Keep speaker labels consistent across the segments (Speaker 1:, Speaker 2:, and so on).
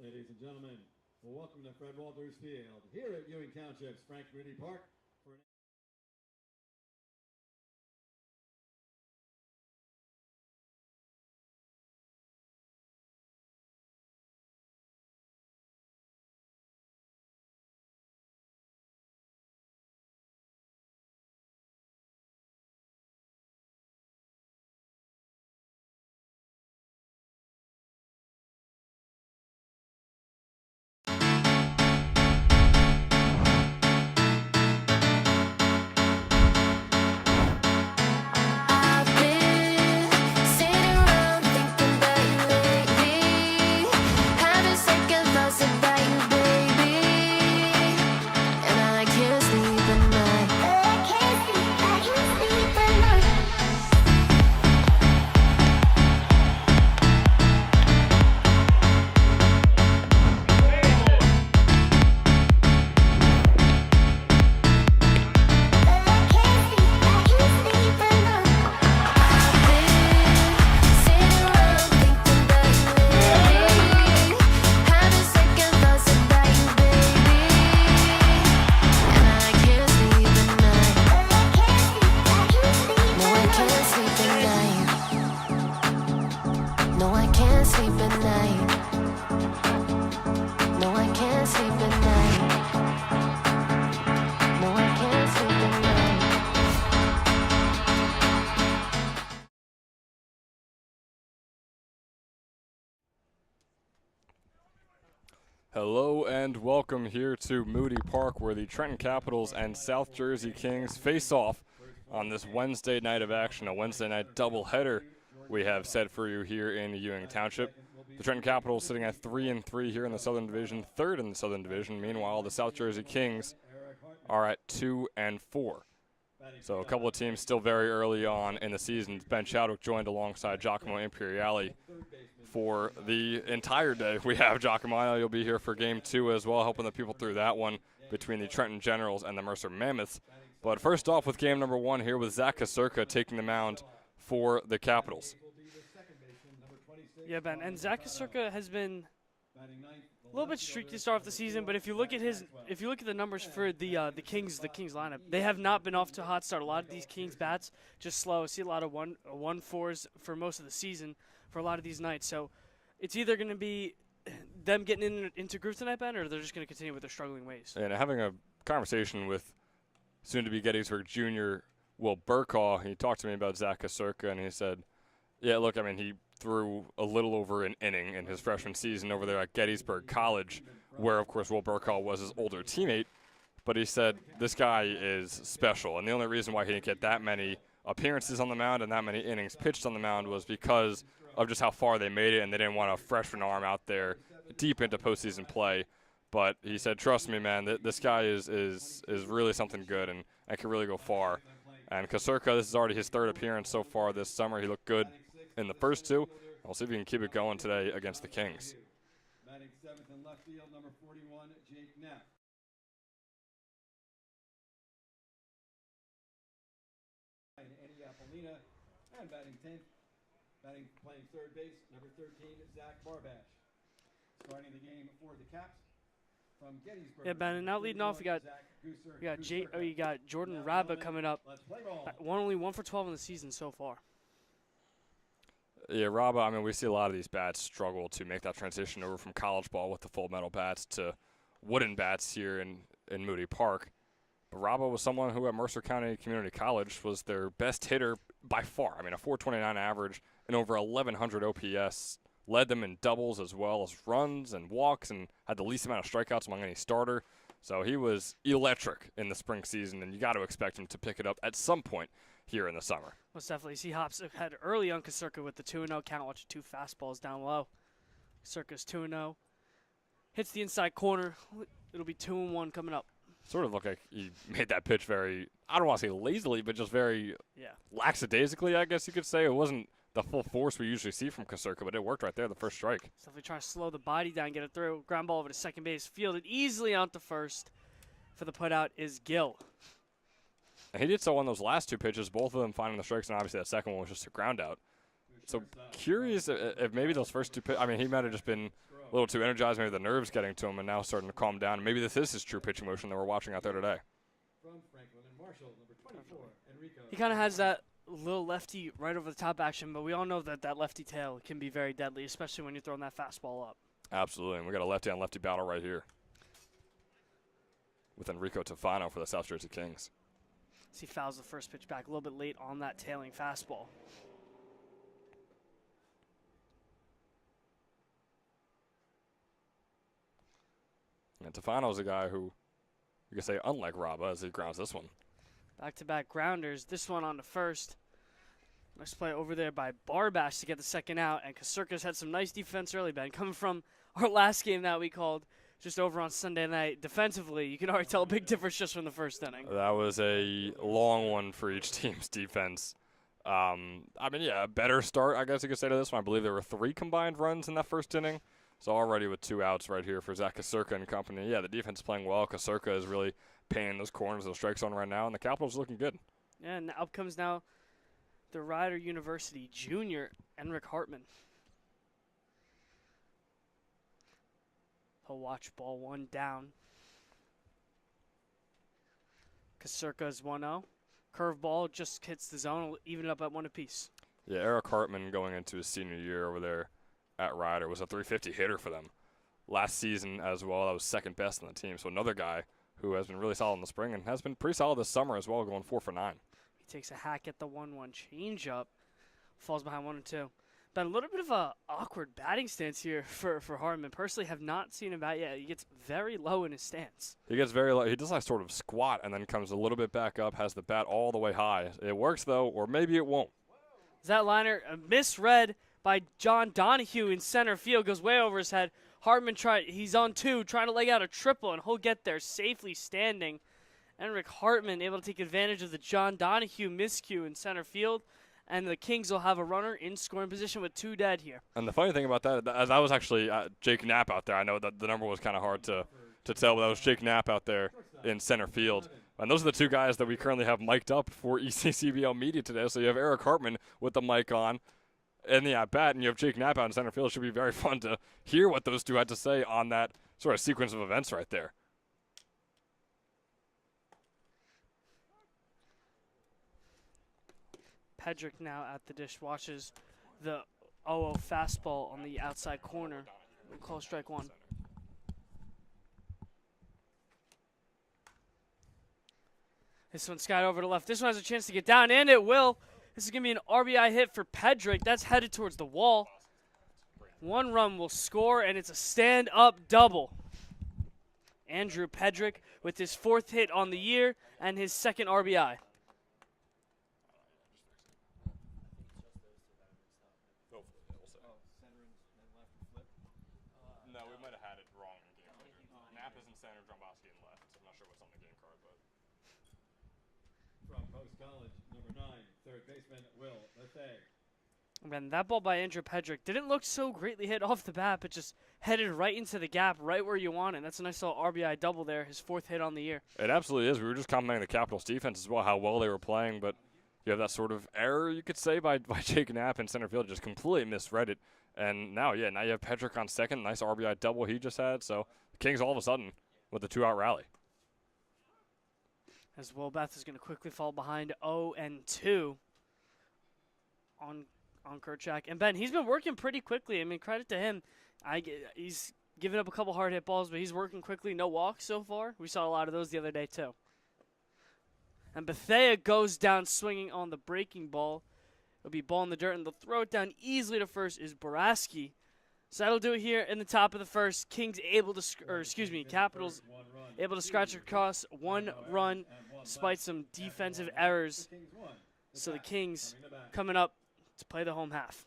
Speaker 1: Ladies and gentlemen, welcome to Fred Walters Field here at Ewing Township's Frank Moody Park.
Speaker 2: Hello and welcome here to Moody Park, where the Trenton Capitals and South Jersey Kings face off on this Wednesday night of action, a Wednesday night doubleheader we have set for you here in Ewing Township. The Trenton Capitals sitting at 3-3 here in the Southern Division, third in the Southern Division. Meanwhile, the South Jersey Kings are at 2-4. So a couple of teams still very early on in the season. Ben Chadwick joined alongside Giacomo Imperiali for the entire day. We have Giacomo. You'll be here for game 2 as well, helping the people through that one between the Trenton Generals and the Mercer Mammoths. But first off with game number 1 here with Zach Kasurka taking the mound for the Capitals.
Speaker 3: Yeah, Ben, and Zach Kasurka has been a little bit streaky to start off the season, but if you look at the numbers for the Kings lineup, they have not been off to a hot start. A lot of these Kings bats just slow. I see a lot of 1-4s for most of the season for a lot of these nights. So it's either going to be them getting into groove tonight, Ben, or they're just going to continue with their struggling ways.
Speaker 2: And having a conversation with soon-to-be Gettysburg Junior Will Burkaw, he talked to me about Zach Kasurka, and he said, yeah, look, I mean, he threw a little over an inning in his freshman season over there at Gettysburg College, where, of course, Will Burkaw was his older teammate. But he said this guy is special, and the only reason why he didn't get that many appearances on the mound and that many innings pitched on the mound was because of just how far they made it, and they didn't want a freshman arm out there deep into postseason play. But he said, trust me, man, this guy is really something good and can really go far. And Kasurka, this is already his 3rd appearance so far this summer. He looked good in the first 2. We'll see if he can keep it going today against the Kings.
Speaker 1: Batting 7th in left field, number 41, Jake Knapp. Eddie Apollina, and batting 10th, playing 3rd base, number 13, Zach Barbash. Starting the game for the Caps from Gettysburg.
Speaker 3: Yeah, Ben, and now leading off, you got Jordan Rabba coming up. Only 1 for 12 in the season so far.
Speaker 2: Yeah, Rabba, I mean, we see a lot of these bats struggle to make that transition over from college ball with the full metal bats to wooden bats here in Moody Park. But Rabba was someone who at Mercer County Community College was their best hitter by far. I mean, a 429 average and over 1,100 OPS. Led them in doubles as well as runs and walks, and had the least amount of strikeouts among any starter. So he was electric in the spring season, and you got to expect him to pick it up at some point here in the summer.
Speaker 3: Most definitely. See hops ahead early on Kasurka with the 2-0 count. Watch 2 fastballs down low. Kasurka's 2-0. Hits the inside corner. It'll be 2-1 coming up.
Speaker 2: Sort of looked like he made that pitch very, I don't want to say lazily, but just very lackadaisically, I guess you could say. It wasn't the full force we usually see from Kasurka, but it worked right there, the first strike.
Speaker 3: Definitely trying to slow the body down, get it through. Ground ball over to second base. Fielded easily out to first. For the putout is Gill.
Speaker 2: And he did so on those last 2 pitches, both of them finding the strikes, and obviously that second one was just a ground out. So curious if maybe those first two I mean, he might have just been a little too energized, maybe the nerves getting to him, and now starting to calm down. And maybe this is his true pitching motion that we're watching out there today.
Speaker 1: From Franklin and Marshall, number 24, Enrico.
Speaker 3: He kind of has that little lefty right over the top action, but we all know that that lefty tail can be very deadly, especially when you're throwing that fastball up.
Speaker 2: Absolutely, and we got a lefty-on-lefty battle right here with Enrico Tofano for the South Jersey Kings.
Speaker 3: So he fouls the first pitch back a little bit late on that tailing fastball.
Speaker 2: And Tofano's a guy who, you could say, unlike Raba, as he grounds this one.
Speaker 3: Back-to-back grounders. This one on the first. Nice play over there by Barbash to get the second out. And Kasurka's had some nice defense early, Ben. Coming from our last game that we called just over on Sunday night. Defensively, you can already tell a big difference just from the first inning.
Speaker 2: That was a long one for each team's defense. I mean, yeah, a better start, I guess you could say, to this one. I believe there were 3 combined runs in that first inning. So already with 2 outs right here for Zach Kasurka and company. Yeah, the defense is playing well. Kasurka is really paying those corners of the strike zone right now, and the Capitals looking good.
Speaker 3: Yeah, and up comes now the Rider University junior, Enric Hartman. He'll watch ball 1 down. Kasurka's 1-0. Curveball just hits the zone, will even it up at 1 apiece.
Speaker 2: Yeah, Eric Hartman going into his senior year over there at Rider was a .350 hitter for them. Last season as well, that was second best on the team. So another guy who has been really solid in the spring and has been pretty solid this summer as well, going 4 for 9.
Speaker 3: He takes a hack at the 1-1 changeup, falls behind 1-2. But a little bit of a awkward batting stance here for Hartman. Personally, have not seen him bat yet. He gets very low in his stance.
Speaker 2: He gets very low. He does like sort of squat and then comes a little bit back up, has the bat all the way high. It works though, or maybe it won't.
Speaker 3: That liner misread by John Donahue in center field, goes way over his head. Hartman he's on 2, trying to leg out a triple, and he'll get there safely standing. Enric Hartman able to take advantage of the John Donahue miscue in center field, and the Kings will have a runner in scoring position with 2 dead here.
Speaker 2: And the funny thing about that was actually Jake Knapp out there. I know that the number was kind of hard to tell, but that was Jake Knapp out there in center field. And those are the 2 guys that we currently have mic'd up for ECCBL Media today. So you have Eric Hartman with the mic on in the at-bat, and you have Jake Knapp out in center field. It should be very fun to hear what those 2 had to say on that sort of sequence of events right there.
Speaker 3: Pedrick now at the dish watches the 0-0 fastball on the outside corner. We'll call strike 1. This one's skied over to left. This one has a chance to get down, and it will. This is going to be an RBI hit for Pedrick. That's headed towards the wall. 1 run will score, and it's a stand-up double. Andrew Pedrick with his 4th hit on the year and his 2nd RBI.
Speaker 2: No, we might have had it wrong in game. Knapp is in center, Dromboski in left. I'm not sure what's on the game card, but.
Speaker 1: From Post College, number 9, third baseman Will Lethea.
Speaker 3: And that ball by Andrew Pedrick didn't look so greatly hit off the bat, but just headed right into the gap, right where you want it. That's a nice little RBI double there, his 4th hit on the year.
Speaker 2: It absolutely is. We were just complimenting the Capitals defense as well, how well they were playing, but you have that sort of error, you could say, by Jake Knapp in center field, just completely misread it. And now you have Pedrick on second, nice RBI double he just had. So the Kings all of a sudden with a 2-out rally.
Speaker 3: As Wilbeth is going to quickly fall behind 0-2 on Kerchak. And Ben, he's been working pretty quickly. I mean, credit to him. He's given up a couple hard hit balls, but he's working quickly. No walks so far. We saw a lot of those the other day too. And Bethea goes down swinging on the breaking ball. It'll be ball in the dirt, and they'll throw it down easily to first is Boraski. So that'll do it here in the top of the first. Kings able to, Capitals able to scratch across 1 run despite some defensive errors. So the Kings coming up to play the home half.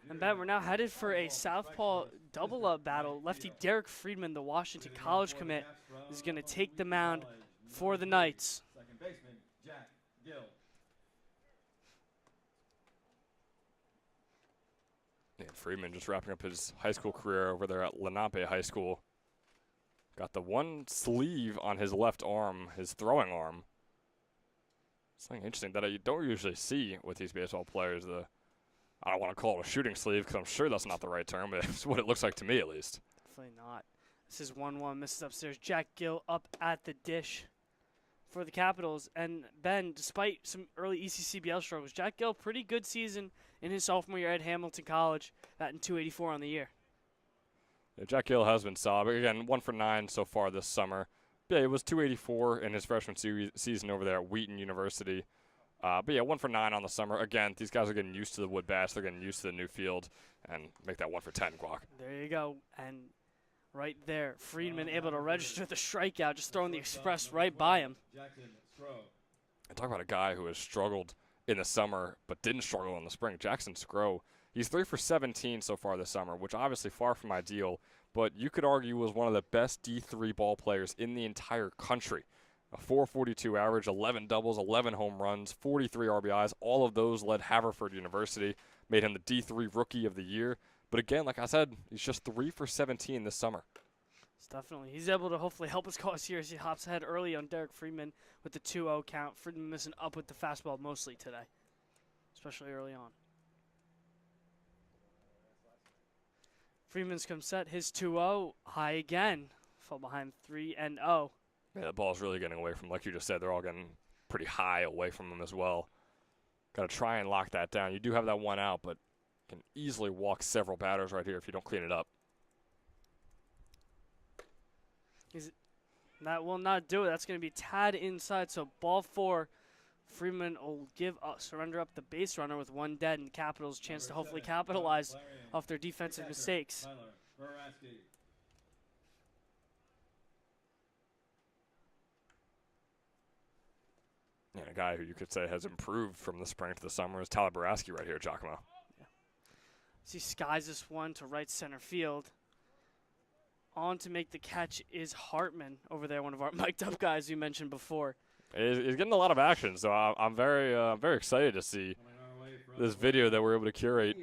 Speaker 3: And Ben, we're now headed for a southpaw double-up battle. Lefty Derek Friedman, the Washington College commit, is going to take the mound for the Knights.
Speaker 1: Second baseman, Jack Gill.
Speaker 2: And Friedman just wrapping up his high school career over there at Lenape High School. Got the one sleeve on his left arm, his throwing arm. Something interesting that you don't usually see with these baseball players. I don't want to call it a shooting sleeve because I'm sure that's not the right term, but it's what it looks like to me at least.
Speaker 3: Definitely not. This is 1-1, misses upstairs. Jack Gill up at the dish for the Capitals. And Ben, despite some early ECCBL struggles, Jack Gill, pretty good season in his sophomore year at Hamilton College, batting .284 on the year.
Speaker 2: Yeah, Jack Gill has been solid. But again, 1 for 9 so far this summer. Yeah, it was .284 in his freshman season over there at Wheaton University. But yeah, 1 for 9 on the summer. Again, these guys are getting used to the wood bats. They're getting used to the new field, and make that 1 for 10, Guac.
Speaker 3: There you go. And right there, Friedman able to register the strikeout, just throwing the express right by him.
Speaker 2: And talk about a guy who has struggled in the summer but didn't struggle in the spring. Jackson Scrow. He's 3 for 17 so far this summer, which obviously far from ideal, but you could argue was one of the best D3 ball players in the entire country. A .442 average, 11 doubles, 11 home runs, 43 RBIs. All of those led Haverford University, made him the D3 Rookie of the Year. But again, like I said, he's just 3 for 17 this summer.
Speaker 3: Definitely. He's able to hopefully help his cause here as he hops ahead early on Derek Friedman with the 2-0 count. Friedman missing up with the fastball mostly today, especially early on. Freeman's come set, his 2-0, high again. Fell behind 3-0.
Speaker 2: Yeah, the ball's really getting away from, like you just said, they're all getting pretty high away from him as well. Got to try and lock that down. You do have that one out, but can easily walk several batters right here if you don't clean it up.
Speaker 3: That will not do it. That's going to be Tad inside, so ball 4. Freeman will surrender up the base runner with 1 dead, and Capitals chance to hopefully capitalize off their defensive mistakes.
Speaker 2: And a guy who you could say has improved from the spring to the summer is Tyler Baraski right here, Giacomo.
Speaker 3: Yeah. He skies this one to right center field. On to make the catch is Hartman over there, one of our mic'd up guys you mentioned before.
Speaker 2: He's getting a lot of action, so I'm very excited to see this video that we're able to curate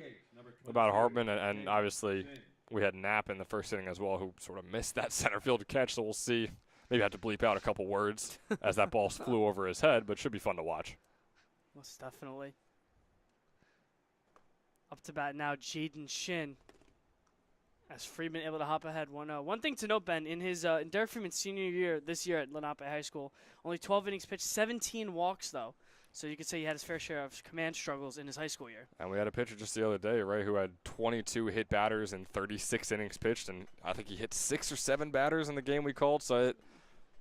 Speaker 2: about Hartman, and obviously we had Knapp in the first inning as well, who sort of missed that center field catch, so we'll see. Maybe have to bleep out a couple words as that ball flew over his head, but should be fun to watch.
Speaker 3: Most definitely. Up to bat now, Jaden Shin. As Friedman able to hop ahead 1-0. One thing to note, Ben, in Derek Freeman's senior year this year at Lenape High School, only 12 innings pitched, 17 walks though. So you could say he had his fair share of command struggles in his high school year.
Speaker 2: And we had a pitcher just the other day, right, who had 22 hit batters in 36 innings pitched, and I think he hit 6 or 7 batters in the game we called. So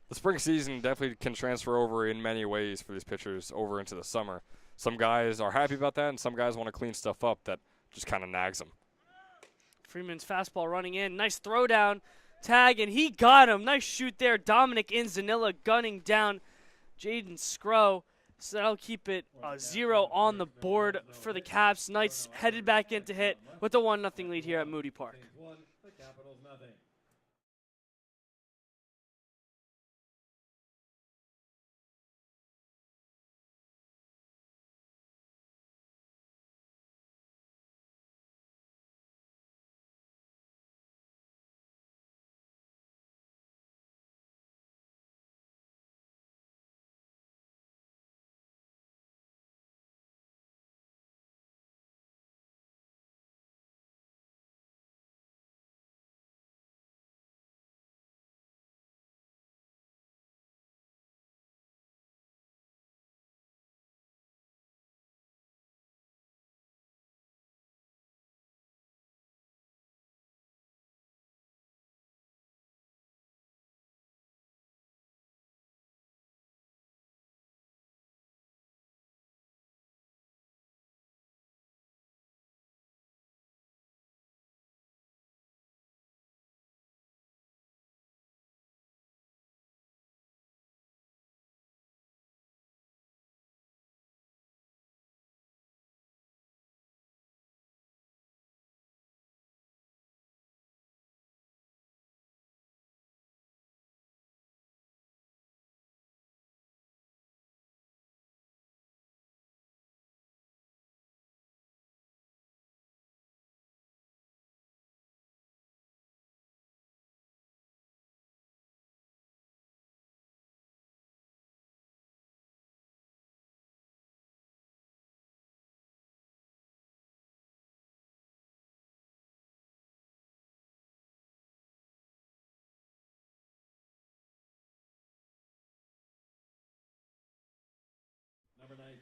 Speaker 2: the spring season definitely can transfer over in many ways for these pitchers over into the summer. Some guys are happy about that, and some guys want to clean stuff up that just kind of nags them.
Speaker 3: Freeman's fastball running in. Nice throw down. Tag, and he got him. Nice shoot there. Dominic Inzanilla gunning down Jaden Scrow. So that'll keep it 0 on the board for the Caps. Knights headed back in to hit with a 1-0 lead here at Moody Park.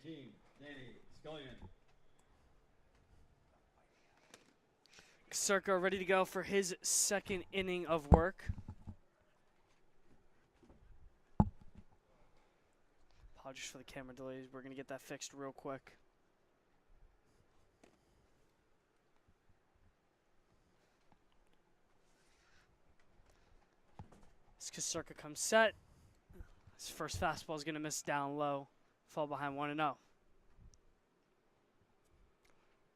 Speaker 1: 19, Danny Scullion.
Speaker 3: Circa ready to go for his second inning of work. Apologies for the camera delays. We're going to get that fixed real quick. As Kasurka comes set, his first fastball is going to miss down low, fall behind 1-0.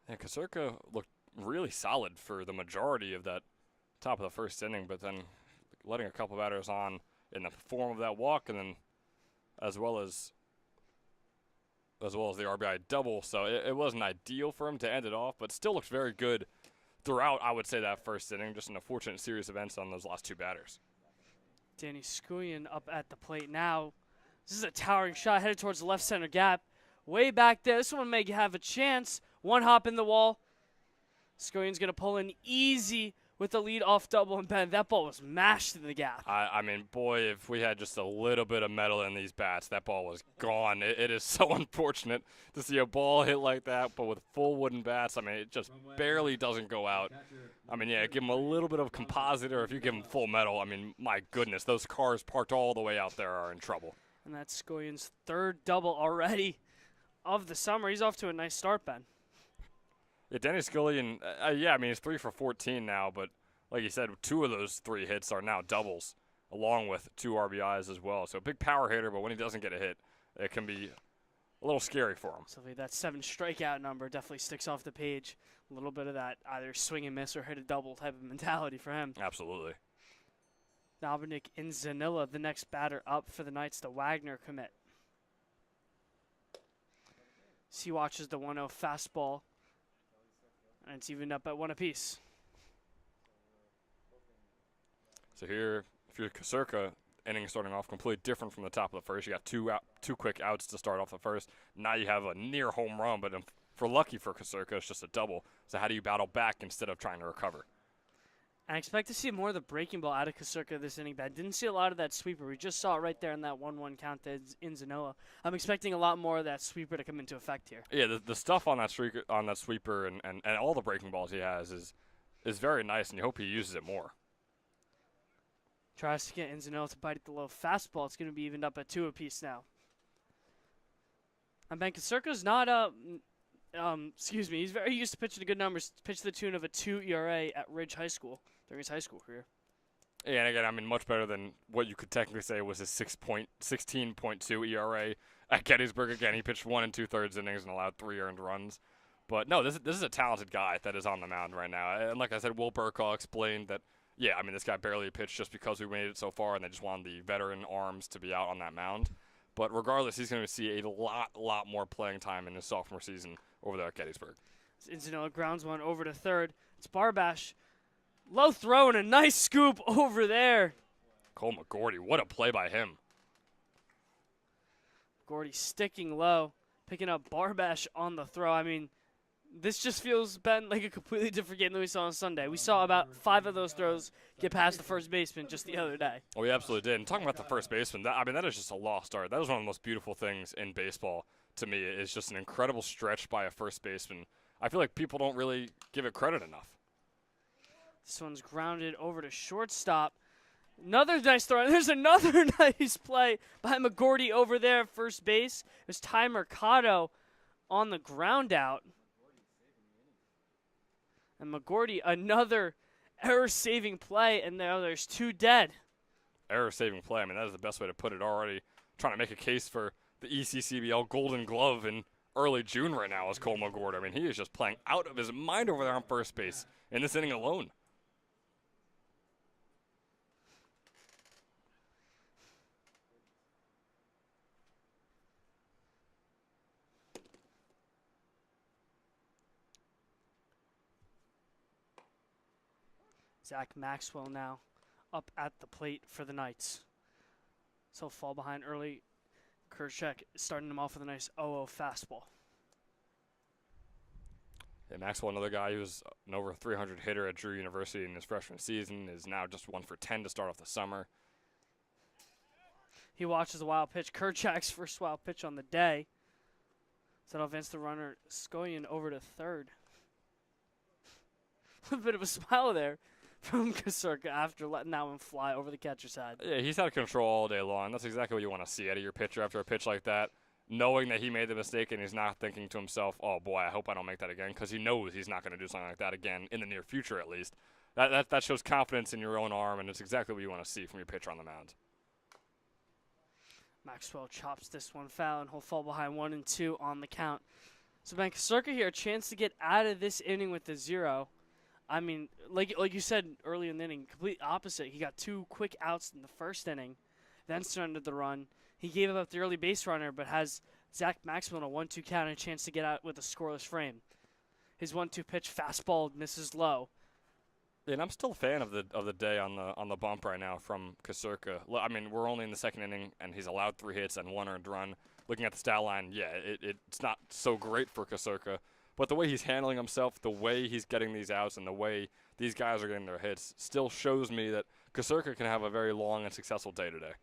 Speaker 2: Yeah, Kasurka looked really solid for the majority of that top of the first inning, but then letting a couple batters on in the form of that walk, and then as well as the RBI double. So it wasn't ideal for him to end it off, but still looks very good throughout, I would say, that first inning. Just an unfortunate series of events on those last two batters.
Speaker 3: Danny Scullion up at the plate now. This is a towering shot headed towards the left center gap. Way back there. This one may have a chance. One hop in the wall. Scullion's going to pull in easy with the lead-off double, and Ben, that ball was mashed in the gap.
Speaker 2: I mean, boy, if we had just a little bit of metal in these bats, that ball was gone. It is so unfortunate to see a ball hit like that, but with full wooden bats, I mean, it just barely doesn't go out. I mean, yeah, give him a little bit of composite, or if you give him full metal, I mean, my goodness, those cars parked all the way out there are in trouble.
Speaker 3: And that's Scullion's third double already of the summer. He's off to a nice start, Ben.
Speaker 2: Yeah, Denny Scullion, yeah, I mean, he's 3 for 14 now, but like you said, 2 of those 3 hits are now doubles, along with 2 RBIs as well. So a big power hitter, but when he doesn't get a hit, it can be a little scary for him.
Speaker 3: So that 7 strikeout number definitely sticks off the page. A little bit of that either swing and miss or hit a double type of mentality for him.
Speaker 2: Absolutely.
Speaker 3: Dominic Inzanilla, the next batter up for the Knights, the Wagner commit. He watches the 1-0 fastball. And it's evened up at 1 apiece.
Speaker 2: So here, if you're Kasurka, inning starting off completely different from the top of the first. You got two quick outs to start off the first. Now you have a near home run, but lucky for Kasurka, it's just a double. So how do you battle back instead of trying to recover?
Speaker 3: I expect to see more of the breaking ball out of Kasurka this inning, but I didn't see a lot of that sweeper. We just saw it right there in that 1-1 count to Inzanoa. I'm expecting a lot more of that sweeper to come into effect here.
Speaker 2: Yeah, the stuff on that sweeper and all the breaking balls he has is very nice, and you hope he uses it more.
Speaker 3: Tries to get Inzanoa to bite at the low fastball. It's going to be evened up at 2 apiece now. And Ben Kasurka's not he's very used to pitching to good numbers. Pitched the tune of a 2 ERA at Ridge High School during his high school career.
Speaker 2: Yeah, and again, I mean, much better than what you could technically say was his 16.2 ERA at Gettysburg. Again, he pitched 1 2/3 innings and allowed 3 earned runs. But no, this is a talented guy that is on the mound right now. And like I said, Will Burkaw explained that, yeah, I mean, this guy barely pitched just because we made it so far, and they just wanted the veteran arms to be out on that mound. But regardless, he's going to see a lot more playing time in his sophomore season over there at Gettysburg.
Speaker 3: Inzanoa grounds one over to third. It's Barbash. Low throw and a nice scoop over there.
Speaker 2: Cole McGordy, what a play by him.
Speaker 3: Gordy sticking low, picking up Barbash on the throw. I mean, this just feels, Ben, like a completely different game than we saw on Sunday. We saw about 5 of those throws get past the first baseman just the other day.
Speaker 2: Oh, we absolutely did. And talking about the first baseman, that is just a lost art. That is one of the most beautiful things in baseball to me. It's just an incredible stretch by a first baseman. I feel like people don't really give it credit enough.
Speaker 3: This one's grounded over to shortstop. Another nice throw. There's another nice play by McGordy over there at first base. There's Ty Mercado on the ground out. And McGordy, another error-saving play, and there's 2 dead.
Speaker 2: Error-saving play. I mean, that is the best way to put it already. Trying to make a case for the ECCBL Golden Glove in early June right now is Cole McGordy. I mean, he is just playing out of his mind over there on first base in this inning alone.
Speaker 3: Zach Maxwell now up at the plate for the Knights. So fall behind early. Kershak starting him off with a nice 0-0 fastball.
Speaker 2: Yeah, Maxwell, another guy who was an over 300 hitter at Drew University in his freshman season, is now just 1 for 10 to start off the summer.
Speaker 3: He watches the wild pitch. Kershak's first wild pitch on the day. So that'll advance the runner Skoyan over to third. A bit of a smile there from Kasurka after letting that one fly over the catcher's head.
Speaker 2: Yeah, he's had control all day long. That's exactly what you want to see out of your pitcher after a pitch like that, knowing that he made the mistake and he's not thinking to himself, oh, boy, I hope I don't make that again, because he knows he's not going to do something like that again in the near future at least. That shows confidence in your own arm, and it's exactly what you want to see from your pitcher on the mound.
Speaker 3: Maxwell chops this one foul, and he'll fall behind 1-2 on the count. So Ben Kasurka here, a chance to get out of this inning with the 0. I mean, like you said early in the inning, complete opposite. He got 2 quick outs in the first inning, then surrendered the run. He gave up the early base runner, but has Zach Maxwell on a 1-2 count and a chance to get out with a scoreless frame. His 1-2 pitch fastball misses low.
Speaker 2: Yeah, and I'm still a fan of the day on the bump right now from Kasurka. I mean, we're only in the second inning, and he's allowed 3 hits and 1 earned run. Looking at the stat line, yeah, it's not so great for Kasurka. But the way he's handling himself, the way he's getting these outs, and the way these guys are getting their hits still shows me that Kasurka can have a very long and successful day today.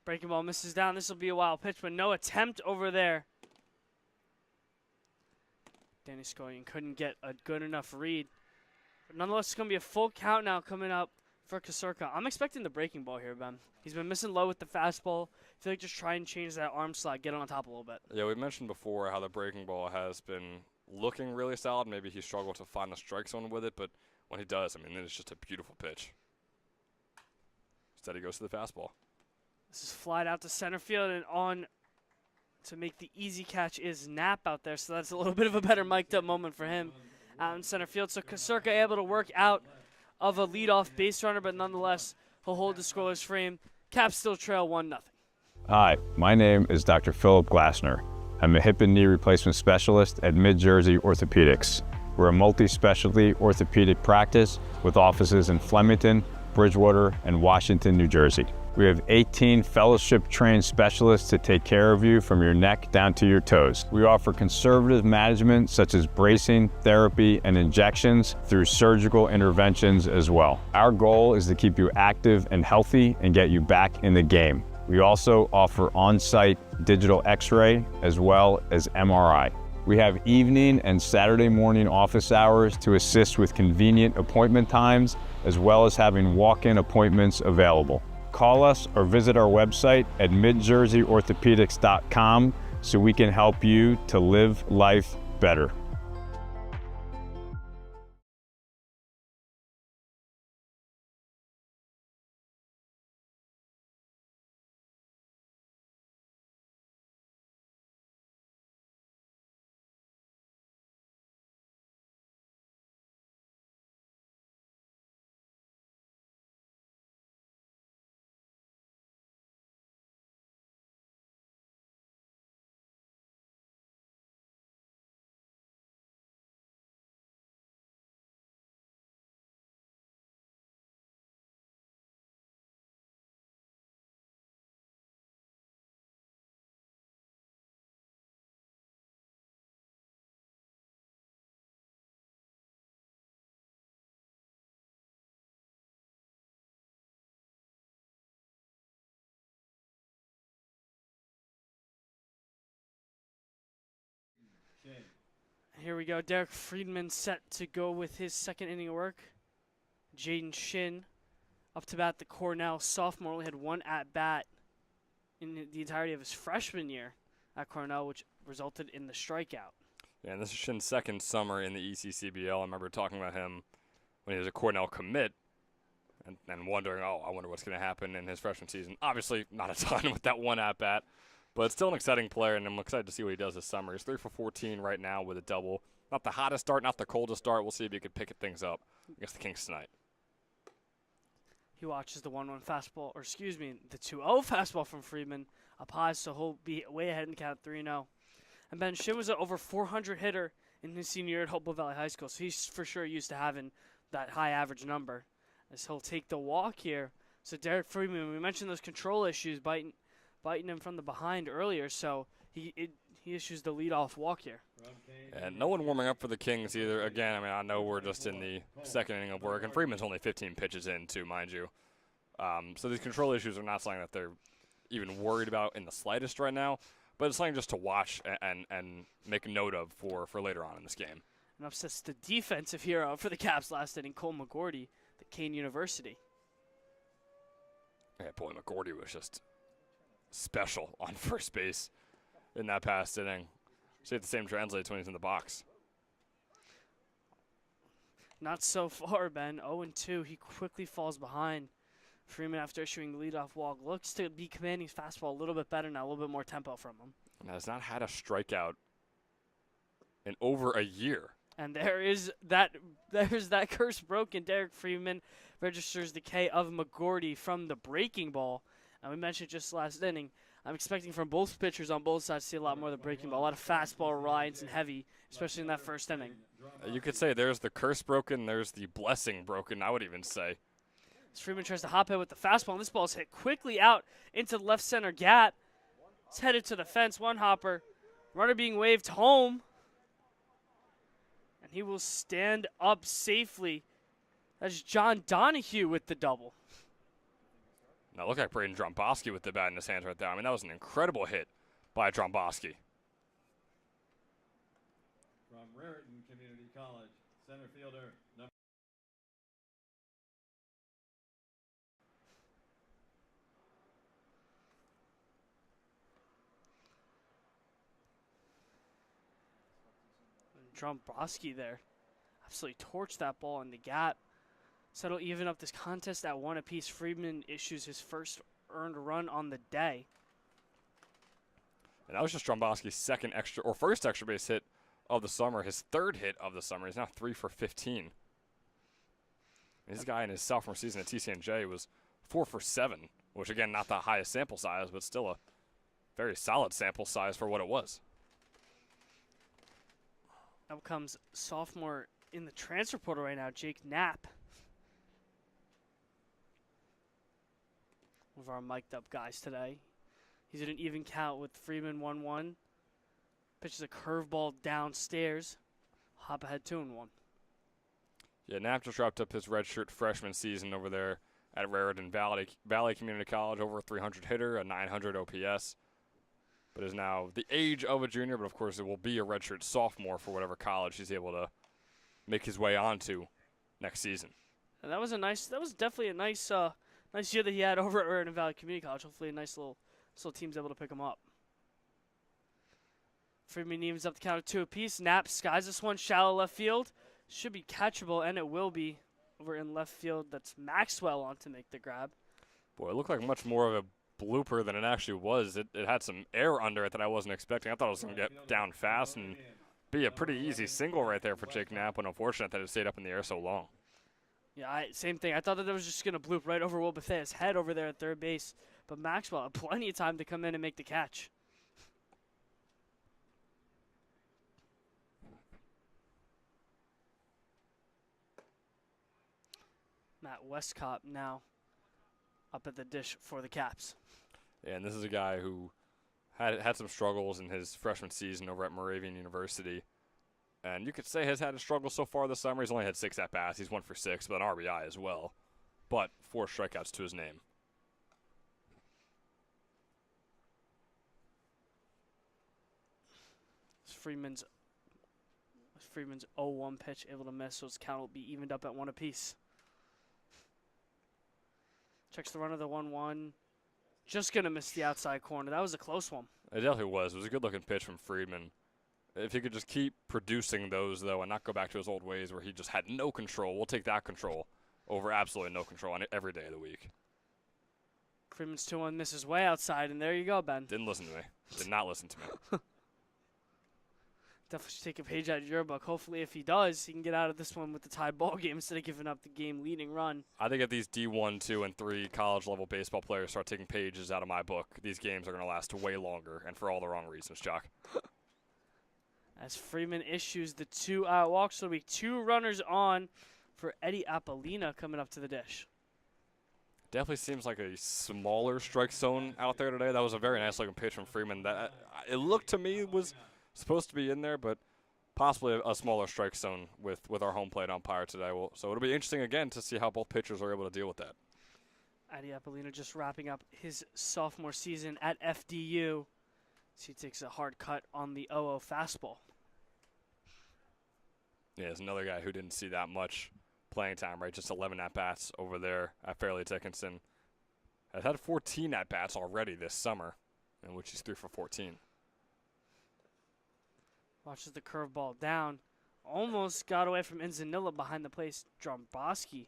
Speaker 3: Breaking ball misses down. This will be a wild pitch, but no attempt over there. Danny Skoyan couldn't get a good enough read. But nonetheless, it's going to be a full count now coming up for Kasurka. I'm expecting the breaking ball here, Ben. He's been missing low with the fastball. I feel like just try and change that arm slot, get on top a little bit.
Speaker 2: Yeah, we mentioned before how the breaking ball has been looking really solid. Maybe he struggled to find the strike zone with it, but when he does, I mean, it's just a beautiful pitch. Instead, he goes to the fastball.
Speaker 3: This is flied out to center field, and on to make the easy catch is Knapp out there, so that's a little bit of a better mic'd up moment for him out in center field. So Kasurka able to work out of a leadoff base runner, but nonetheless, he'll hold the scoreless frame. Caps still trail 1-0.
Speaker 4: Hi, my name is Dr. Philip Glassner. I'm a hip and knee replacement specialist at Mid-Jersey Orthopedics. We're a multi-specialty orthopedic practice with offices in Flemington, Bridgewater, and Washington, New Jersey. We have 18 fellowship-trained specialists to take care of you from your neck down to your toes. We offer conservative management such as bracing, therapy, and injections through surgical interventions as well. Our goal is to keep you active and healthy and get you back in the game. We also offer on-site digital x-ray as well as MRI. We have evening and Saturday morning office hours to assist with convenient appointment times, as well as having walk-in appointments available. Call us or visit our website at midjerseyorthopedics.com so we can help you to live life better.
Speaker 3: Here we go. Derek Friedman set to go with his second inning of work. Jaden Shin up to bat, the Cornell sophomore, only had 1 at-bat in the entirety of his freshman year at Cornell, which resulted in the strikeout.
Speaker 2: Yeah, and this is Shin's second summer in the ECCBL. I remember talking about him when he was a Cornell commit and wondering, oh, I wonder what's going to happen in his freshman season. Obviously, not a ton with that 1 at-bat. But still an exciting player, and I'm excited to see what he does this summer. He's 3 for 14 right now with a double. Not the hottest start, not the coldest start. We'll see if he can pick things up against the Kings tonight.
Speaker 3: He watches the 1-1 fastball, or excuse me, the 2-0 fastball from Friedman up high, so he'll be way ahead in the count 3-0. And Ben Shin was an over 400 hitter in his senior year at Hopewell Valley High School, so he's for sure used to having that high average number as he'll take the walk here. So Derek Friedman, we mentioned those control issues, biting him from the behind earlier, so he issues the leadoff walk here.
Speaker 2: And no one warming up for the Kings either. Again, I mean, I know we're just in the second inning of work, and Freeman's only 15 pitches in, too, mind you. So these control issues are not something that they're even worried about in the slightest right now. but it's something just to watch and make a note of for later on in this game.
Speaker 3: And upsets the defensive hero for the Caps last inning, Cole McGordy, the Kane University.
Speaker 2: Yeah, boy, McGordy was just special on first base in that past inning. See if the same translates when he's in the box.
Speaker 3: Not so far, Ben. 0-2. He quickly falls behind. Freeman, after issuing the leadoff walk, looks to be commanding his fastball a little bit better now, a little bit more tempo from him.
Speaker 2: And has not had a strikeout in over a year.
Speaker 3: And there's that curse broken. Derek Freeman registers the K of McGordy from the breaking ball. And we mentioned just last inning, I'm expecting from both pitchers on both sides to see a lot more of the breaking ball. A lot of fastball rides and heavy, especially in that first inning.
Speaker 2: You could say there's the curse broken, there's the blessing broken, I would even say.
Speaker 3: As Freeman tries to hop in with the fastball, and this ball is hit quickly out into the left center gap. It's headed to the fence, one hopper. Runner being waved home. And he will stand up safely. That's John Donahue with the double.
Speaker 2: Now look at Braden Dromboski with the bat in his hands right there. I mean, that was an incredible hit by Dromboski.
Speaker 1: From Raritan Community College, center fielder, number
Speaker 3: Dromboski there absolutely torched that ball in the gap. So it'll even up this contest at 1 apiece. Freeman issues his first earned run on the day.
Speaker 2: And that was just Dromboski's first extra base hit of the summer, his third hit of the summer. He's now 3 for 15. This guy in his sophomore season at TCNJ was 4 for 7, which again, not the highest sample size, but still a very solid sample size for what it was.
Speaker 3: Now comes sophomore in the transfer portal right now, Jake Knapp. One of our mic'd up guys today. He's at an even count with Freeman 1-1. Pitches a curveball downstairs. Hop ahead 2-1.
Speaker 2: Yeah, Knapp just wrapped up his redshirt freshman season over there at Raritan Valley Community College, over a 300 hitter, a 900 OPS. But is now the age of a junior, but of course it will be a redshirt sophomore for whatever college he's able to make his way onto next season.
Speaker 3: And that was definitely a nice year that he had over at Raritan Valley Community College. Hopefully a nice little team's able to pick him up. Freeman evens up the count of 2 apiece. Knapp skies this one shallow left field. Should be catchable, and it will be over in left field. That's Maxwell on to make the grab.
Speaker 2: Boy, it looked like much more of a blooper than it actually was. It had some air under it that I wasn't expecting. I thought it was going to get down fast and be a pretty easy single right there for Jake Knapp, but unfortunate that it stayed up in the air so long.
Speaker 3: Yeah, same thing. I thought that it was just going to bloop right over Will Bethea's head over there at third base, but Maxwell had plenty of time to come in and make the catch. Matt Westcott now up at the dish for the Caps.
Speaker 2: Yeah, and this is a guy who had some struggles in his freshman season over at Moravian University. And you could say has had a struggle so far this summer. He's only had 6 at-bats. He's 1 for 6, but an RBI as well. But 4 strikeouts to his name.
Speaker 3: Freeman's 0-1 pitch able to miss, so his count will be evened up at 1 apiece. Checks the runner, the 1-1. Just going to miss the outside corner. That was a close one.
Speaker 2: It definitely was. It was a good-looking pitch from Friedman. If he could just keep producing those, though, and not go back to his old ways where he just had no control, we'll take that control over absolutely no control on every day of the week.
Speaker 3: Freeman's 2-1 misses way outside, and there you go, Ben.
Speaker 2: Didn't listen to me. Did not listen to me.
Speaker 3: Definitely should take a page out of your book. Hopefully, if he does, he can get out of this one with the tied ball game instead of giving up the game-leading run.
Speaker 2: I think if these D1, 2, and 3 college-level baseball players start taking pages out of my book, these games are going to last way longer, and for all the wrong reasons, Chuck.
Speaker 3: As Freeman issues the 2-out walk, so it'll be 2 runners on for Eddie Apollina coming up to the dish.
Speaker 2: Definitely seems like a smaller strike zone out there today. That was a very nice-looking pitch from Freeman. That it looked to me was supposed to be in there, but possibly a smaller strike zone with our home plate umpire today. So it'll be interesting again to see how both pitchers are able to deal with that.
Speaker 3: Eddie Apollina just wrapping up his sophomore season at FDU. So he takes a hard cut on the 0-0 fastball.
Speaker 2: Yeah, there's another guy who didn't see that much playing time, right? Just 11 at-bats over there at Fairleigh Dickinson. Has had 14 at-bats already this summer, in which he's 3 for 14.
Speaker 3: Watches the curveball down. Almost got away from Enzanilla behind the plate. Dromboski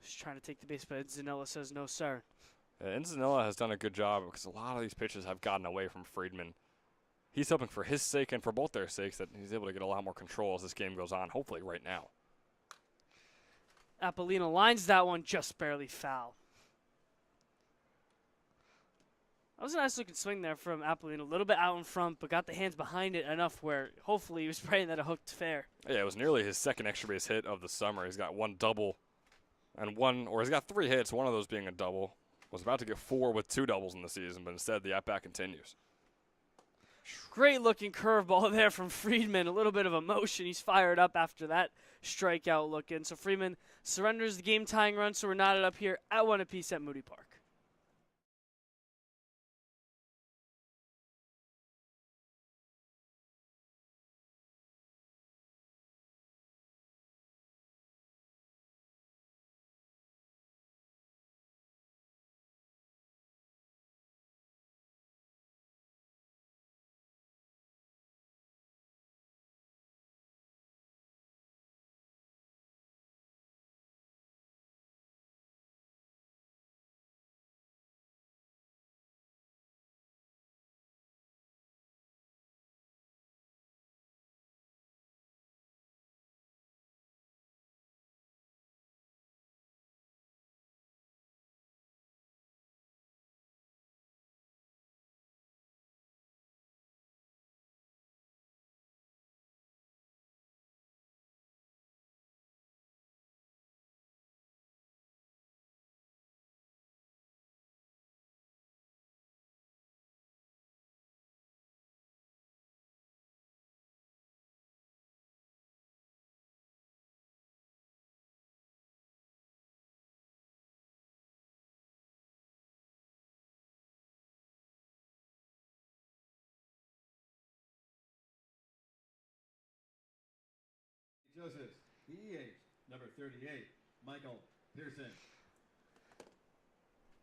Speaker 3: was trying to take the base, but Enzanilla says no, sir.
Speaker 2: Yeah, Enzanilla has done a good job because a lot of these pitches have gotten away from Friedman. He's hoping for his sake and for both their sakes that he's able to get a lot more control as this game goes on, hopefully right now.
Speaker 3: Apollina lines that one just barely foul. That was a nice looking swing there from Apollina. A little bit out in front, but got the hands behind it enough where hopefully he was praying that it hooked fair.
Speaker 2: Yeah, it was nearly his second extra base hit of the summer. He's got one double and he's got 3 hits, one of those being a double. Was about to get 4 with 2 doubles in the season, but instead the at-bat continues.
Speaker 3: Great looking curveball there from Friedman. A little bit of emotion. He's fired up after that strikeout looking. So Friedman surrenders the game tying run, so we're knotted up here at 1 apiece at Moody Park.
Speaker 1: Joseph, EH, number 38, Michael Pearson.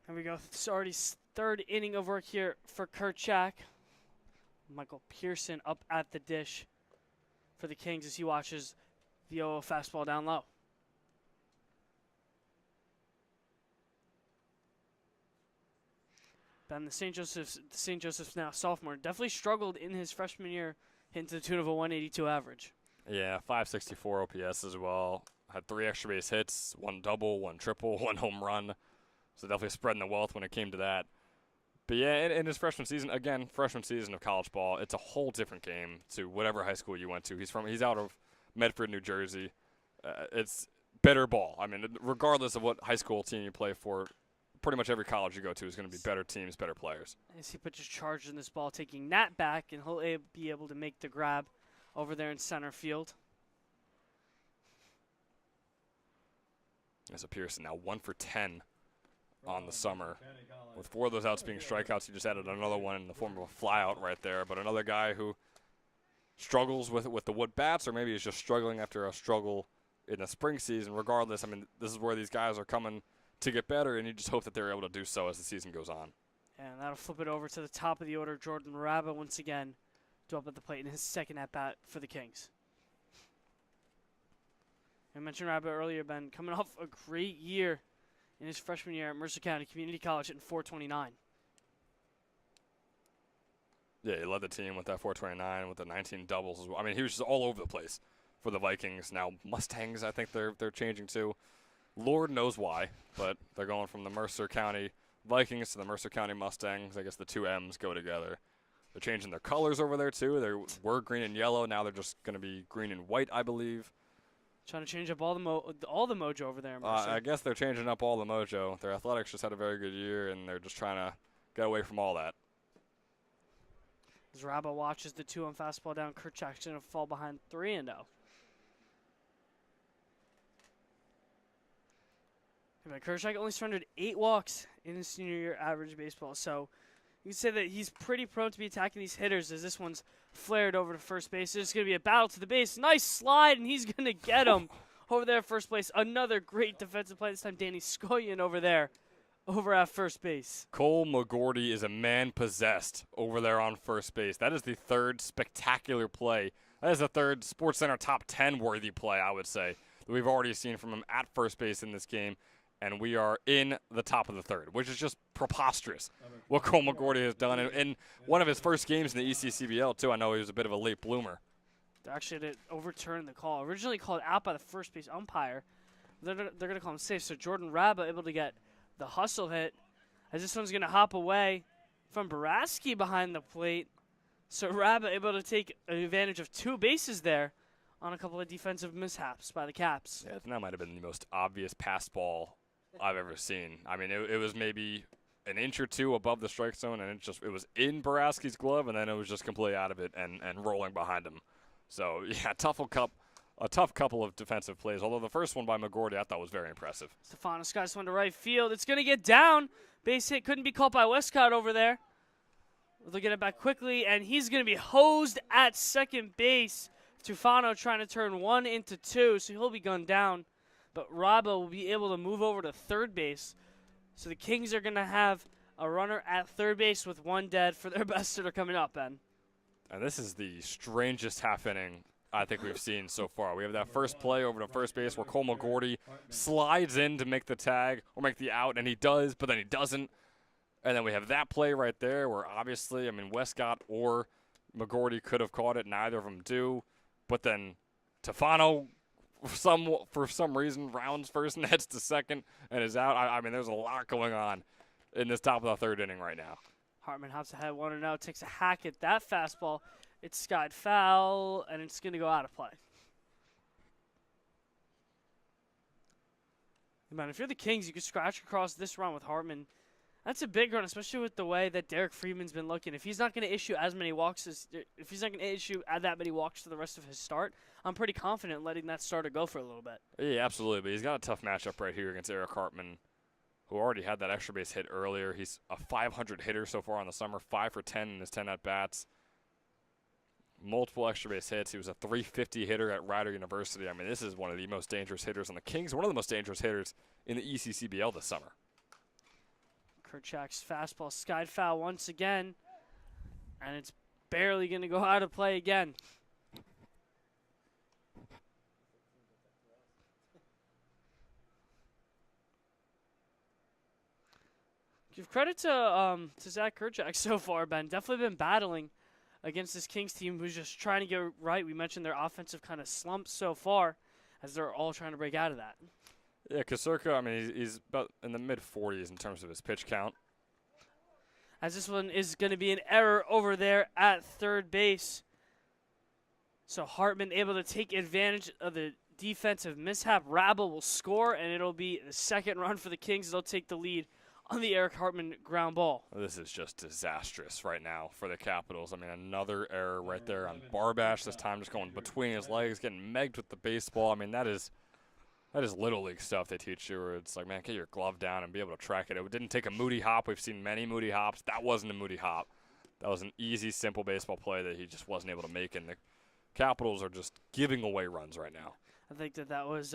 Speaker 3: Here we go. It's already 3rd inning of work here for Kerchak. Michael Pearson up at the dish for the Kings as he watches the 0-0 fastball down low. Ben, the St. Joseph's now sophomore, definitely struggled in his freshman year, hitting to the tune of a 182 average.
Speaker 2: Yeah, 564 OPS as well. Had 3 extra base hits, 1 double, 1 triple, 1 home run. So definitely spreading the wealth when it came to that. But yeah, in his freshman season, again, freshman season of college ball, it's a whole different game to whatever high school you went to. He's out of Medford, New Jersey. It's better ball. I mean, regardless of what high school team you play for, pretty much every college you go to is going to be better teams, better players.
Speaker 3: As he pitches charge in this ball, taking that back, and he'll be able to make the grab over there in center field.
Speaker 2: As a Pearson now 1 for 10 on the summer. With 4 of those outs being strikeouts, he just added another one in the form of a flyout right there. But another guy who struggles with the wood bats, or maybe he's just struggling after a struggle in the spring season. Regardless, I mean, this is where these guys are coming to get better, and you just hope that they're able to do so as the season goes on.
Speaker 3: And that'll flip it over to the top of the order. Jordan Rabba once again to up at the plate in his second at-bat for the Kings. I mentioned Rabba earlier, Ben, coming off a great year in his freshman year at Mercer County Community College at 429.
Speaker 2: Yeah, he led the team with that 429 with the 19 doubles as well. I mean, he was just all over the place for the Vikings. Now Mustangs, I think they're changing too. Lord knows why, but they're going from the Mercer County Vikings to the Mercer County Mustangs. I guess the 2 M's go together. They're changing their colors over there too. They were green and yellow. Now they're just going to be green and white, I believe.
Speaker 3: Trying to change up all the mojo over there, Mercer.
Speaker 2: I guess they're changing up all the mojo. Their athletics just had a very good year, and they're just trying to get away from all that.
Speaker 3: As Rabba watches the 2-1 fastball down, Kerchak's going to fall behind 3-0. Kerchak only surrendered 8 walks in his senior year average baseball, so You can say that he's pretty prone to be attacking these hitters as this one's flared over to first base. There's going to be a battle to the base. Nice slide, and he's going to get him over there at first place. Another great defensive play. This time Danny Scoyan over there, over at first base.
Speaker 2: Cole McGordy is a man possessed over there on first base. That is the third spectacular play. That is the third SportsCenter top 10 worthy play, I would say, that we've already seen from him at first base in this game. And we are in the top of the third, which is just preposterous what Cole McGordy has done in one of his first games in the ECCBL, too. I know he was a bit of a late bloomer.
Speaker 3: They're actually going to overturn the call. Originally called out by the first base umpire. They're going to call him safe. So Jordan Rabba able to get the hustle hit as this one's going to hop away from Baraski behind the plate. So Rabba able to take advantage of 2 bases there on a couple of defensive mishaps by the Caps.
Speaker 2: Yeah, I think that might have been the most obvious pass ball I've ever seen. I mean, it was maybe an inch or 2 above the strike zone, and it was in Baraski's glove, and then it was just completely out of it and rolling behind him. So, yeah, a tough couple of defensive plays, although the first one by McGordy I thought was very impressive.
Speaker 3: Stefano skies one to right field. It's going to get down. Base hit couldn't be caught by Westcott over there. They'll get it back quickly, and he's going to be hosed at second base. Stefano trying to turn 1 into 2, so he'll be gunned down. But Rabba will be able to move over to third base. So the Kings are going to have a runner at third base with 1 dead for their best hitter coming up, Ben.
Speaker 2: And this is the strangest half inning I think we've seen so far. We have that first play over to first base where Cole McGordy slides in to make the tag or make the out, and he does, but then he doesn't. And then we have that play right there where obviously, I mean, Westcott or McGordy could have caught it. Neither of them do. But then Stefano, for some reason, rounds first and heads to second and is out. I mean, there's a lot going on in this top of the third inning right now.
Speaker 3: Hartman hops ahead 1-0, takes a hack at that fastball. It's skied foul, and it's going to go out of play. Man, if you're the Kings, you could scratch across this run with Hartman. That's a big run, especially with the way that Derek Freeman's been looking. If he's not going to issue as many walks if he's not going to issue that many walks for the rest of his start, I'm pretty confident in letting that starter go for a little bit.
Speaker 2: Yeah, absolutely. But he's got a tough matchup right here against Eric Hartman, who already had that extra base hit earlier. He's a 500 hitter so far in the summer, 5 for 10 in his 10 at bats. Multiple extra base hits. He was a 350 hitter at Rider University. I mean, this is one of the most dangerous hitters on the Kings, one of the most dangerous hitters in the ECCBL this summer.
Speaker 3: Kerchak's fastball skied foul once again, and it's barely going to go out of play again. Give credit to Zach Kerchak so far, Ben. Definitely been battling against this Kings team who's just trying to get right. We mentioned their offensive kind of slump so far as they're all trying to break out of that.
Speaker 2: Yeah, Kasurka, I mean, he's about in the mid-40s in terms of his pitch count.
Speaker 3: As this one is going to be an error over there at third base. So Hartman able to take advantage of the defensive mishap. Rabble will score, and it'll be the second run for the Kings. They'll take the lead on the Eric Hartman ground ball.
Speaker 2: This is just disastrous right now for the Capitals. I mean, another error right there on Barbash, this time just going between his legs, getting megged with the baseball. I mean, that is Little League stuff they teach you where it's like, man, get your glove down and be able to track it. It didn't take a Moody hop. We've seen many Moody hops. That wasn't a Moody hop. That was an easy, simple baseball play that he just wasn't able to make, and the Capitals are just giving away runs right now.
Speaker 3: I think that was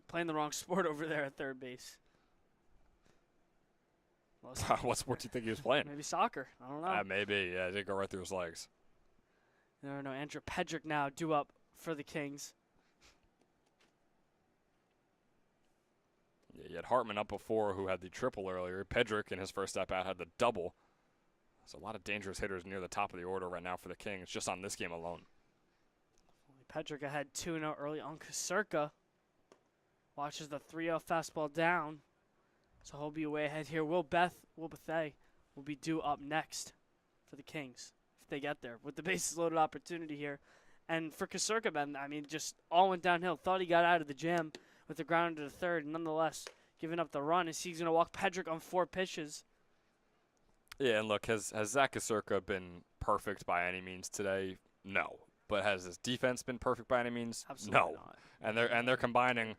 Speaker 3: playing the wrong sport over there at third base.
Speaker 2: What sport do you think he was playing?
Speaker 3: Maybe soccer. I don't know.
Speaker 2: Maybe. Yeah, it did go right through his legs.
Speaker 3: No, Andrew Pedrick now due up for the Kings.
Speaker 2: Yeah, you had Hartman up before who had the triple earlier. Pedrick in his first at-bat had the double. There's a lot of dangerous hitters near the top of the order right now for the Kings, just on this game alone.
Speaker 3: Pedrick had 2-0 early on Kasurka. Watches the 3-0 fastball down. So he'll be way ahead here. Will Bethay will be due up next for the Kings if they get there with the bases loaded opportunity here. And for Kasurka, Ben, I mean, just all went downhill. Thought he got out of the jam with the ground to the third. Nonetheless, giving up the run as he's going to walk Pedrick on 4 pitches.
Speaker 2: Yeah, and look, has Zach Kasurka been perfect by any means today? No. But has his defense been perfect by any means?
Speaker 3: Absolutely
Speaker 2: no.
Speaker 3: Not.
Speaker 2: And they're combining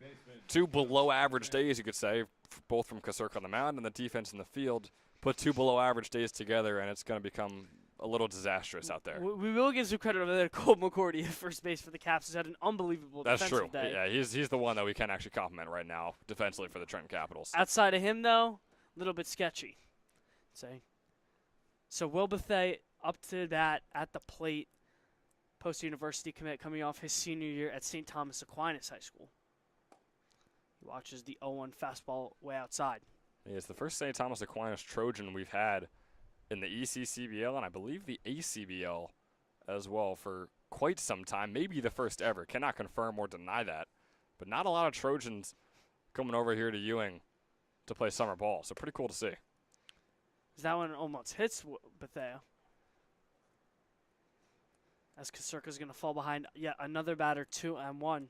Speaker 2: 2 below average days, you could say, both from Kasurka on the mound and the defense in the field. put 2 below average days together, and it's going to become a little disastrous out there.
Speaker 3: We will give some credit over there to Cole McCourty at first base for the Caps. He's had an unbelievable defensive day.
Speaker 2: Yeah, he's the one that we can actually compliment right now defensively for the Trenton Capitals.
Speaker 3: Outside of him, though, a little bit sketchy. So Will Bethea up to bat at the plate, post-university commit coming off his senior year at St. Thomas Aquinas High School. He watches the 0-1 fastball way outside.
Speaker 2: He is the first St. Thomas Aquinas Trojan we've had in the ECCBL, and I believe the ACBL as well for quite some time. Maybe the first ever. Cannot confirm or deny that. But not a lot of Trojans coming over here to Ewing to play summer ball, so pretty cool to see.
Speaker 3: That one almost hits Bethea. As Kasurka's going to fall behind yet another batter, 2-1.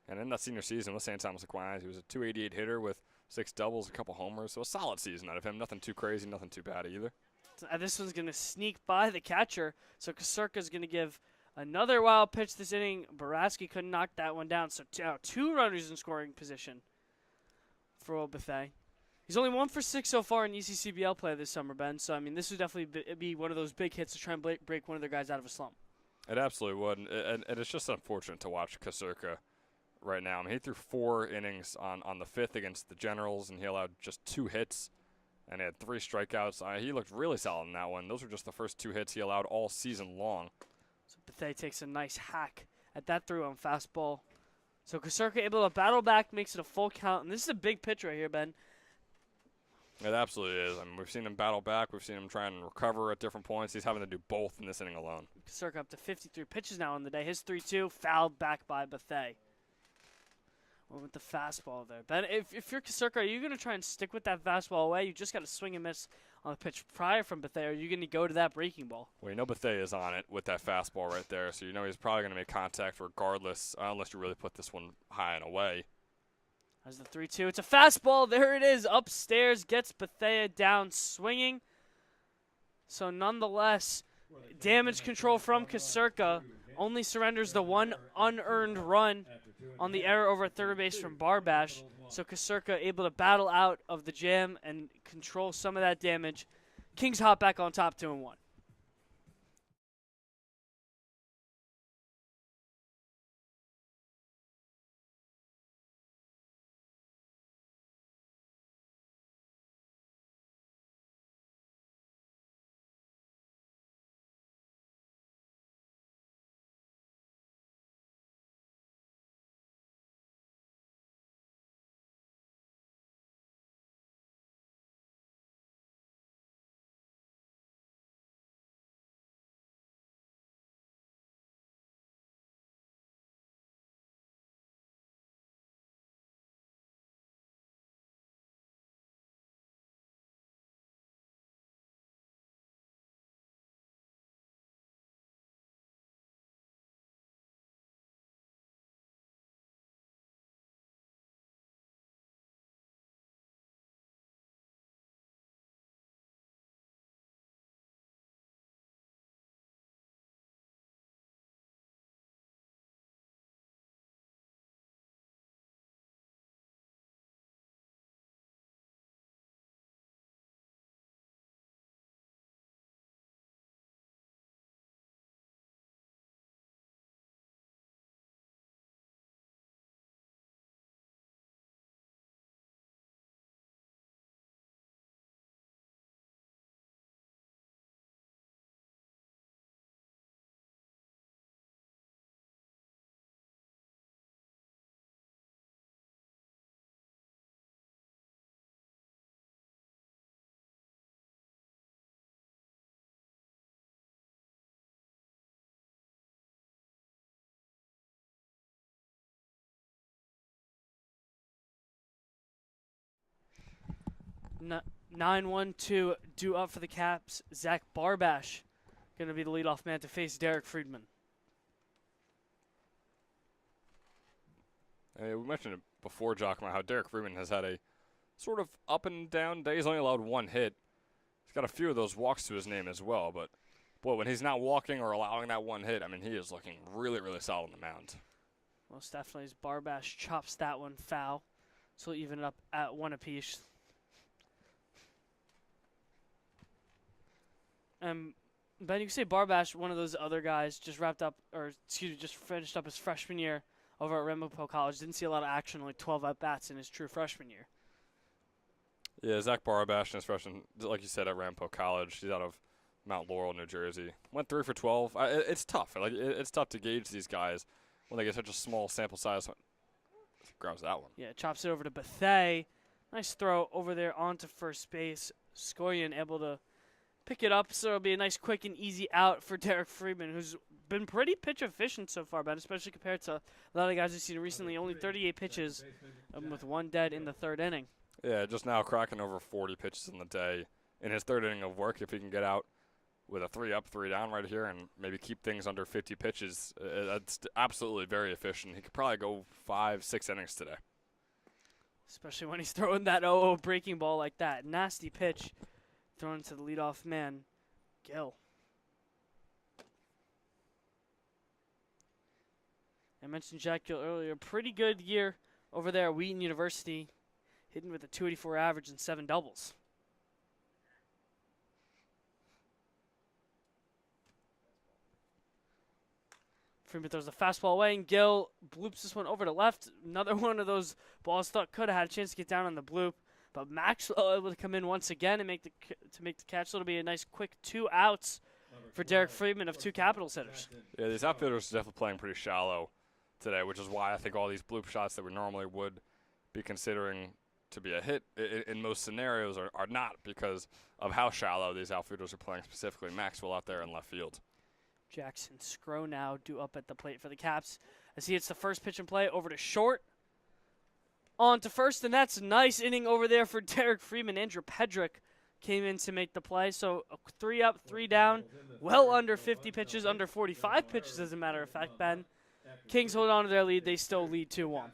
Speaker 2: And in that senior season with St. Thomas Aquinas, he was a .288 hitter with 6 doubles, a couple homers. So a solid season out of him. Nothing too crazy, nothing too bad either.
Speaker 3: So, this one's going to sneak by the catcher. So Kasurka's going to give another wild pitch this inning. Baraski couldn't knock that one down. So 2 runners in scoring position for Will Bethea. He's only 1 for 6 so far in ECCBL play this summer, Ben. So, I mean, this would definitely be one of those big hits to try and break one of their guys out of a slump.
Speaker 2: It absolutely would. And it's just unfortunate to watch Kasurka right now. I mean, he threw 4 innings on the 5th against the Generals, and he allowed just 2 hits, and he had 3 strikeouts. He looked really solid in that one. Those were just the first 2 hits he allowed all season long.
Speaker 3: So Bethea takes a nice hack at that throw on fastball. So Kasurka able to battle back, makes it a full count. And this is a big pitch right here, Ben.
Speaker 2: It absolutely is. I mean, we've seen him battle back. We've seen him try and recover at different points. He's having to do both in this inning alone.
Speaker 3: Kasurka up to 53 pitches now on the day. His 3-2 fouled back by Bethea. Went with the fastball there. Ben, if you're Kasurka, are you going to try and stick with that fastball away? You just got to swing and miss on the pitch prior from Bethea. Or are you going to go to that breaking ball?
Speaker 2: Well, you know Bethea is on it with that fastball right there, so you know he's probably going to make contact regardless, unless you really put this one high and away.
Speaker 3: There's the 3-2. It's a fastball. There it is. Upstairs. Gets Bethea down swinging. So nonetheless, damage control from Kasurka. Only surrenders the 1 unearned run on the error over at third base from Barbash. So Kasurka able to battle out of the jam and control some of that damage. Kings hop back on top 2-1. No, 9-1-2 due up for the Caps. Zach Barbash going to be the leadoff man to face Derek Friedman.
Speaker 2: We mentioned it before, Giacomo, how Derek Friedman has had a sort of up and down day. He's only allowed 1 hit. He's got a few of those walks to his name as well. But, boy, when he's not walking or allowing that 1 hit, I mean, he is looking really, really solid on the mound.
Speaker 3: Most definitely as Barbash chops that one foul. So he'll even it up at 1 apiece. Ben, you can say Barbash, one of those other guys, just just finished up his freshman year over at Ramapo College. Didn't see a lot of action, only 12 at-bats in his true freshman year.
Speaker 2: Yeah, Zach Barbash, his freshman, like you said, at Ramapo College. He's out of Mount Laurel, New Jersey. Went 3 for 12. It's tough. It's tough to gauge these guys when they get such a small sample size. Grabs that one.
Speaker 3: Yeah, chops it over to Bethea. Nice throw over there onto first base. Skorian able to pick it up, so it'll be a nice, quick, and easy out for Derek Friedman, who's been pretty pitch efficient so far, Ben, especially compared to a lot of the guys we've seen recently. Only 38 pitches with 1 dead in the 3rd inning.
Speaker 2: Yeah, just now cracking over 40 pitches in the day in his 3rd inning of work. If he can get out with a 3 up, 3 down right here and maybe keep things under 50 pitches, that's absolutely very efficient. He could probably go 5, 6 innings today.
Speaker 3: Especially when he's throwing that 0-0 breaking ball like that. Nasty pitch thrown to the leadoff man, Gill. I mentioned Jack Gill earlier. Pretty good year over there at Wheaton University, hitting with a .284 average and 7 doubles. Freeman throws the fastball away, and Gill bloops this one over to left. Another one of those balls thought could have had a chance to get down on the bloop, but Maxwell able to come in once again and make the catch. So it'll be a nice quick 2 outs for Derek Friedman of 2 Capitals hitters.
Speaker 2: Yeah, these outfielders are definitely playing pretty shallow today, which is why I think all these bloop shots that we normally would be considering to be a hit in most scenarios are not, because of how shallow these outfielders are playing, specifically Maxwell out there in left field.
Speaker 3: Jackson Scrow now due up at the plate for the Caps as he hits the first pitch and play over to short. On to first, and that's a nice inning over there for Derek Freeman. Andrew Pedrick came in to make the play. So 3 up, 3 down, well under 50 pitches, under 45 pitches as a matter of fact, Ben. Kings hold on to their lead. They still lead 2-1.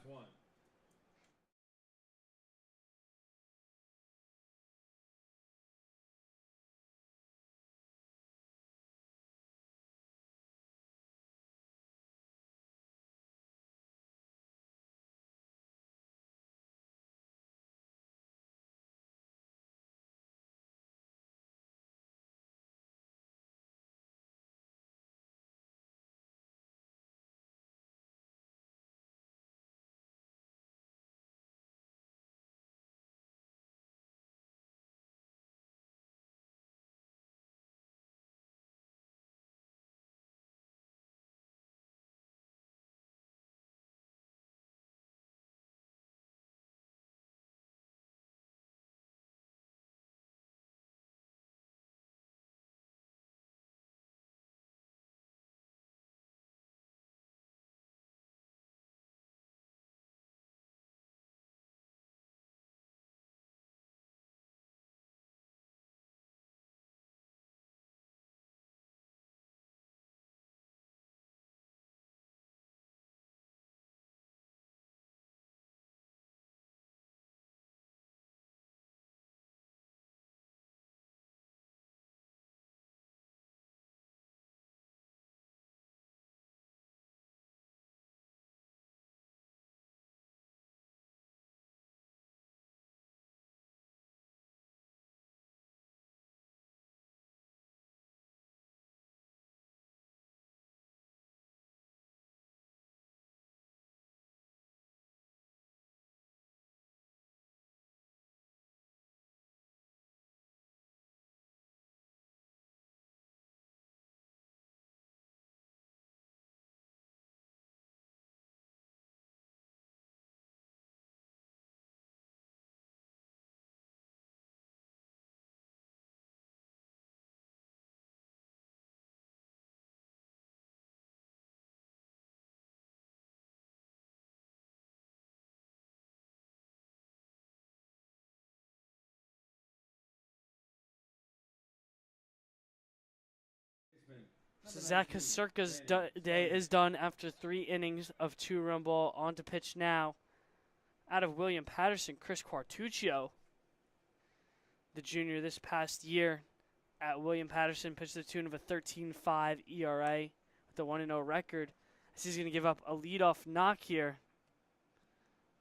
Speaker 3: So Zach Kasurka's day is done after 3 innings of 2-run ball. On to pitch now. Out of William Patterson, Chris Quartuccio, the junior this past year at William Patterson, pitched the tune of a 13.5 ERA with a 1-0 record. As he's going to give up a leadoff knock here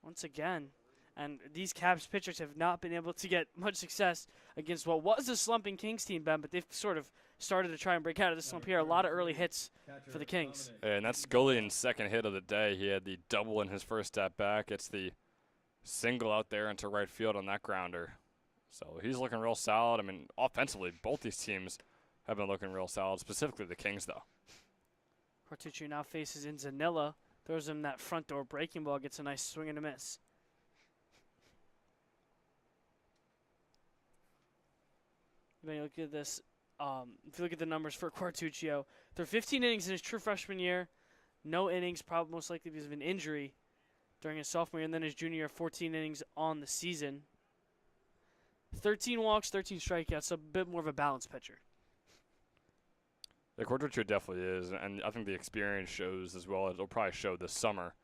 Speaker 3: once again. And these Caps pitchers have not been able to get much success against what was a slumping Kings team, Ben, but they've sort of started to try and break out of the slump here. A lot of early hits for the Kings.
Speaker 2: And that's Scullion's second hit of the day. He had the double in his first at bat. It's the single out there into right field on that grounder. So he's looking real solid. I mean, offensively, both these teams have been looking real solid, specifically the Kings, though.
Speaker 3: Quartuccio now faces in Zanilla. Throws him that front door breaking ball. Gets a nice swing and a miss. When you look at this, if you look at the numbers for Quartuccio, through 15 innings in his true freshman year, no innings, probably most likely because of an injury during his sophomore year, and then his junior year, 14 innings on the season. 13 walks, 13 strikeouts, so a bit more of a balanced pitcher.
Speaker 2: Yeah, Quartuccio definitely is, and I think the experience shows as well. It'll probably show this summer.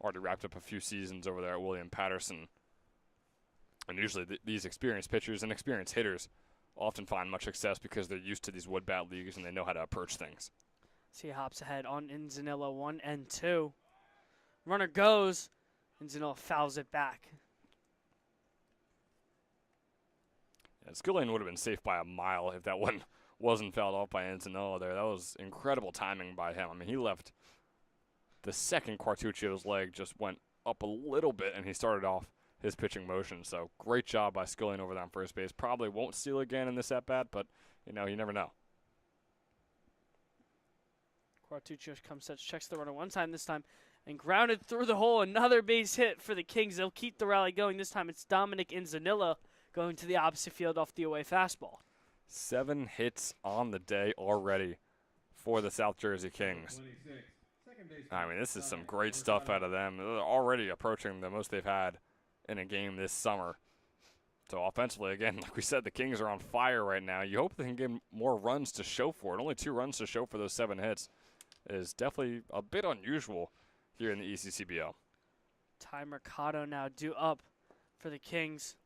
Speaker 2: Already wrapped up a few seasons over there at William Patterson. And usually these experienced pitchers and experienced hitters often find much success because they're used to these wood bat leagues and they know how to approach things.
Speaker 3: See, hops ahead on Inzanilla 1-2. Runner goes. Inzanilla fouls it back.
Speaker 2: Yeah, Scullion would have been safe by a mile if that one wasn't fouled off by Inzanilla there. That was incredible timing by him. I mean, he left the second Quartuccio's leg just went up a little bit, and he started off his pitching motion. So great job by Scullion over there on first base. Probably won't steal again in this at-bat, but, you know, you never know.
Speaker 3: Quartuccio comes, sets, checks the runner one time this time, and grounded through the hole. Another base hit for the Kings. They'll keep the rally going. This time it's Dominic Inzanilla going to the opposite field off the away fastball.
Speaker 2: 7 hits on the day already for the South Jersey Kings. I mean, this is some great stuff out of them. They're already approaching the most they've had in a game this summer. So offensively, again, like we said, the Kings are on fire right now. You hope they can get more runs to show for it. Only 2 runs to show for those 7 hits is definitely a bit unusual here in the ECCBL.
Speaker 3: Ty Mercado now due up for the Kings.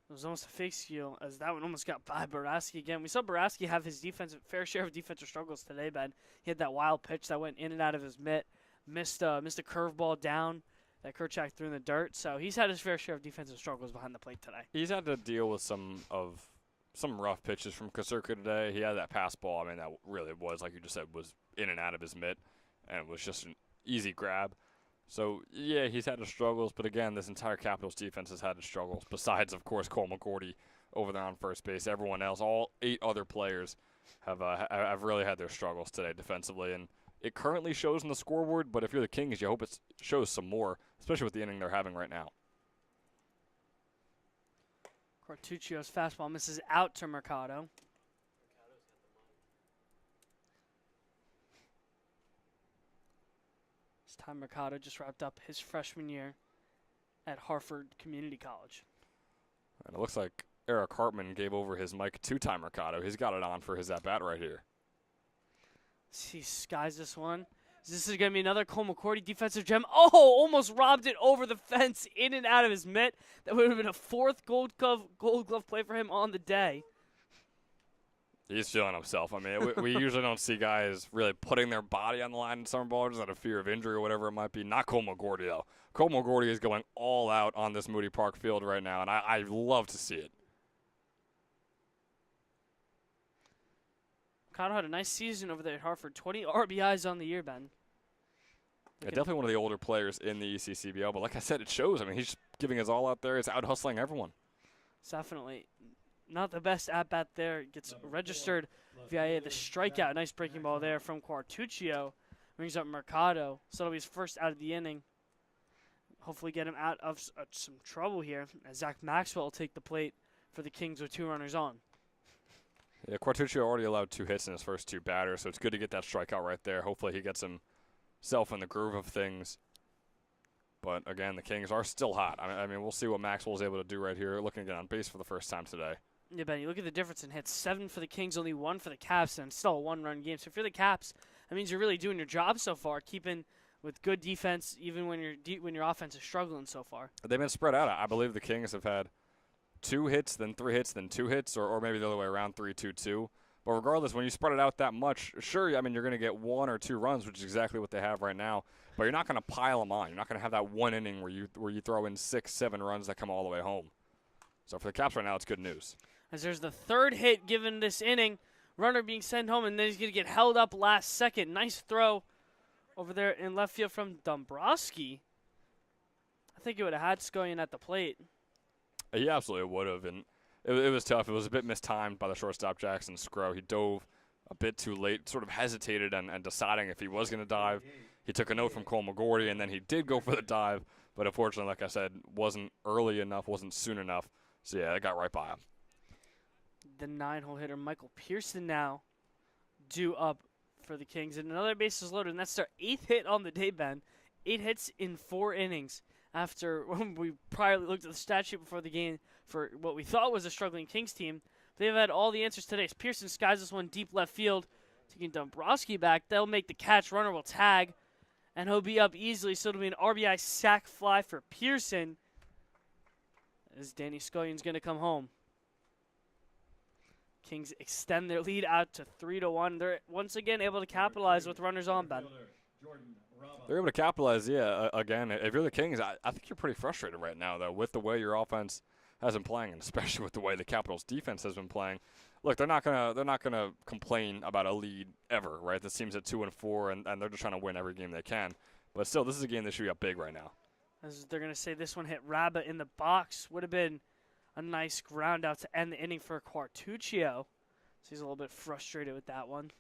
Speaker 3: It was almost a fake steal as that one almost got by Baraski again. We saw Baraski have his fair share of defensive struggles today, Ben. He had that wild pitch that went in and out of his mitt, missed a curveball down that Kerchak threw in the dirt. So he's had his fair share of defensive struggles behind the plate today.
Speaker 2: He's had to deal with some rough pitches from Kasurka today. He had that pass ball. I mean, that really was, like you just said, was in and out of his mitt, and it was just an easy grab. So, yeah, he's had his struggles, but again, this entire Capitals defense has had his struggles, besides, of course, Cole McGordy over there on first base. Everyone else, all 8 other players have really had their struggles today defensively, and it currently shows in the scoreboard, but if you're the Kings, you hope it shows some more, especially with the inning they're having right now.
Speaker 3: Quartuccio's fastball misses out to Mercado. Ty Mercado just wrapped up his freshman year at Hartford Community College.
Speaker 2: And it looks like Eric Hartman gave over his mic to Ty Mercado. He's got it on for his at-bat right here.
Speaker 3: He skies this one. This is going to be another Cole McCourty defensive gem. Oh, almost robbed it over the fence, in and out of his mitt. That would have been a 4th gold glove play for him on the day.
Speaker 2: He's feeling himself. I mean, we usually don't see guys really putting their body on the line in summer ballers out of fear of injury or whatever it might be. Not Cole McGordy, though. Cole McGordy is going all out on this Moody Park field right now, and I love to see it.
Speaker 3: Mercado had a nice season over there at Hartford. 20 RBIs on the year, Ben.
Speaker 2: Yeah, definitely one of the older players in the ECCBL, but like I said, it shows. I mean, he's giving his all out there. He's out-hustling everyone.
Speaker 3: Definitely. Not the best at-bat there. Gets registered via the strikeout. Nice breaking ball there from Quartuccio. Brings up Mercado. So it'll be his first out of the inning. Hopefully get him out of some trouble here, as Zach Maxwell will take the plate for the Kings with 2 runners on.
Speaker 2: Yeah, Quartuccio already allowed 2 hits in his first 2 batters, so it's good to get that strikeout right there. Hopefully he gets himself in the groove of things. But, again, the Kings are still hot. I mean, we'll see what Maxwell's able to do right here, looking to get on base for the first time today.
Speaker 3: Yeah, Ben, you look at the difference in hits. 7 for the Kings, only 1 for the Caps, and still a 1-run game. So if you're the Caps, that means you're really doing your job so far, keeping with good defense, even when your offense is struggling so far.
Speaker 2: They've been spread out. I believe the Kings have had 2 hits, then 3 hits, then 2 hits, or maybe the other way around, 3-2-2. But regardless, when you spread it out that much, sure, I mean, you're going to get 1 or 2 runs, which is exactly what they have right now. But you're not going to pile them on. You're not going to have that 1 inning where you throw in 6, 7 runs that come all the way home. So for the Caps right now, it's good news.
Speaker 3: as there's the third hit given this inning. Runner being sent home, and then he's going to get held up last second. Nice throw over there in left field from Dombrowski. I think he would have had Skoyan at the plate.
Speaker 2: He absolutely would have, and it was tough. It was a bit mistimed by the shortstop, Jackson Scrow. He dove a bit too late, sort of hesitated and deciding if he was going to dive. He took a note from Cole McGordy, and then he did go for the dive, but unfortunately, like I said, wasn't early enough, wasn't soon enough. So, yeah, it got right by him.
Speaker 3: The 9-hole hitter, Michael Pearson, now due up for the Kings. And another bases loaded, and that's their 8th hit on the day, Ben. 8 hits in 4 innings after when we prior looked at the stat sheet before the game for what we thought was a struggling Kings team. They've had all the answers today. As Pearson skies this one deep left field, taking Dombrowski back. They'll make the catch. Runner will tag, and he'll be up easily. So it'll be an RBI sac fly for Pearson, as Danny Scullion's going to come home. Kings extend their lead out to 3-1. They're once again able to capitalize with runners on, Ben.
Speaker 2: They're able to capitalize, yeah. Again, if you're the Kings, I think you're pretty frustrated right now, though, with the way your offense has been playing, and especially with the way the Capitals' defense has been playing. Look, they're not gonna complain about a lead ever, right? This team's at 2-4, and they're just trying to win every game they can. But still, this is a game they should be up big right now.
Speaker 3: As they're gonna say, this one hit Rabba in the box. Would have been a nice ground out to end the inning for Quartuccio. So he's a little bit frustrated with that one.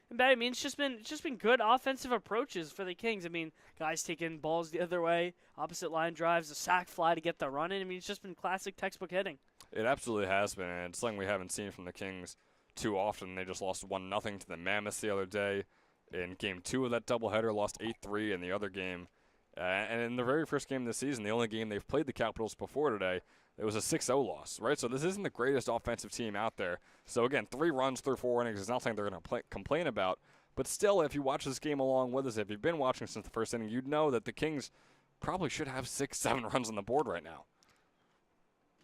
Speaker 3: And I mean, it's just been good offensive approaches for the Kings. I mean, guys taking balls the other way, opposite line drives, a sac fly to get the run in. I mean, it's just been classic textbook hitting.
Speaker 2: It absolutely has been, and it's something we haven't seen from the Kings too often. They just lost 1-0 to the Mammoths the other day. In Game 2 of that doubleheader, lost 8-3 in the other game. And in the very first game of the season, the only game they've played the Capitals before today, it was a 6-0 loss, right? So this isn't the greatest offensive team out there. So, again, 3 runs through 4 innings is not something they're going to complain about. But still, if you watch this game along with us, if you've been watching since the first inning, you'd know that the Kings probably should have 6-7 runs on the board right now.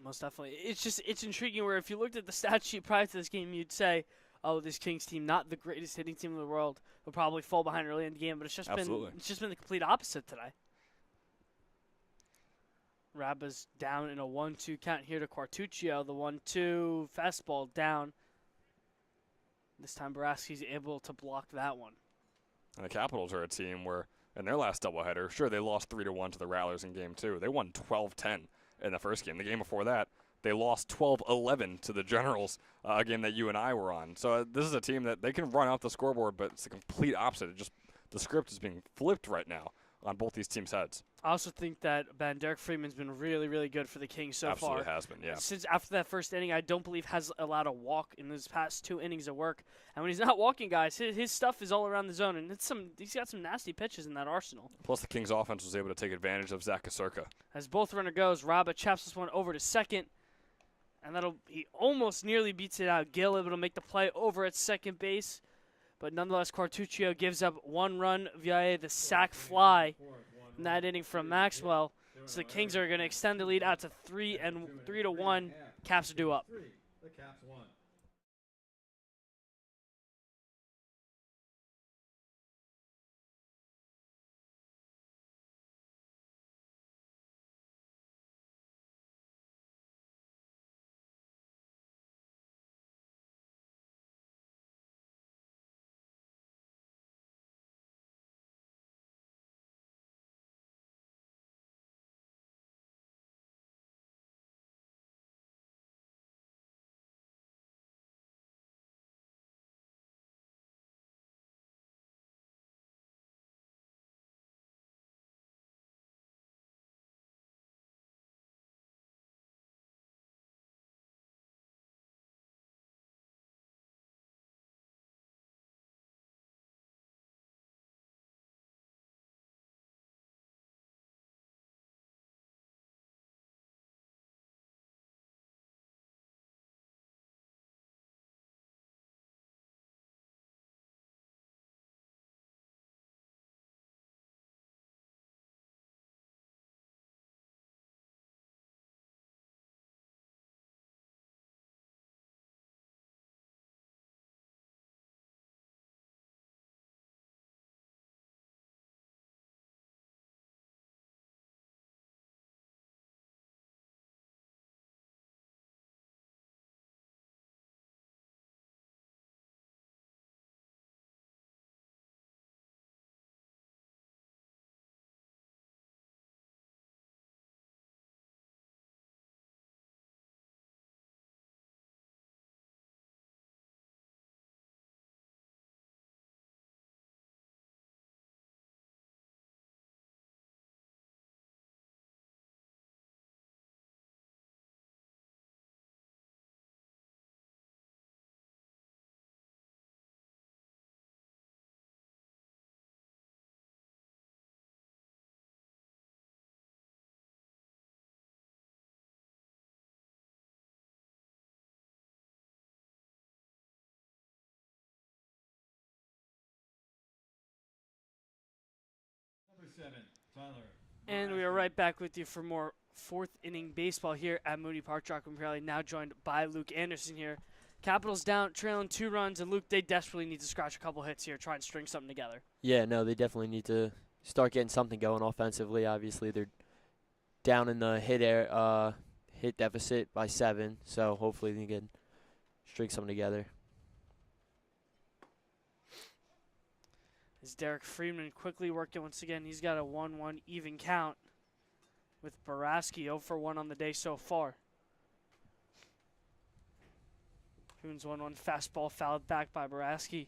Speaker 3: Most definitely. It's intriguing where if you looked at the stat sheet prior to this game, you'd say, oh, this Kings team, not the greatest hitting team in the world, will probably fall behind early in the game. But it's just been the complete opposite today. Rabba's down in a 1-2 count here to Quartuccio. The 1-2 fastball down. This time Baraski's able to block that one.
Speaker 2: And the Capitals are a team where, in their last doubleheader, sure, they lost 3-1 to the Rattlers in Game 2. They won 12-10 in the first game. The game before that, they lost 12-11 to the Generals, a game that you and I were on. So this is a team that they can run off the scoreboard, but it's the complete opposite. The script is being flipped right now on both these teams' heads.
Speaker 3: I also think that Derek Freeman's been really, really good for the Kings so far.
Speaker 2: Absolutely has been, yeah.
Speaker 3: Since after that first inning, I don't believe has allowed a walk in his past 2 innings of work. And when he's not walking, guys, his stuff is all around the zone, and he's got some nasty pitches in that arsenal.
Speaker 2: Plus, the Kings' offense was able to take advantage of Zach Kasurka.
Speaker 3: As both runner goes, Rabba chaps this one over to second, and he almost nearly beats it out. Gill able to make the play over at second base, but nonetheless, Quartuccio gives up 1 run via the sac fly in that inning from Maxwell. So the Kings are going to extend the lead out to 3-1. Caps are due up.
Speaker 1: The Caps won. 37, Tyler.
Speaker 3: And we are right back with you for more fourth inning baseball here at Moody Park. Jock Imperiali now joined by Luke Anderson here. Capitals down, trailing 2 runs, and Luke, they desperately need to scratch a couple hits here, try and string something together.
Speaker 5: Yeah, no, they definitely need to start getting something going offensively. Obviously, they're down in the hit deficit by 7, so hopefully they can string something together.
Speaker 3: As Derek Friedman quickly working once again, he's got a 1-1 even count with Baraski 0 for 1 on the day so far. Friedman's 1-1 fastball fouled back by Baraski.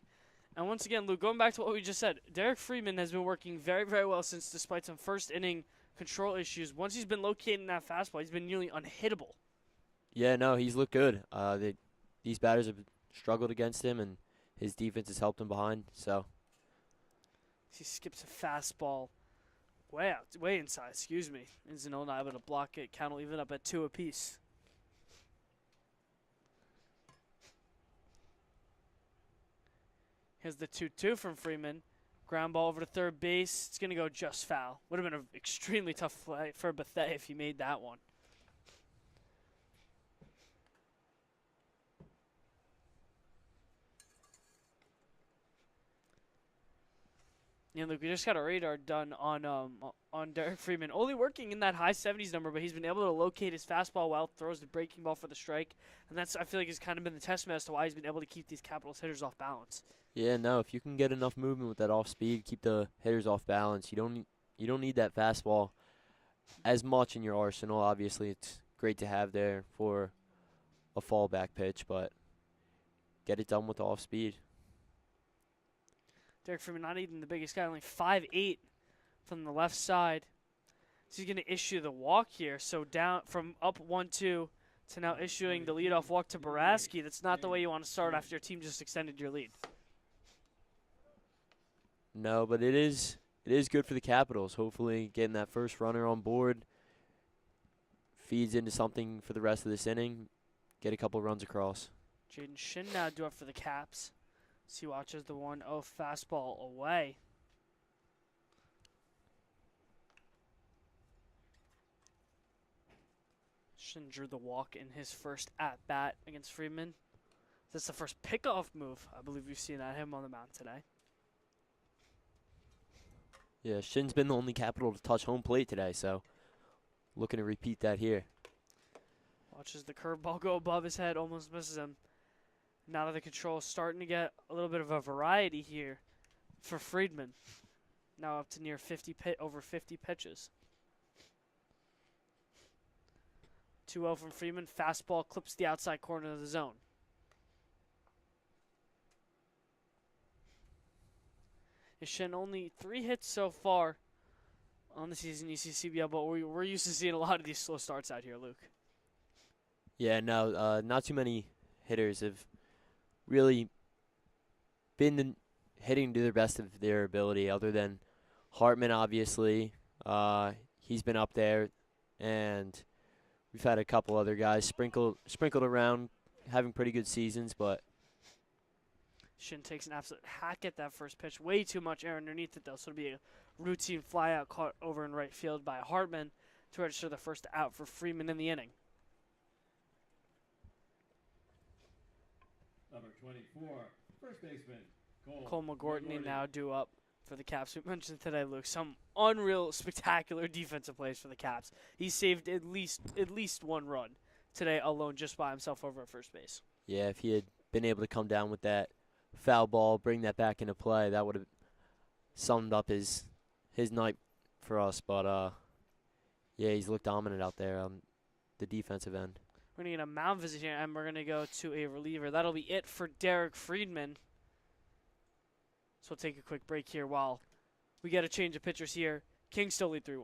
Speaker 3: And once again, Luke, going back to what we just said, Derek Friedman has been working very, very well since, despite some first inning control issues. Once he's been located in that fastball, he's been nearly unhittable.
Speaker 5: Yeah, no, he's looked good. These batters have struggled against him, and his defense has helped him behind. So
Speaker 3: he skips a fastball way inside, excuse me. And Zano not able to block it. Count will even up at 2 apiece. Here's the 2-2 from Freeman. Ground ball over to third base. It's going to go just foul. Would have been an extremely tough play for Bethea if he made that one. Yeah, look, we just got a radar done on Derek Freeman. Only working in that high 70s number, but he's been able to locate his fastball well, throws the breaking ball for the strike. And that's, I feel like, has kind of been the testament as to why he's been able to keep these Capitals hitters off balance.
Speaker 5: yeah, no, if you can get enough movement with that off speed, keep the hitters off balance. You don't need that fastball as much in your arsenal. Obviously, it's great to have there for a fallback pitch, but get it done with the off speed.
Speaker 3: Derek Freeman not even the biggest guy, only 5'8" from the left side. So he's going to issue the walk here. So down from up 1-2 to now issuing the leadoff walk to Baraski. That's not the way you want to start after your team just extended your lead.
Speaker 5: No, but it is good for the Capitals. Hopefully getting that first runner on board feeds into something for the rest of this inning. Get a couple runs across.
Speaker 3: Jaden Shin now due up for the Caps. He watches the 1-0 fastball away. Shin drew the walk in his first at-bat against Freeman. That's the first pickoff move I believe we've seen at him on the mound today.
Speaker 5: Yeah, Shin's been the only Capital to touch home plate today, so looking to repeat that here.
Speaker 3: Watches the curveball go above his head, almost misses him. Now that the control is starting to get a little bit of a variety here for Friedman. Now up to near over 50 pitches. 2-0 from Freeman. Fastball clips the outside corner of the zone. Shin only 3 hits so far on the season ECCBL, but we're used to seeing a lot of these slow starts out here, Luke.
Speaker 5: Yeah, no, not too many hitters have really been hitting to the best of their ability, other than Hartman, obviously. He's been up there, and we've had a couple other guys sprinkled around, having pretty good seasons, but
Speaker 3: Shin takes an absolute hack at that first pitch. Way too much air underneath it, though, so it'll be a routine flyout caught over in right field by Hartman to register the first out for Freeman in the inning.
Speaker 1: Number 24, first baseman,
Speaker 3: Cole McGortney now due up for the Caps. We mentioned today, Luke, some unreal, spectacular defensive plays for the Caps. He saved at least 1 run today alone just by himself over at first base.
Speaker 5: yeah, if he had been able to come down with that foul ball, bring that back into play, that would have summed up his night for us. But, yeah, he's looked dominant out there on the defensive end.
Speaker 3: We're going to get a mound visit here, and we're going to go to a reliever. That'll be it for Derek Friedman. So we'll take a quick break here while we get a change of pitchers here. Kings still lead 3-1.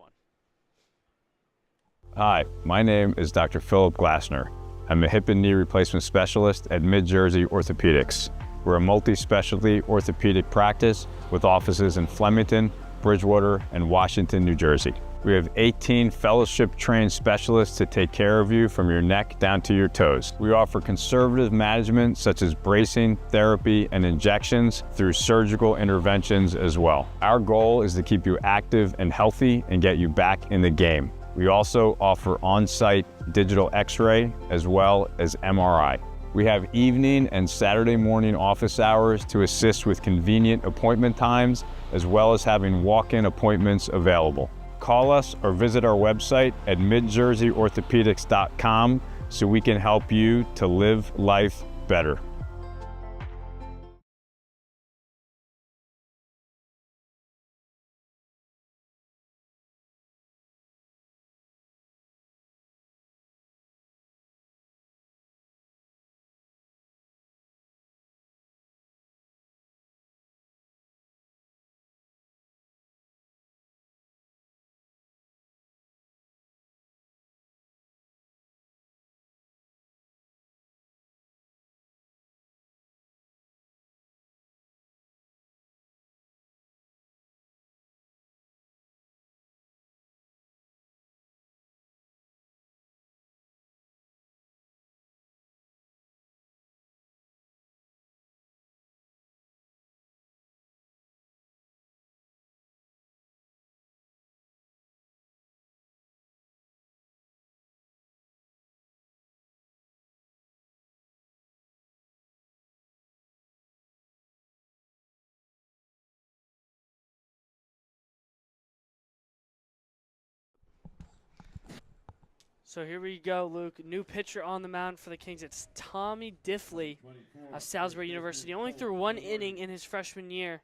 Speaker 4: Hi, my name is Dr. Philip Glassner. I'm a hip and knee replacement specialist at Mid-Jersey Orthopedics. We're a multi-specialty orthopedic practice with offices in Flemington, Bridgewater, and Washington, New Jersey. We have 18 fellowship-trained specialists to take care of you from your neck down to your toes. We offer conservative management such as bracing, therapy, and injections through surgical interventions as well. Our goal is to keep you active and healthy and get you back in the game. We also offer on-site digital x-ray as well as MRI. We have evening and Saturday morning office hours to assist with convenient appointment times, as well as having walk-in appointments available. Call us or visit our website at midjerseyorthopedics.com so we can help you to live life better.
Speaker 3: So here we go, Luke. New pitcher on the mound for the Kings. It's Tommy Diffley of Salisbury University. Only threw 1 inning in his freshman year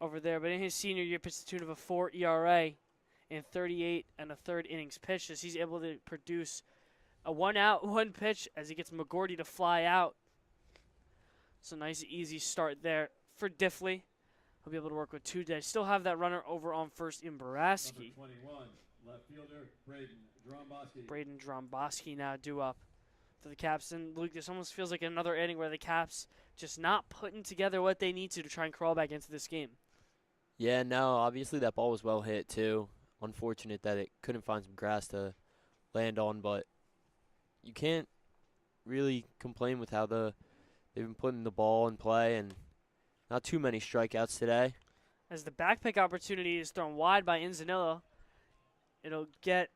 Speaker 3: over there, but in his senior year, pitched the tune of a 4 ERA in 38 1/3 innings pitched, as he's able to produce a 1-out, 1 pitch as he gets McGordy to fly out. So nice, easy start there for Diffley. He'll be able to work with 2 days. Still have that runner over on first in Baraski.
Speaker 1: Number 21, left fielder
Speaker 3: Braden Dromboski now due up for the Caps. And Luke, this almost feels like another inning where the Caps just not putting together what they need to try and crawl back into this game.
Speaker 5: Yeah, no, obviously that ball was well hit too. Unfortunate that it couldn't find some grass to land on, but you can't really complain with how they've been putting the ball in play, and not too many strikeouts today.
Speaker 3: As the back pick opportunity is thrown wide by Inzanillo, it'll get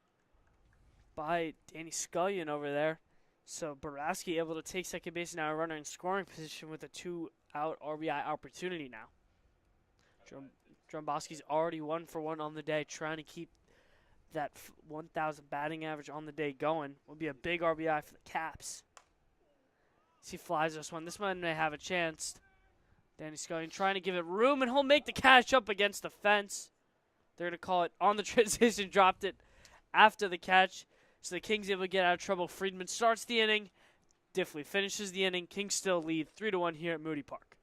Speaker 3: by Danny Scullion over there. So Baraski able to take second base, now a runner in scoring position with a 2-out RBI opportunity now. Dromboski's already 1 for 1 on the day, trying to keep that 1,000 batting average on the day going. Will be a big RBI for the Caps. As he flies this one. This one may have a chance. Danny Scullion trying to give it room, and he'll make the catch up against the fence. They're going to call it on the transition, dropped it after the catch. So the Kings able to get out of trouble. Friedman starts the inning. Diffley finishes the inning. Kings still lead 3-1 here at Moody Park.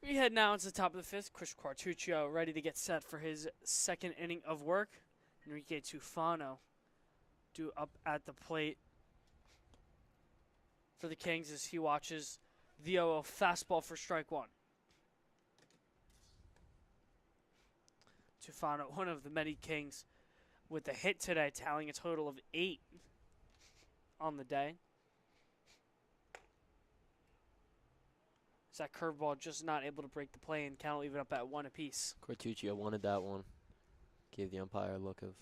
Speaker 3: We head now into the top of the fifth. Chris Quartuccio ready to get set for his second inning of work. Enrique Tufano due up at the plate for the Kings as he watches the 0-0 fastball for strike one. Tufano, one of the many Kings with a hit today, tallying a total of 8 on the day. That curveball just not able to break the play and count leave it up at 1 apiece.
Speaker 5: Quartuccio wanted that one. Gave the umpire a look of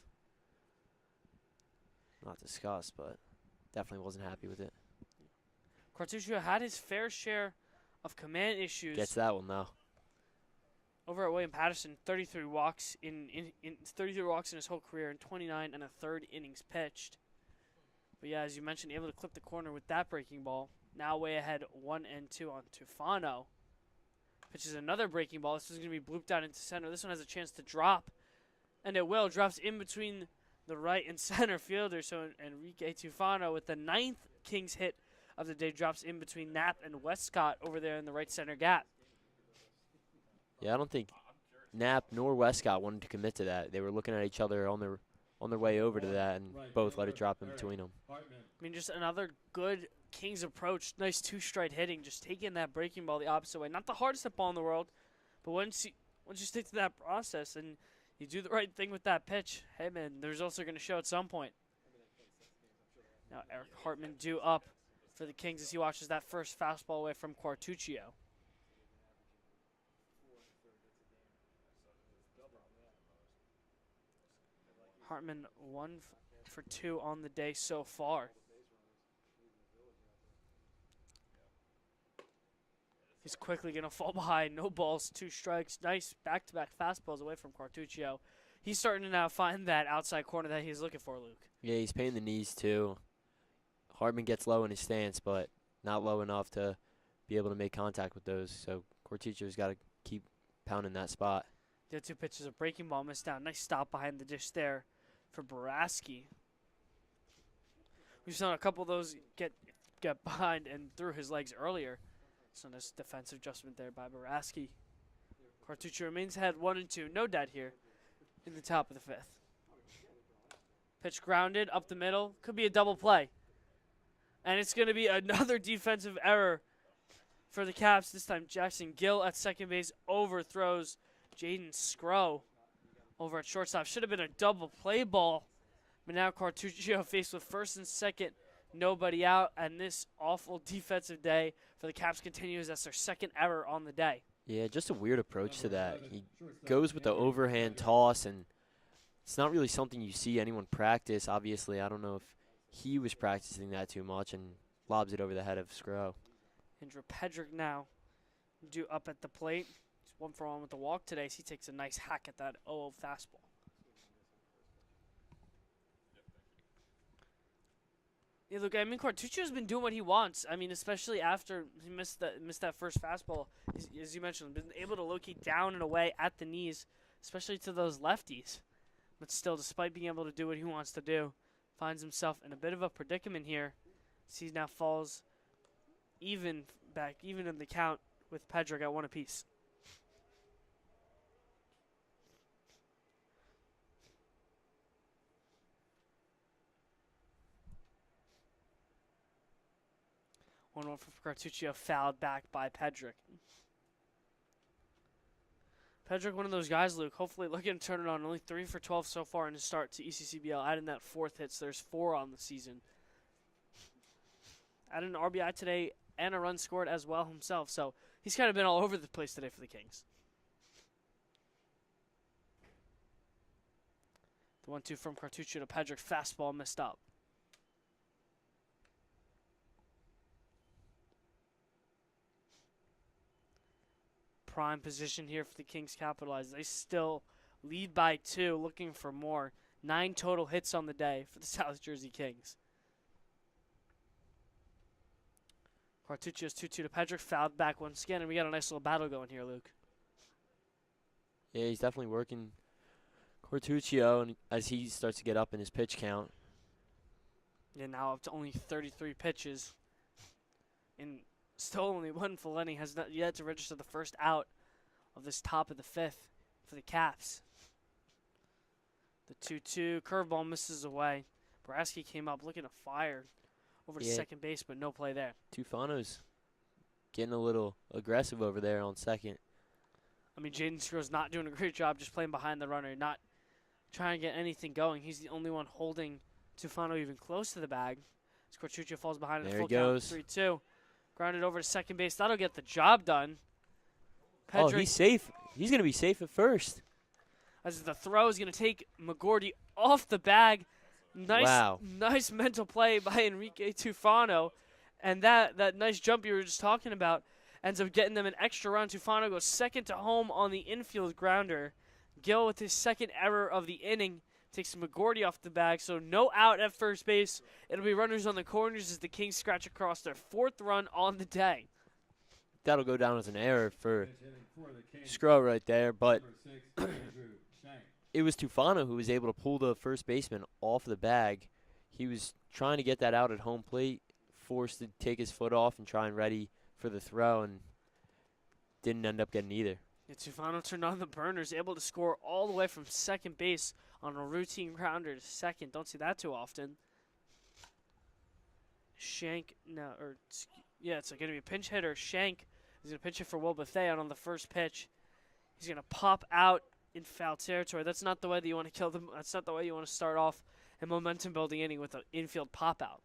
Speaker 5: not disgust, but definitely wasn't happy with it.
Speaker 3: Quartuccio had his fair share of command issues.
Speaker 5: Gets that one though.
Speaker 3: Over at William Patterson, 33 walks in 33 walks in his whole career, and 29 and a third innings pitched. But yeah, as you mentioned, able to clip the corner with that breaking ball. Now way ahead 1-2 on Tufano. Pitches another breaking ball. This is going to be blooped out into center. This one has a chance to drop. And it will. Drops in between the right and center fielder. So Enrique Tufano with the 9th Kings hit of the day drops in between Knapp and Westcott over there in the right center gap.
Speaker 5: Yeah, I don't think Knapp nor Westcott wanted to commit to that. They were looking at each other on their way over to that, and both let it drop in between them.
Speaker 3: I mean, just another good Kings approach. Nice two-strike hitting, just taking that breaking ball the opposite way. Not the hardest ball in the world, but once you stick to that process and you do the right thing with that pitch, hey man, the results are going to show at some point. Now Eric Hartman due up for the Kings as he watches that first fastball away from Quartuccio. Hartman 1 for 2 on the day so far. He's quickly going to fall behind. No balls, 2 strikes. Nice back-to-back fastballs away from Quartuccio. He's starting to now find that outside corner that he's looking for, Luke.
Speaker 5: Yeah, he's paying the knees too. Hartman gets low in his stance, but not low enough to be able to make contact with those. So Quartuccio's got to keep pounding that spot.
Speaker 3: The other 2 pitches, a breaking ball missed down. Nice stop behind the dish there for Baraski. We've seen a couple of those get behind and through his legs earlier. So nice defensive adjustment there by Baraski. Quartuccio remains ahead 1-2. No dead here in the top of the 5th. Pitch grounded up the middle. Could be a double play. And it's going to be another defensive error for the Caps. This time Jackson Gill at second base overthrows Jaden Scrow over at shortstop. Should have been a double play ball. But now Quartuccio faced with first and second. Nobody out, and this awful defensive day for the Caps continues. That's their second error on the day.
Speaker 5: Yeah, just a weird approach to that. He goes with the overhand toss, and it's not really something you see anyone practice. Obviously, I don't know if he was practicing that too much, and lobs it over the head of Scrow.
Speaker 3: Andrew Pedrick now due up at the plate. He's 1 for 1 with the walk today, so he takes a nice hack at that 0-0 fastball. Yeah, look, I mean, Quartuccio's been doing what he wants. I mean, especially after he missed that first fastball. As you mentioned, been able to locate down and away at the knees, especially to those lefties. But still, despite being able to do what he wants to do, finds himself in a bit of a predicament here. He now falls even in the count with Pedrick at 1 apiece. One for Quartuccio, fouled back by Pedrick. Pedrick, one of those guys, Luke, hopefully looking to turn it on. Only 3 for 12 so far in his start to ECCBL. Adding that 4th hit, so there's 4 on the season. Added an RBI today and a run scored as well himself. So he's kind of been all over the place today for the Kings. The 1-2 from Quartuccio to Pedrick. Fastball missed up. Prime position here for the Kings capitalize. They still lead by 2, looking for more. 9 total hits on the day for the South Jersey Kings. Quartuccio's 2-2 to Pedrick, fouled back once again, and we got a nice little battle going here, Luke.
Speaker 5: Yeah, he's definitely working Quartuccio, and as he starts to get up in his pitch count.
Speaker 3: Yeah, now up to only 33 pitches in Still only one. Fellaini has not yet to register the first out of this top of the 5th for the Caps. The 2-2 curveball misses away. Boraski came up looking to fire over to second base, but no play there.
Speaker 5: Tufano's getting a little aggressive over there on second.
Speaker 3: I mean, Jaden Stroh's not doing a great job just playing behind the runner, not trying to get anything going. He's the only one holding Tufano even close to the bag. As Cortuccio falls behind in the full count, 3-2. Grounded over to second base. That'll get the job done.
Speaker 5: Oh, he's safe. He's going to be safe at first.
Speaker 3: As the throw is going to take McGordy off the bag. Nice mental play by Enrique Tufano. And that nice jump you were just talking about ends up getting them an extra run. Tufano goes second to home on the infield grounder. Gill with his second error of the inning takes McGordy off the bag, so no out at first base. It'll be runners on the corners as the Kings scratch across their 4th run on the day.
Speaker 5: That'll go down as an error for Scro right there, but it was Tufano who was able to pull the first baseman off the bag. He was trying to get that out at home plate, forced to take his foot off and try and ready for the throw, and didn't end up getting either.
Speaker 3: Yeah, Tufano turned on the burners, able to score all the way from second base on a routine grounder to second. Don't see that too often. Shank, it's going to be a pinch hitter. Shank is going to pitch it for Will Bethea on the first pitch. He's going to pop out in foul territory. That's not the way that you want to kill them. That's not the way you want to start off a momentum building inning with an infield pop out.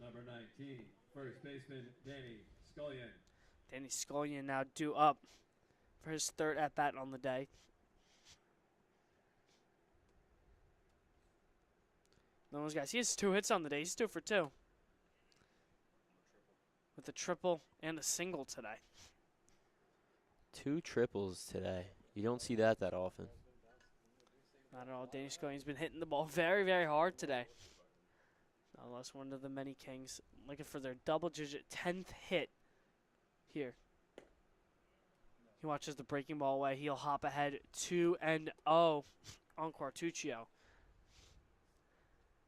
Speaker 1: Number 19, first baseman Danny Scullion.
Speaker 3: Danny Scullion now due up for his 3rd at-bat on the day. Those guys, he has 2 hits on the day. He's 2 for 2. With a triple and a single today.
Speaker 5: 2 triples today. You don't see that often.
Speaker 3: Not at all. Danny Scullion's been hitting the ball very, very hard today. Nonetheless, one of the many Kings looking for their double-digit 10th hit here. He watches the breaking ball away. He'll hop ahead 2-0 on Cortuccio.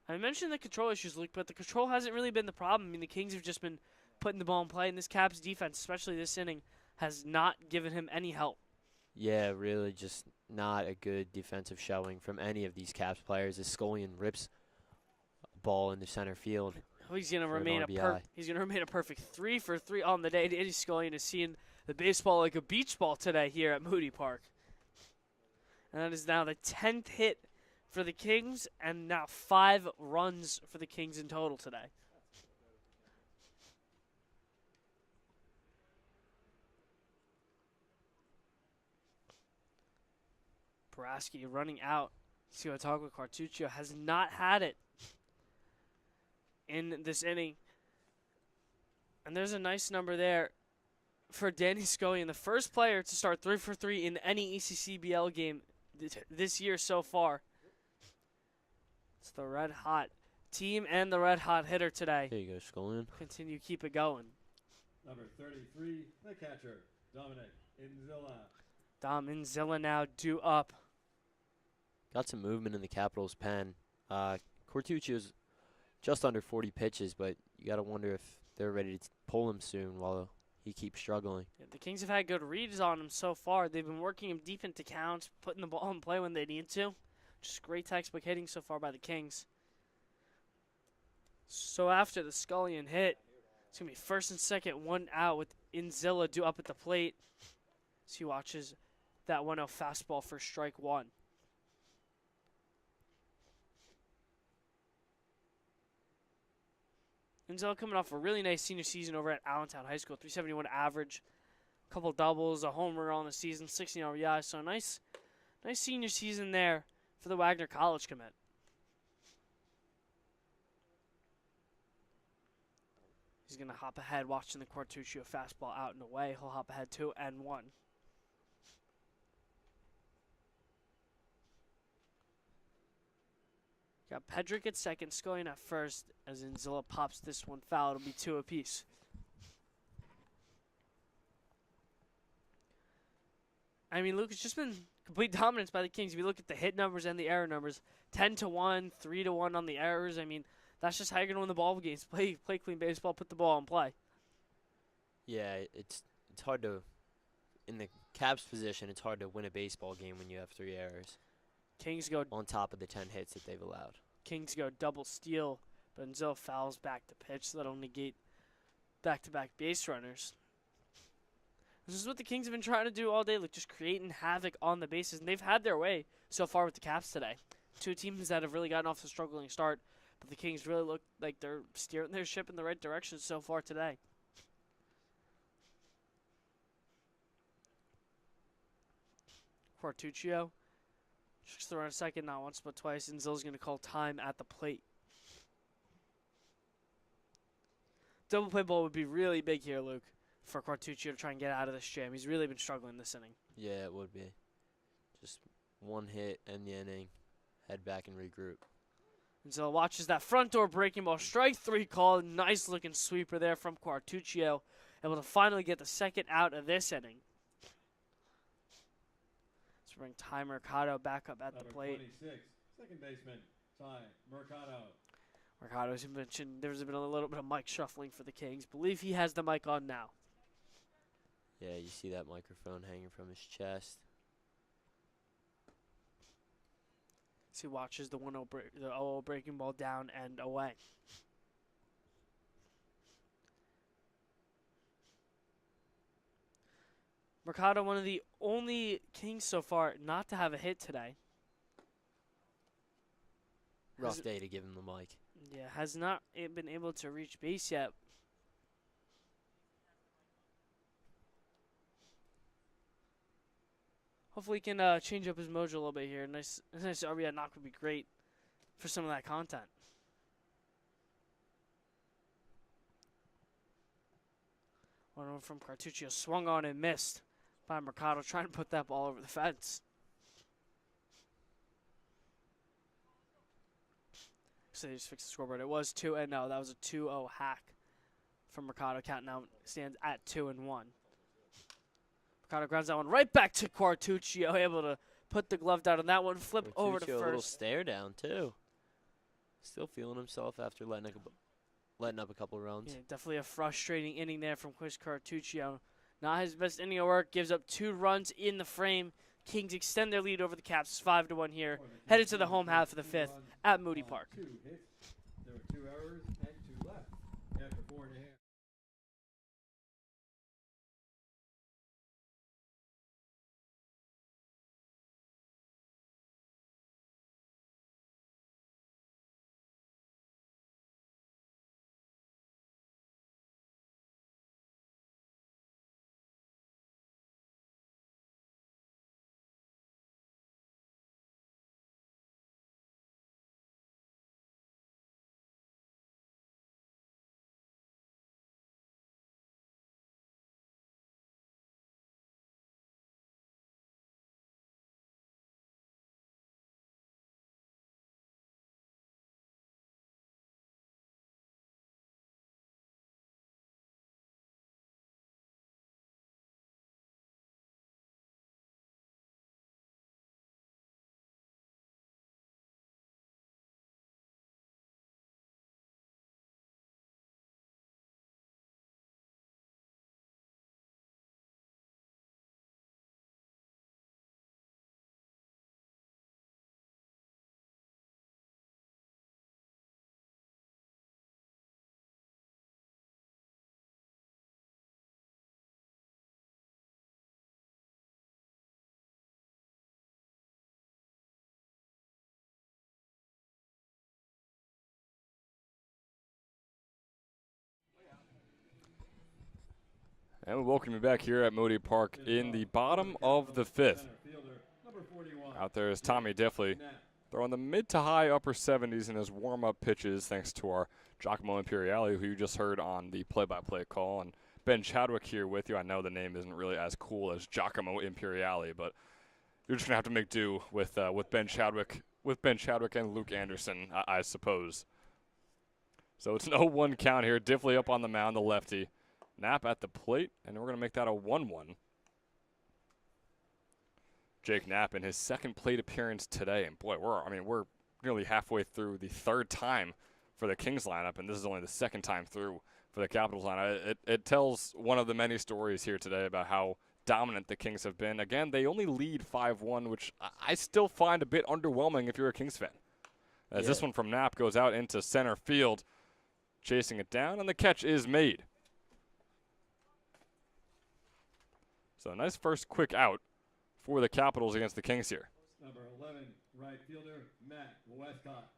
Speaker 3: I mentioned the control issues, Luke, but the control hasn't really been the problem. I mean, the Kings have just been putting the ball in play, and this Caps defense, especially this inning, has not given him any help.
Speaker 5: Yeah, really just not a good defensive showing from any of these Caps players as Scullion rips a ball into center field.
Speaker 3: Oh, he's going to remain a perfect 3 for 3 on the day. Danny Scullion is seeing the baseball like a beach ball today here at Moody Park. And that is now the 10th hit for the Kings, and now 5 runs for the Kings in total today. Boraski running out. See what I talk with Cortuccio has not had it in this inning. And there's a nice number there for Danny Scullion, the first player to start 3 for 3 in any ECCBL game this year so far. It's the red-hot team and the red-hot hitter today.
Speaker 5: There you go, Scullion.
Speaker 3: Continue, keep it going.
Speaker 1: Number 33, the catcher, Dominic Inzilla.
Speaker 3: Dom Inzilla now due up.
Speaker 5: Got some movement in the Capitals' pen. Cortuccio's just under 40 pitches, but you got to wonder if they're ready to pull him soon while he keeps struggling.
Speaker 3: Yeah, the Kings have had good reads on him so far. They've been working him deep into counts, putting the ball in play when they need to. Just great textbook hitting so far by the Kings. So after the Scullion hit, it's going to be first and second, 1 out with Inzilla due up at the plate. So he watches that 1-0 fastball for strike 1. Inzilla coming off a really nice senior season over at Allentown High School. 371 average, a couple doubles, a homer on the season, 16 RBI. So nice senior season there for the Wagner College commit. He's going to hop ahead, watching the Cortuccio fastball out and away. He'll hop ahead 2-1. Got Pedrick at second, Scullion at first. As Inzilla pops this one foul, it'll be 2 apiece. I mean, Luke, it's just been complete dominance by the Kings. If you look at the hit numbers and the error numbers, 10-1, 3-1 on the errors. I mean, That's just how you're going to win the ball games. Play clean baseball, put the ball in play.
Speaker 5: Yeah, it's hard to, in the Caps position, it's hard to win a baseball game when you have 3 errors.
Speaker 3: Kings go
Speaker 5: on top of the 10 hits that they've allowed.
Speaker 3: Kings go double steal, but Enzo fouls back to pitch, so that'll negate back-to-back base runners. This is what the Kings have been trying to do all day, just creating havoc on the bases, and they've had their way so far with the Caps today. 2 teams that have really gotten off to a struggling start, but the Kings really look like they're steering their ship in the right direction so far today. Quartuccio checks the run a second, not once but twice. Enzo's going to call time at the plate. Double play ball would be really big here, Luke, for Quartuccio to try and get out of this jam. He's really been struggling this inning.
Speaker 5: Yeah, it would be. Just 1 hit, end the inning, head back and regroup.
Speaker 3: Enzo watches that front door breaking ball. Strike 3 call. Nice looking sweeper there from Quartuccio. Able to finally get the second out of this inning. Let's bring Ty Mercado back up at the plate.
Speaker 1: 26, second baseman, Ty Mercado.
Speaker 3: Mercado, as you mentioned, there's been a little bit of mic shuffling for the Kings. Believe he has the mic on now.
Speaker 5: Yeah, you see that microphone hanging from his chest.
Speaker 3: As he watches the 0-0 breaking ball down and away. Mercado, one of the only Kings so far not to have a hit today.
Speaker 5: Rough day to give him the mic.
Speaker 3: Yeah, has not been able to reach base yet. Hopefully he can change up his mojo a little bit here. Nice RBI knock would be great for some of that content. One from Quartuccio swung on and missed by Mercado, trying to put that ball over the fence. So they just fixed the scoreboard. It was 2-0. That was a 2-0 hack from Mercado. Count now stands at 2-1. Mercado grounds that one right back to Quartuccio, able to put the glove down on that one, flip over to
Speaker 5: Quartuccio,
Speaker 3: first.
Speaker 5: A little stare down too. Still feeling himself after letting up a couple runs.
Speaker 3: Yeah, definitely a frustrating inning there from Chris Quartuccio. Not his best inning of work. Gives up 2 runs in the frame. Kings extend their lead over the Caps 5-1 here. Headed to the home half of the 5th at Moody Park.
Speaker 1: 2 hits. There were 2 errors and 2 left after 4 1/2.
Speaker 2: And we welcome you back here at Moody Park in the bottom of the 5th. Out there is Tommy Diffley throwing the mid to high upper 70s in his warm-up pitches, thanks to our Giacomo Imperiale, who you just heard on the play-by-play call. And Ben Chadwick here with you. I know the name isn't really as cool as Giacomo Imperiale, but you're just gonna have to make do with Ben Chadwick, and Luke Anderson, I suppose. So it's an 0-1 count here. Diffley up on the mound, the lefty. Knapp at the plate, and we're going to make that a 1-1. Jake Knapp in his second plate appearance today, and boy, we're nearly halfway through the 3rd time for the Kings lineup, and this is only the second time through for the Capitals lineup. It tells one of the many stories here today about how dominant the Kings have been. Again, they only lead 5-1, which I still find a bit underwhelming if you're a Kings fan. As this one from Knapp goes out into center field, chasing it down, and the catch is made. So a nice first quick out for the Capitals against the Kings here.
Speaker 1: Number 11, right fielder, Matt Westcott.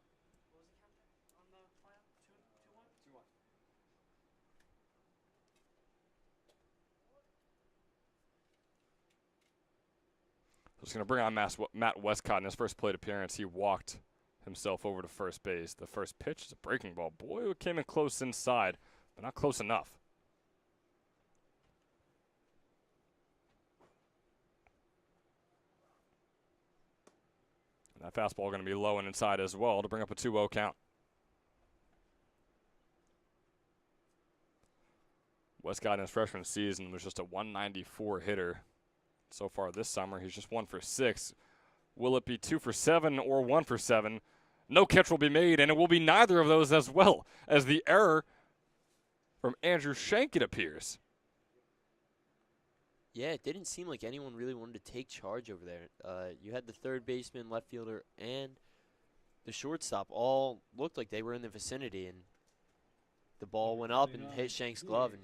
Speaker 2: Just going to bring on Matt Westcott in his first plate appearance. He walked himself over to first base. The first pitch is a breaking ball. Boy, it came in close inside, but not close enough. And that fastball going to be low and inside as well to bring up a 2-0 count. Westcott in his freshman season was just a 194 hitter. So far this summer, he's just 1 for 6. Will it be 2 for 7 or 1 for 7? No catch will be made, and it will be neither of those as well, as the error from Andrew Shank, it appears.
Speaker 5: Yeah, it didn't seem like anyone really wanted to take charge over there. You had the third baseman, left fielder, and the shortstop all looked like they were in the vicinity, and the ball went up and hit Shank's glove, and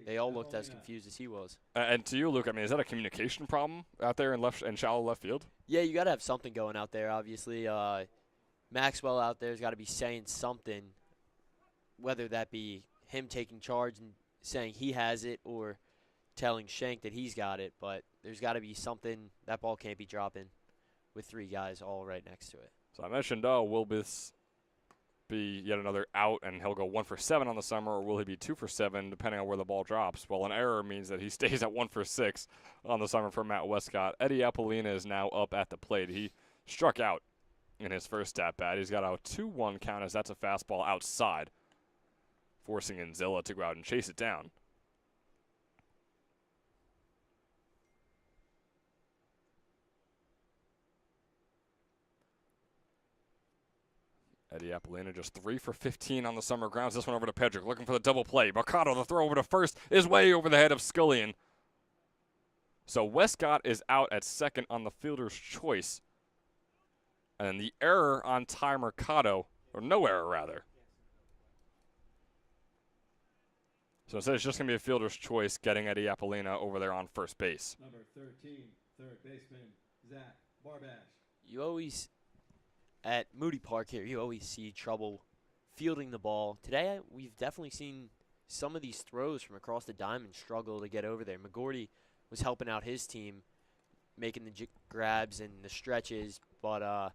Speaker 5: they all looked as confused as he was.
Speaker 2: And to you, Luke, I mean, is that a communication problem out there in shallow left field?
Speaker 5: Yeah, you got to have something going out there, obviously. Maxwell out there has got to be saying something, whether that be him taking charge and saying he has it or telling Shank that he's got it. But there's got to be something. That ball can't be dropping with 3 guys all right next to it.
Speaker 2: So I mentioned, will this be yet another out and he'll go 1 for 7 on the summer, or will he be 2 for 7 depending on where the ball drops? Well, an error means that he stays at 1 for 6 on the summer for Matt Westcott. Eddie Apolina is now up at the plate. He struck out in his first at-bat. He's got a 2-1 count as that's a fastball outside, forcing Inzilla to go out and chase it down. Eddie Apolina just 3 for 15 on the summer. Grounds this one over to Pedrick, looking for the double play. Mercado, the throw over to first, is way over the head of Scullion. So Westcott is out at second on the fielder's choice. And then the error on Ty Mercado, or no error rather. So instead it's just going to be a fielder's choice getting Eddie Apolina over there on first base.
Speaker 1: Number 13, third baseman, Zach Barbash.
Speaker 5: You always, at Moody Park here, you always see trouble fielding the ball. Today, we've definitely seen some of these throws from across the diamond struggle to get over there. McGordy was helping out his team, making the grabs and the stretches, but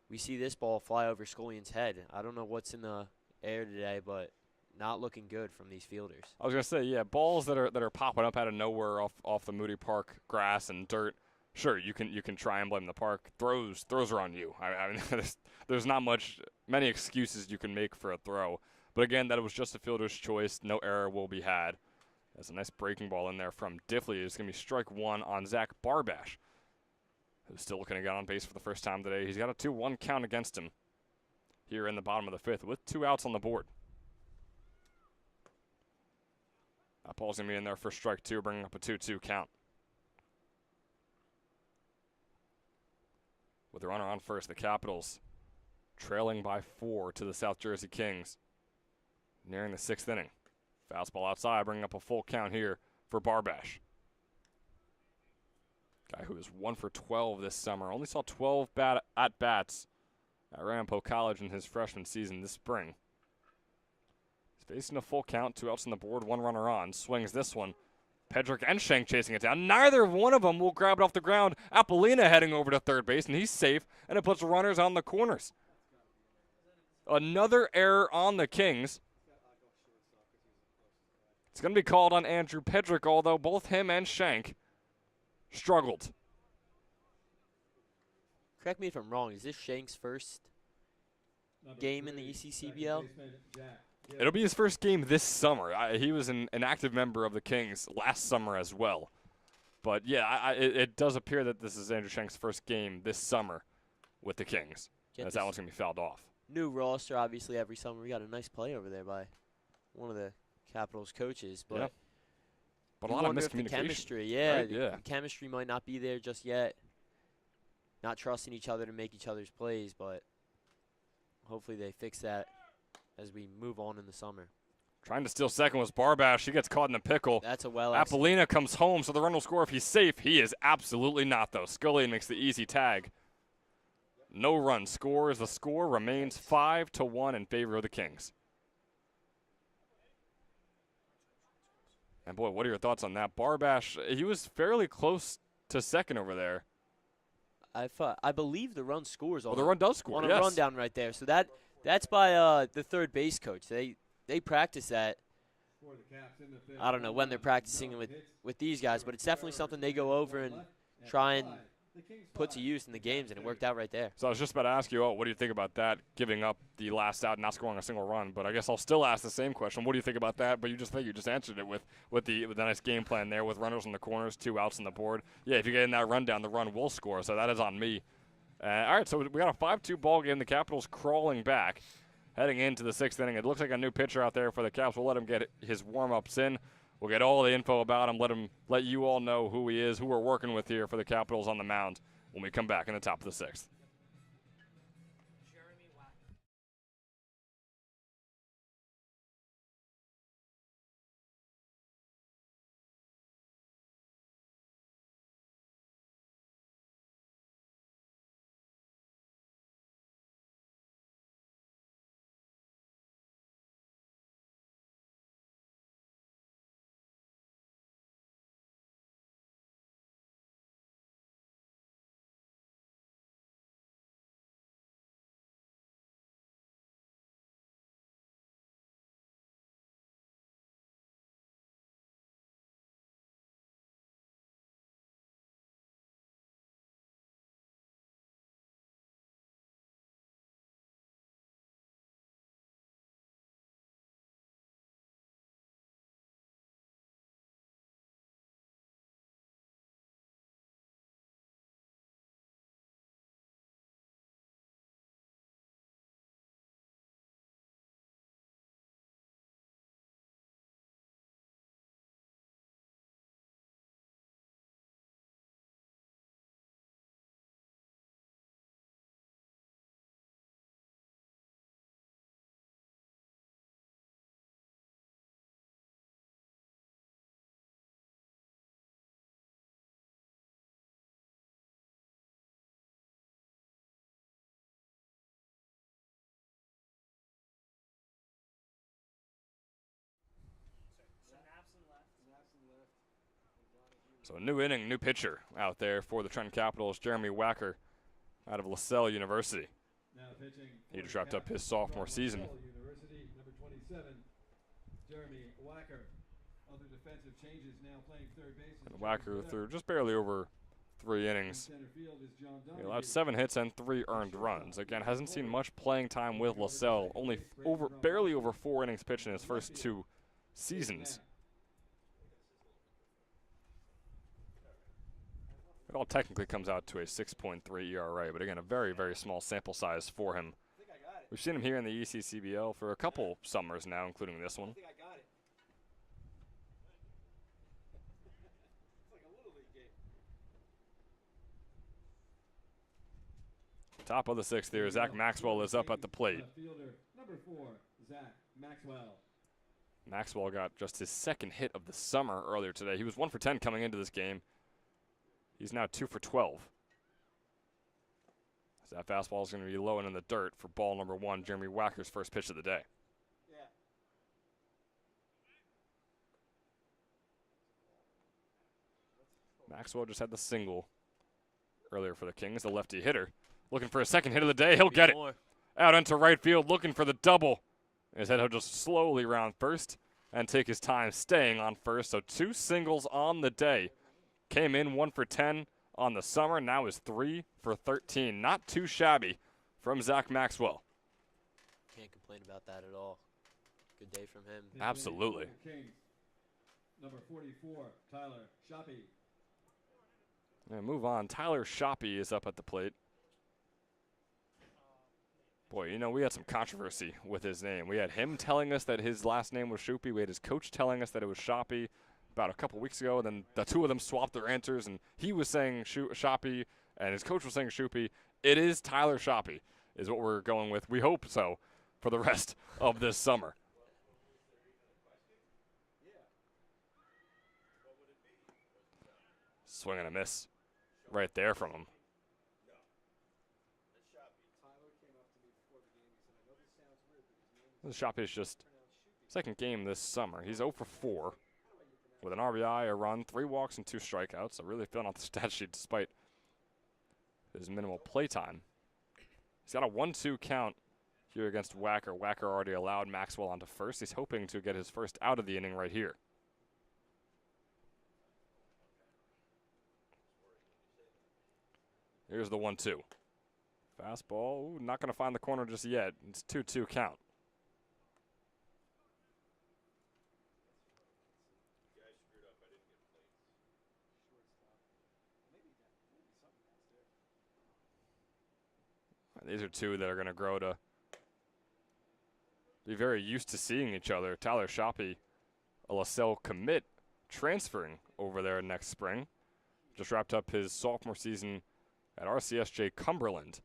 Speaker 5: we see this ball fly over Scullion's head. I don't know what's in the air today, but not looking good from these fielders.
Speaker 2: I was gonna say, yeah, balls that are popping up out of nowhere off the Moody Park grass and dirt. Sure, you can try and blame the park. Throws are on you. I mean, there's not many excuses you can make for a throw. But again, that was just a fielder's choice. No error will be had. That's a nice breaking ball in there from Diffley. It's gonna be strike 1 on Zach Barbash, who's still looking to get on base for the first time today. He's got a 2-1 count against him here in the bottom of the 5th with 2 outs on the board. That ball's going to be in there for strike 2, bringing up a 2-2 count. With the runner on first, the Capitals trailing by 4 to the South Jersey Kings, nearing the 6th inning. Fastball outside, bringing up a full count here for Barbash. Guy who is 1 for 12 this summer. Only saw 12 at-bats at Ramapo College in his freshman season this spring. He's facing a full count, 2 outs on the board, 1 runner on. Swings this one. Pedrick and Shank chasing it down. Neither one of them will grab it off the ground. Apolina heading over to third base, and he's safe, and it puts runners on the corners. Another error on the Kings. It's going to be called on Andrew Pedrick, although both him and Shank struggled.
Speaker 5: Correct me if I'm wrong. Is this Shank's first game in the ECCBL?
Speaker 2: It'll be his first game this summer. He was an active member of the Kings last summer as well. But, yeah, it does appear that this is Andrew Shank's first game this summer with the Kings, as that one's going to be fouled off.
Speaker 5: new roster, obviously, every summer. We got a nice play over there by one of the Capitals coaches. But,
Speaker 2: yeah. But a
Speaker 5: you
Speaker 2: lot of
Speaker 5: wonder if the
Speaker 2: miscommunication.
Speaker 5: chemistry, yeah,
Speaker 2: right?
Speaker 5: the chemistry might not be there just yet. Not trusting each other to make each other's plays, but hopefully they fix that as we move on in the summer.
Speaker 2: Trying to steal second was Barbash. He gets caught in the pickle.
Speaker 5: That's a well.
Speaker 2: Apollina comes home, so the run will score if he's safe. He is absolutely not, though. Scullion makes the easy tag. No run scores. The score remains 5-1 in favor of the Kings. And boy, what are your thoughts on that? Barbash, he was fairly close to second over there.
Speaker 5: I believe the run scores on.
Speaker 2: Well, the run does score.
Speaker 5: On
Speaker 2: yes.
Speaker 5: a rundown right there. So that's by the third base coach. They practice that. I don't know when they're practicing with these guys, but it's definitely something they go over and try and put to use in the games, and it worked out right there.
Speaker 2: So I was just about to ask you, what do you think about that, giving up the last out and not scoring a single run? But I guess I'll still ask the same question. What do you think about that? But you just answered it with the nice game plan there with runners in the corners, 2 outs on the board. Yeah, if you get in that rundown, the run will score, so that is on me. All right, so we got a 5-2 ball game. The Capitals crawling back, heading into the 6th inning. It looks like a new pitcher out there for the Caps. We'll let him get his warm-ups in. We'll get all the info about him, let you all know who he is, who we're working with here for the Capitals on the mound when we come back in the top of the 6th. So a new inning, new pitcher out there for the Trenton Capitals, Jeremy Wacker out of LaSalle University. He just wrapped up his sophomore season.
Speaker 1: University, number 27, Jeremy Wacker. Other defensive changes now playing third base.
Speaker 2: And Wacker threw just barely over 3 innings. He allowed 7 hits and 3 earned runs. Again, hasn't seen much playing time with LaSalle. Only barely over 4 innings pitched in his first 2 seasons. It all technically comes out to a 6.3 ERA, but again, a very, very small sample size for him. We've seen him here in the ECCBL for a couple summers now, including this one. Top of the 6th here, Zach Maxwell is up at the plate.
Speaker 1: Number 4, Zach Maxwell.
Speaker 2: Maxwell got just his 2nd hit of the summer earlier today. He was 1 for 10 coming into this game. He's now 2 for 12. So that fastball is going to be low and in the dirt for ball number 1, Jeremy Wacker's first pitch of the day. Maxwell just had the single earlier for the Kings, the lefty hitter. Looking for a 2nd hit of the day. He'll get it. Out into right field, looking for the double. Instead, he'll just slowly round first and take his time staying on first. So 2 singles on the day. Came in 1 for 10 on the summer, now is 3 for 13. Not too shabby from Zach Maxwell.
Speaker 5: Can't complain about that at all. Good day from him.
Speaker 2: Absolutely.
Speaker 1: Number 44, Tyler Shoppy.
Speaker 2: And move on. Tyler Shoppy is up at the plate. Boy, you know, we had some controversy with his name. We had him telling us that his last name was Shoopy. We had his coach telling us that it was Shoppy about a couple weeks ago. And then the two of them swapped their answers, and he was saying Shoppy, and his coach was saying Shoopy. It is Tyler Shoppy is what we're going with. We hope so for the rest of this summer. Swing and a miss right there from him. Shoppy is just second game this summer. He's 0 for 4 with an RBI, a run, 3 walks, and 2 strikeouts. So really filling out the stat sheet despite his minimal play time. He's got a 1-2 count here against Wacker. Wacker already allowed Maxwell onto first. He's hoping to get his first out of the inning right here. Here's the 1-2. Fastball, ooh, not going to find the corner just yet. It's 2-2 count. These are two that are going to grow to be very used to seeing each other. Tyler Shoppy, a LaSalle commit, transferring over there next spring. Just wrapped up his sophomore season at RCSJ Cumberland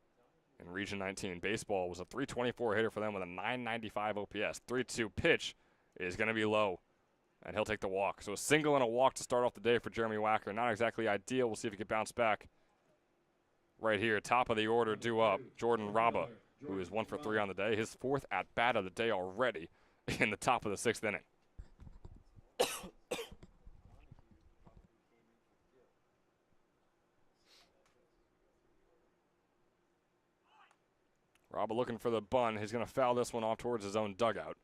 Speaker 2: in Region 19 baseball. Was a .324 hitter for them with a .995 OPS. 3-2 pitch is going to be low, and he'll take the walk. So a single and a walk to start off the day for Jeremy Wacker. Not exactly ideal. We'll see if he can bounce back. Right here, top of the order, due up, Jordan Raba, who is 1 for 3 on the day. His 4th at-bat of the day already in the top of the 6th inning. Raba looking for the bunt. He's going to foul this one off towards his own dugout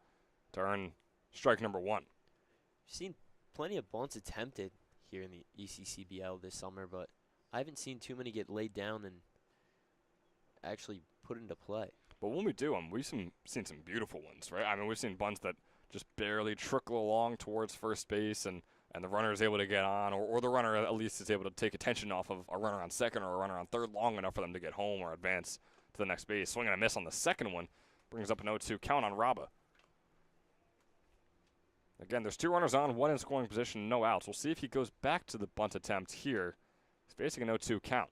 Speaker 2: to earn strike number 1.
Speaker 5: We've seen plenty of bunts attempted here in the ECCBL this summer, but I haven't seen too many get laid down and actually put into play.
Speaker 2: But when we do them, we've seen some beautiful ones, right? I mean, we've seen bunts that just barely trickle along towards first base, and the runner is able to get on, or the runner at least is able to take attention off of a runner on second or a runner on third long enough for them to get home or advance to the next base. Swing and a miss on the second one brings up an 0-2 count on Raba. Again, there's 2 runners on, 1 in scoring position, no outs. We'll see if he goes back to the bunt attempt here. He's facing an 0-2 count.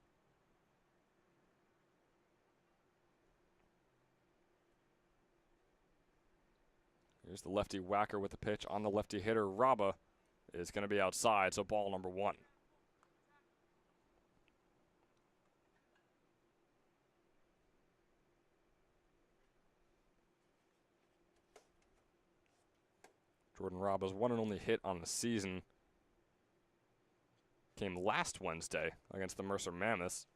Speaker 2: Here's the lefty Wacker with the pitch on the lefty hitter. Raba is going to be outside, so ball number 1. Jordan Raba's one and only hit on the season came last Wednesday against the Mercer Mammoths.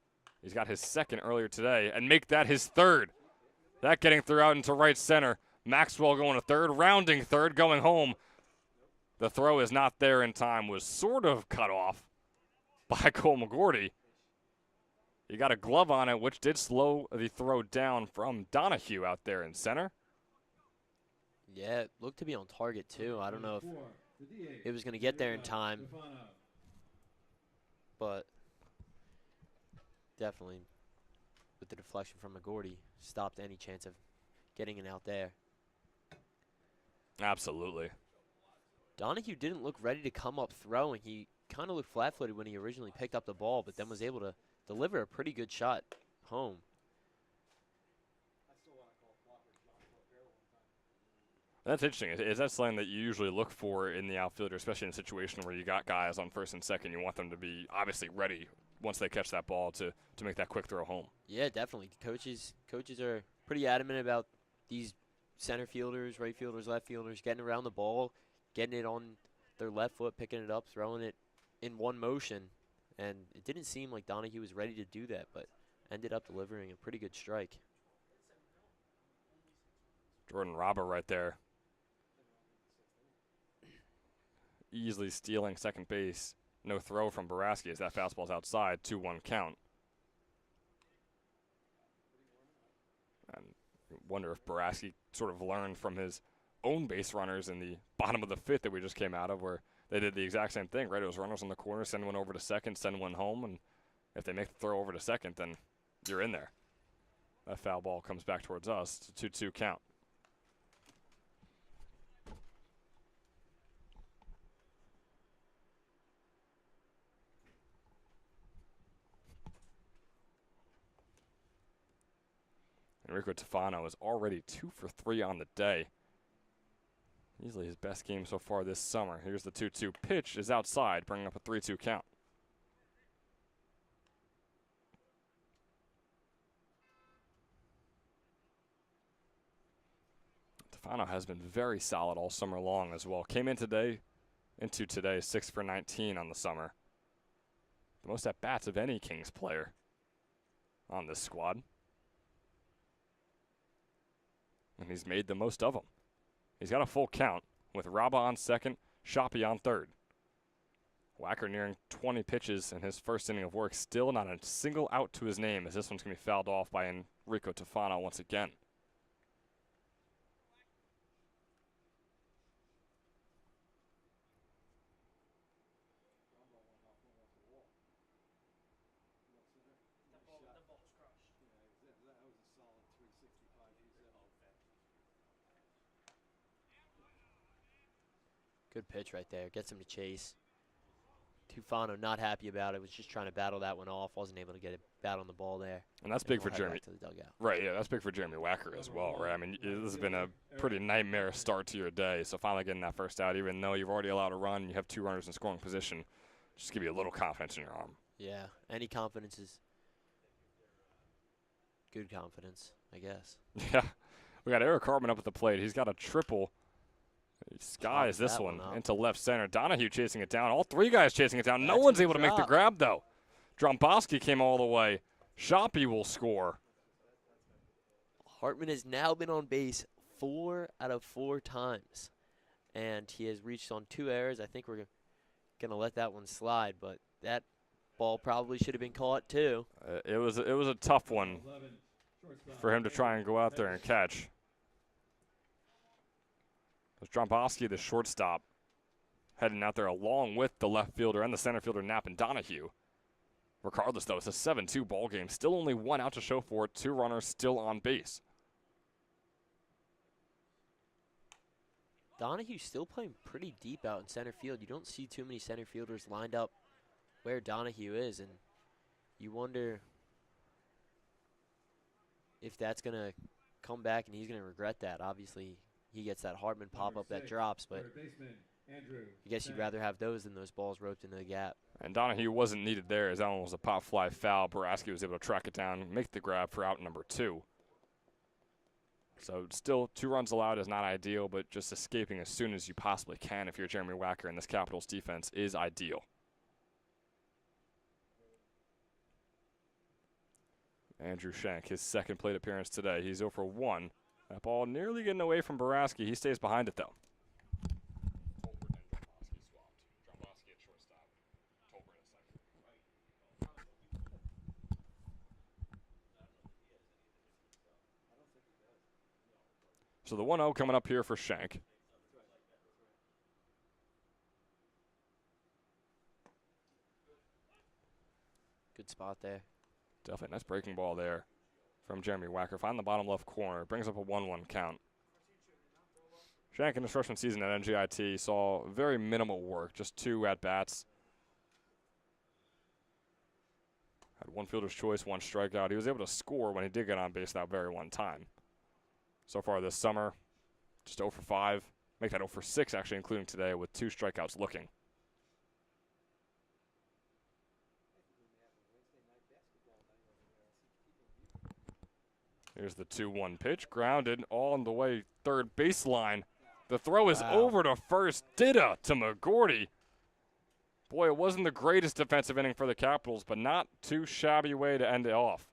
Speaker 2: He's got his 2nd earlier today, and make that his 3rd. That getting through out into right center. Maxwell going to 3rd, rounding 3rd, going home. The throw is not there in time, was sort of cut off by Cole McGordy. He got a glove on it, which did slow the throw down from Donahue out there in center.
Speaker 5: Yeah, it looked to be on target, too. I don't know if it was going to get there in time, but definitely with the deflection from McGordy, stopped any chance of getting it out there.
Speaker 2: Absolutely.
Speaker 5: Donahue didn't look ready to come up throwing. He kind of looked flat-footed when he originally picked up the ball, but then was able to deliver a pretty good shot home.
Speaker 2: That's interesting. Is that something that you usually look for in the outfielder, especially in a situation where you got guys on 1st and 2nd? You want them to be obviously ready once they catch that ball to make that quick throw home.
Speaker 5: Yeah, definitely. Coaches are pretty adamant about these center fielders, right fielders, left fielders getting around the ball, getting it on their left foot, picking it up, throwing it in one motion. And it didn't seem like Donahue was ready to do that, but ended up delivering a pretty good strike.
Speaker 2: Jordan Raba right there. Easily stealing second base. No throw from Baraski as that fastball's outside. 2-1 count. And wonder if Baraski sort of learned from his own base runners in the bottom of the 5th that we just came out of, where they did the exact same thing, right? It was runners on the corner, send one over to second, send one home, and if they make the throw over to second, then you're in there. That foul ball comes back towards us. It's a 2-2 count. Enrico Tofano is already 2 for 3 on the day. Easily his best game so far this summer. Here's the 2-2 pitch, is outside, bringing up a 3-2 count. Tofano has been very solid all summer long as well. Came into today 6 for 19 on the summer. The most at-bats of any Kings player on this squad. And he's made the most of them. He's got a full count with Raba on second, Shoppy on third. Wacker nearing 20 pitches in his first inning of work, still not a single out to his name, as this one's going to be fouled off by Enrico Tofano once again.
Speaker 5: Good pitch right there. Gets him to chase. Tufano not happy about it. Was just trying to battle that one off. Wasn't able to get a bat on the ball there.
Speaker 2: And that's big for
Speaker 5: head
Speaker 2: Jeremy.
Speaker 5: back to the dugout.
Speaker 2: Right, yeah, that's big for Jeremy Wacker as well, right? I mean, this has been a pretty nightmare start to your day. So finally getting that first out, even though you've already allowed a run and you have 2 runners in scoring position, just give you a little confidence in your arm.
Speaker 5: Yeah, any confidence is good confidence, I guess.
Speaker 2: Yeah, we got Eric Hartman up at the plate. He's got a triple. He skies this one into left center. Donahue chasing it down. All 3 guys chasing it down. No one's able to make the grab, though. Dromboski came all the way. Shoppy will score.
Speaker 5: Hartman has now been on base 4 out of 4 times. And he has reached on 2 errors. I think we're going to let that one slide, but that ball probably should have been caught too.
Speaker 2: It was a tough one for him to try and go out there and catch. It was Dromboski, the shortstop, heading out there along with the left fielder and the center fielder, Knapp and Donahue. Regardless, though, it's a 7-2 ball game. Still only 1 out to show for it. 2 runners still on base.
Speaker 5: Donahue's still playing pretty deep out in center field. You don't see too many center fielders lined up where Donahue is, and you wonder if that's going to come back and he's going to regret that. Obviously, he gets that Hartman pop-up that drops, but I guess you'd rather have those than those balls roped into the gap.
Speaker 2: And Donahue wasn't needed there, as that one was a pop fly foul. Boraski was able to track it down, make the grab for out number 2. So still 2 runs allowed is not ideal, but just escaping as soon as you possibly can if you're Jeremy Wacker, and this Capitals defense is ideal. Andrew Schenk, his second plate appearance today. He's 0 for 1. That ball nearly getting away from Boraski. He stays behind it, though. So the 1-0 coming up here for Schenk.
Speaker 5: Good spot there.
Speaker 2: Definitely nice breaking ball there from Jeremy Wacker. Find the bottom left corner. Brings up a 1-1 count. Schenk in his freshman season at NGIT saw very minimal work, just 2 at-bats. Had 1 fielder's choice, 1 strikeout. He was able to score when he did get on base that very one time. So far this summer, just 0 for 5. Make that 0 for 6, actually, including today, with 2 strikeouts looking. Here's the 2-1 pitch, grounded all on the way third baseline. The throw is over to first. Dida to McGordy. Boy, it wasn't the greatest defensive inning for the Capitals, but not too shabby way to end it off.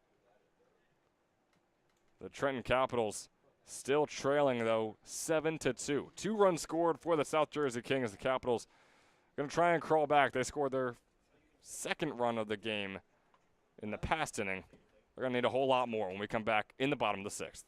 Speaker 2: The Trenton Capitals still trailing, though, 7-2. 2 runs scored for the South Jersey Kings. The Capitals going to try and crawl back. They scored their 2nd run of the game in the past inning. They're going to need a whole lot more when we come back in the bottom of the 6th.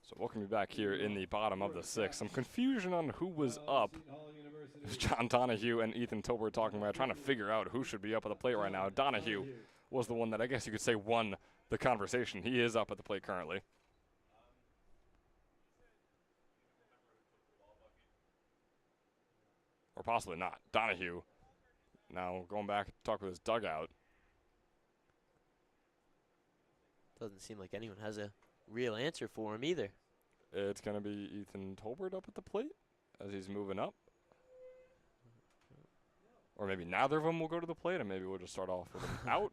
Speaker 2: So welcome you back here in the bottom of the 6th. Some confusion on who was up. It was John Donahue and Ethan Tolbert talking about trying to figure out who should be up at the plate right now. Donahue was the one that I guess you could say won the conversation. He is up at the plate currently. Or possibly not. Donahue now going back to talk with his dugout.
Speaker 5: Doesn't seem like anyone has a real answer for him either.
Speaker 2: It's going to be Ethan Tolbert up at the plate as he's moving up. Or maybe neither of them will go to the plate, and maybe we'll just start off with him out.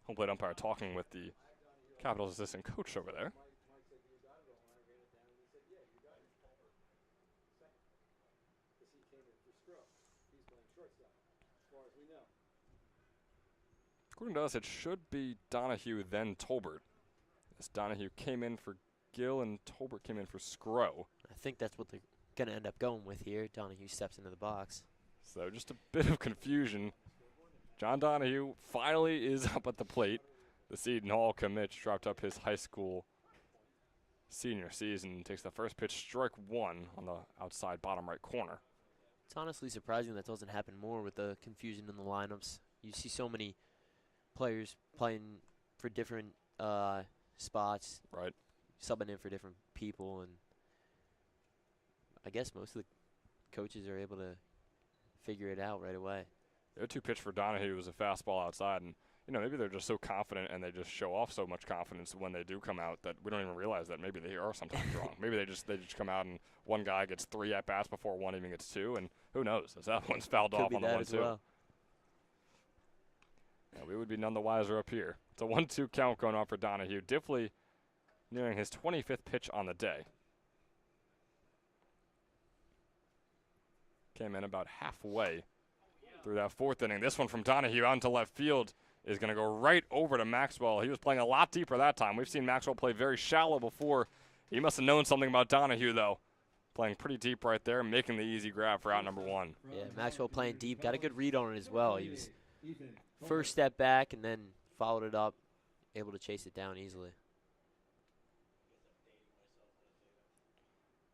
Speaker 2: Home plate umpire talking with the Capitals assistant coach over there. According to us, it should be Donahue, then Tolbert. As Donahue came in for Gill and Tolbert came in for Scro.
Speaker 5: I think that's what they're going to end up going with here. Donahue steps into the box.
Speaker 2: So just a bit of confusion. John Donahue finally is up at the plate. The Seton Hall commit dropped up his high school senior season. Takes the first pitch, strike 1 on the outside bottom right corner.
Speaker 5: It's honestly surprising that doesn't happen more with the confusion in the lineups. You see so many players playing for different spots,
Speaker 2: right?
Speaker 5: Subbing in for different people, and I guess most of the coaches are able to figure it out right away.
Speaker 2: The 2 pitch for Donahue was a fastball outside, and maybe they're just so confident and they just show off so much confidence when they do come out that we don't even realize that maybe they are sometimes wrong. Maybe they just come out and one guy gets 3 at bats before one even gets 2, and who knows? As that one's fouled off on the 1-2.
Speaker 5: Well.
Speaker 2: Yeah, we would be none the wiser up here. It's a 1-2 count going on for Donahue. Diffley nearing his 25th pitch on the day. Came in about halfway through that 4th inning. This one from Donahue out into left field is going to go right over to Maxwell. He was playing a lot deeper that time. We've seen Maxwell play very shallow before. He must have known something about Donahue, though. Playing pretty deep right there, making the easy grab for out number 1.
Speaker 5: Yeah, Maxwell playing deep. Got a good read on it as well. He was first step back and then followed it up, able to chase it down easily.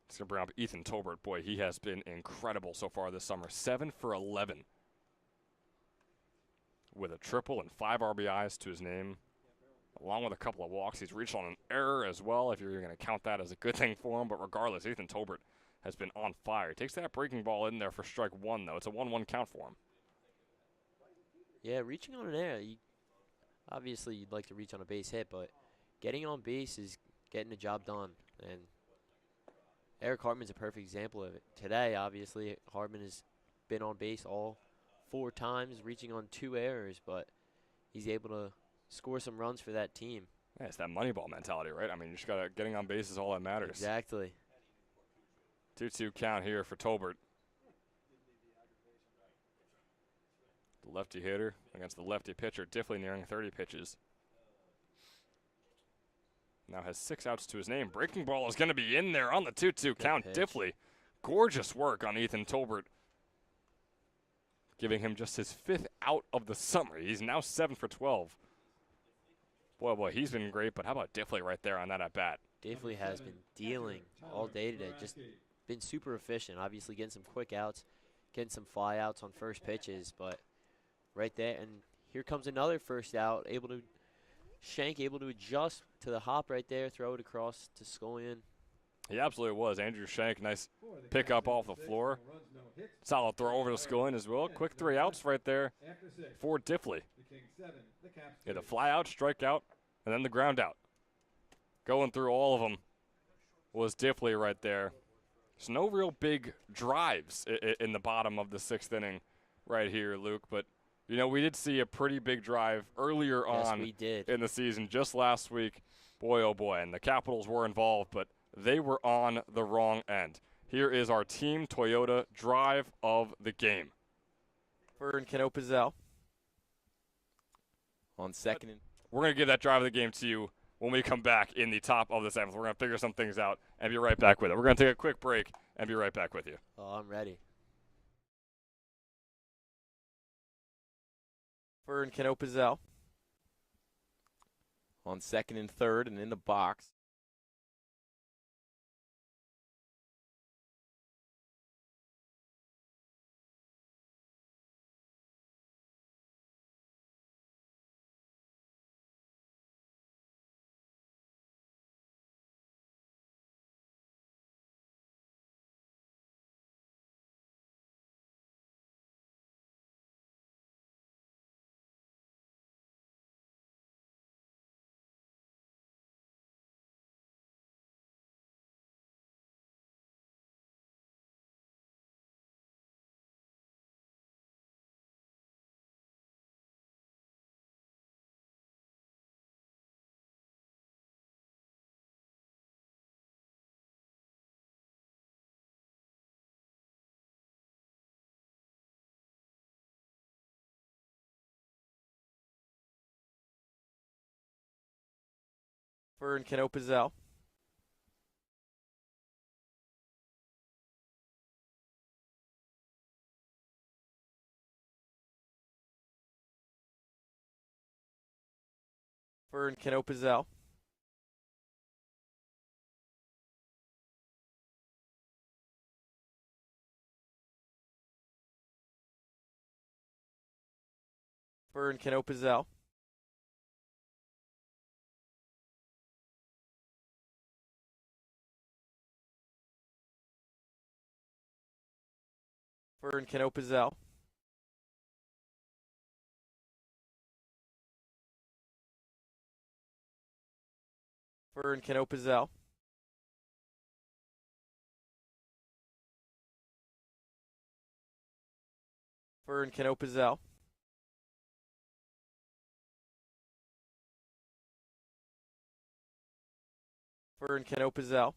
Speaker 2: It's going to bring up Ethan Tolbert. Boy, he has been incredible so far this summer. 7 for 11 with a triple and 5 RBIs to his name, along with a couple of walks. He's reached on an error as well, if you're going to count that as a good thing for him. But regardless, Ethan Tolbert has been on fire. He takes that breaking ball in there for strike 1, though. It's a 1-1 count for him.
Speaker 5: Yeah, reaching on an error. Obviously, you'd like to reach on a base hit, but getting on base is getting the job done. And Eric Hartman's a perfect example of it. Today, obviously, Hartman has been on base all 4 times, reaching on 2 errors, but he's able to score some runs for that team.
Speaker 2: Yeah, it's that Moneyball mentality, right? I mean, you just got to getting on base is all that matters.
Speaker 5: Exactly.
Speaker 2: 2-2 count here for Tolbert. The lefty hitter against the lefty pitcher, Diffley nearing 30 pitches. Now has 6 outs to his name. Breaking ball is going to be in there on the 2-2 count. Diffley, gorgeous work on Ethan Tolbert, giving him just his 5th out of the summer. He's now 7 for 12. Boy, he's been great, but how about Diffley right there on that at-bat?
Speaker 5: Diffley has been dealing all day today, just been super efficient. Obviously getting some quick outs, getting some fly outs on first pitches, but right there, and here comes another first out, Shank able to adjust to the hop right there, throw it across to Scullion.
Speaker 2: He absolutely was. Andrew Shank, nice pick up off the floor. Solid throw over to Scullion as well. Quick 3 outs right there for Diffley. Yeah, the fly out, strike out, and then the ground out. Going through all of them was Diffley right there. There's no real big drives in the bottom of the 6th inning right here, Luke, but we did see a pretty big drive earlier on in the season, just last week. Boy, oh boy, and the Capitals were involved, but they were on the wrong end. Here is our Team Toyota drive of the game.
Speaker 6: For Keno Pizzell on second.
Speaker 2: We're going to give that drive of the game to you when we come back in the top of the 7th. We're going to figure some things out and be right back with it. We're going to take a quick break and be right back with you.
Speaker 5: Oh, I'm ready.
Speaker 6: For Keno Pizzell On second and third and in the box. For and Cano Pizzell. For and Cano Pizzell. For and Cano Pizzell. For and Cano Pizzell. For and Cano Pizzell. For and Cano Pizzell. For and Cano Pizzell.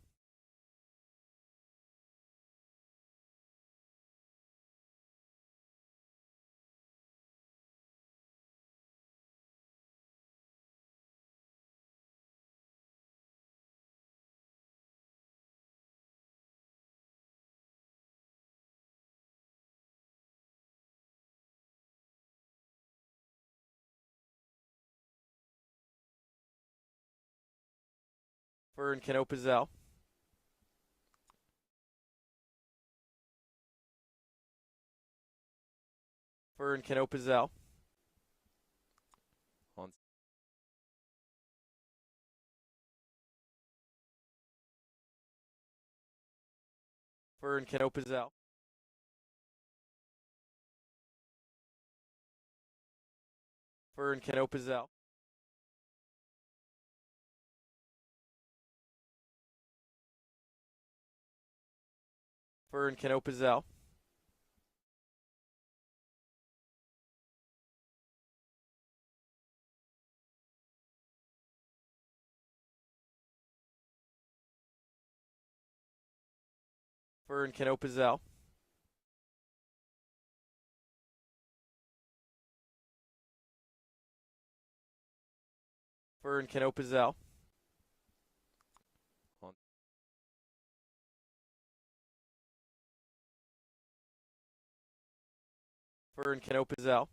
Speaker 6: For and Cano Pizzell. For and Cano Pizzell. On For and Cano Pizzell. For and Cano Pizzell. For and Cano Pizzell. For and Cano Pizzell. For and Cano Pizzell. For and Cano Pizzell.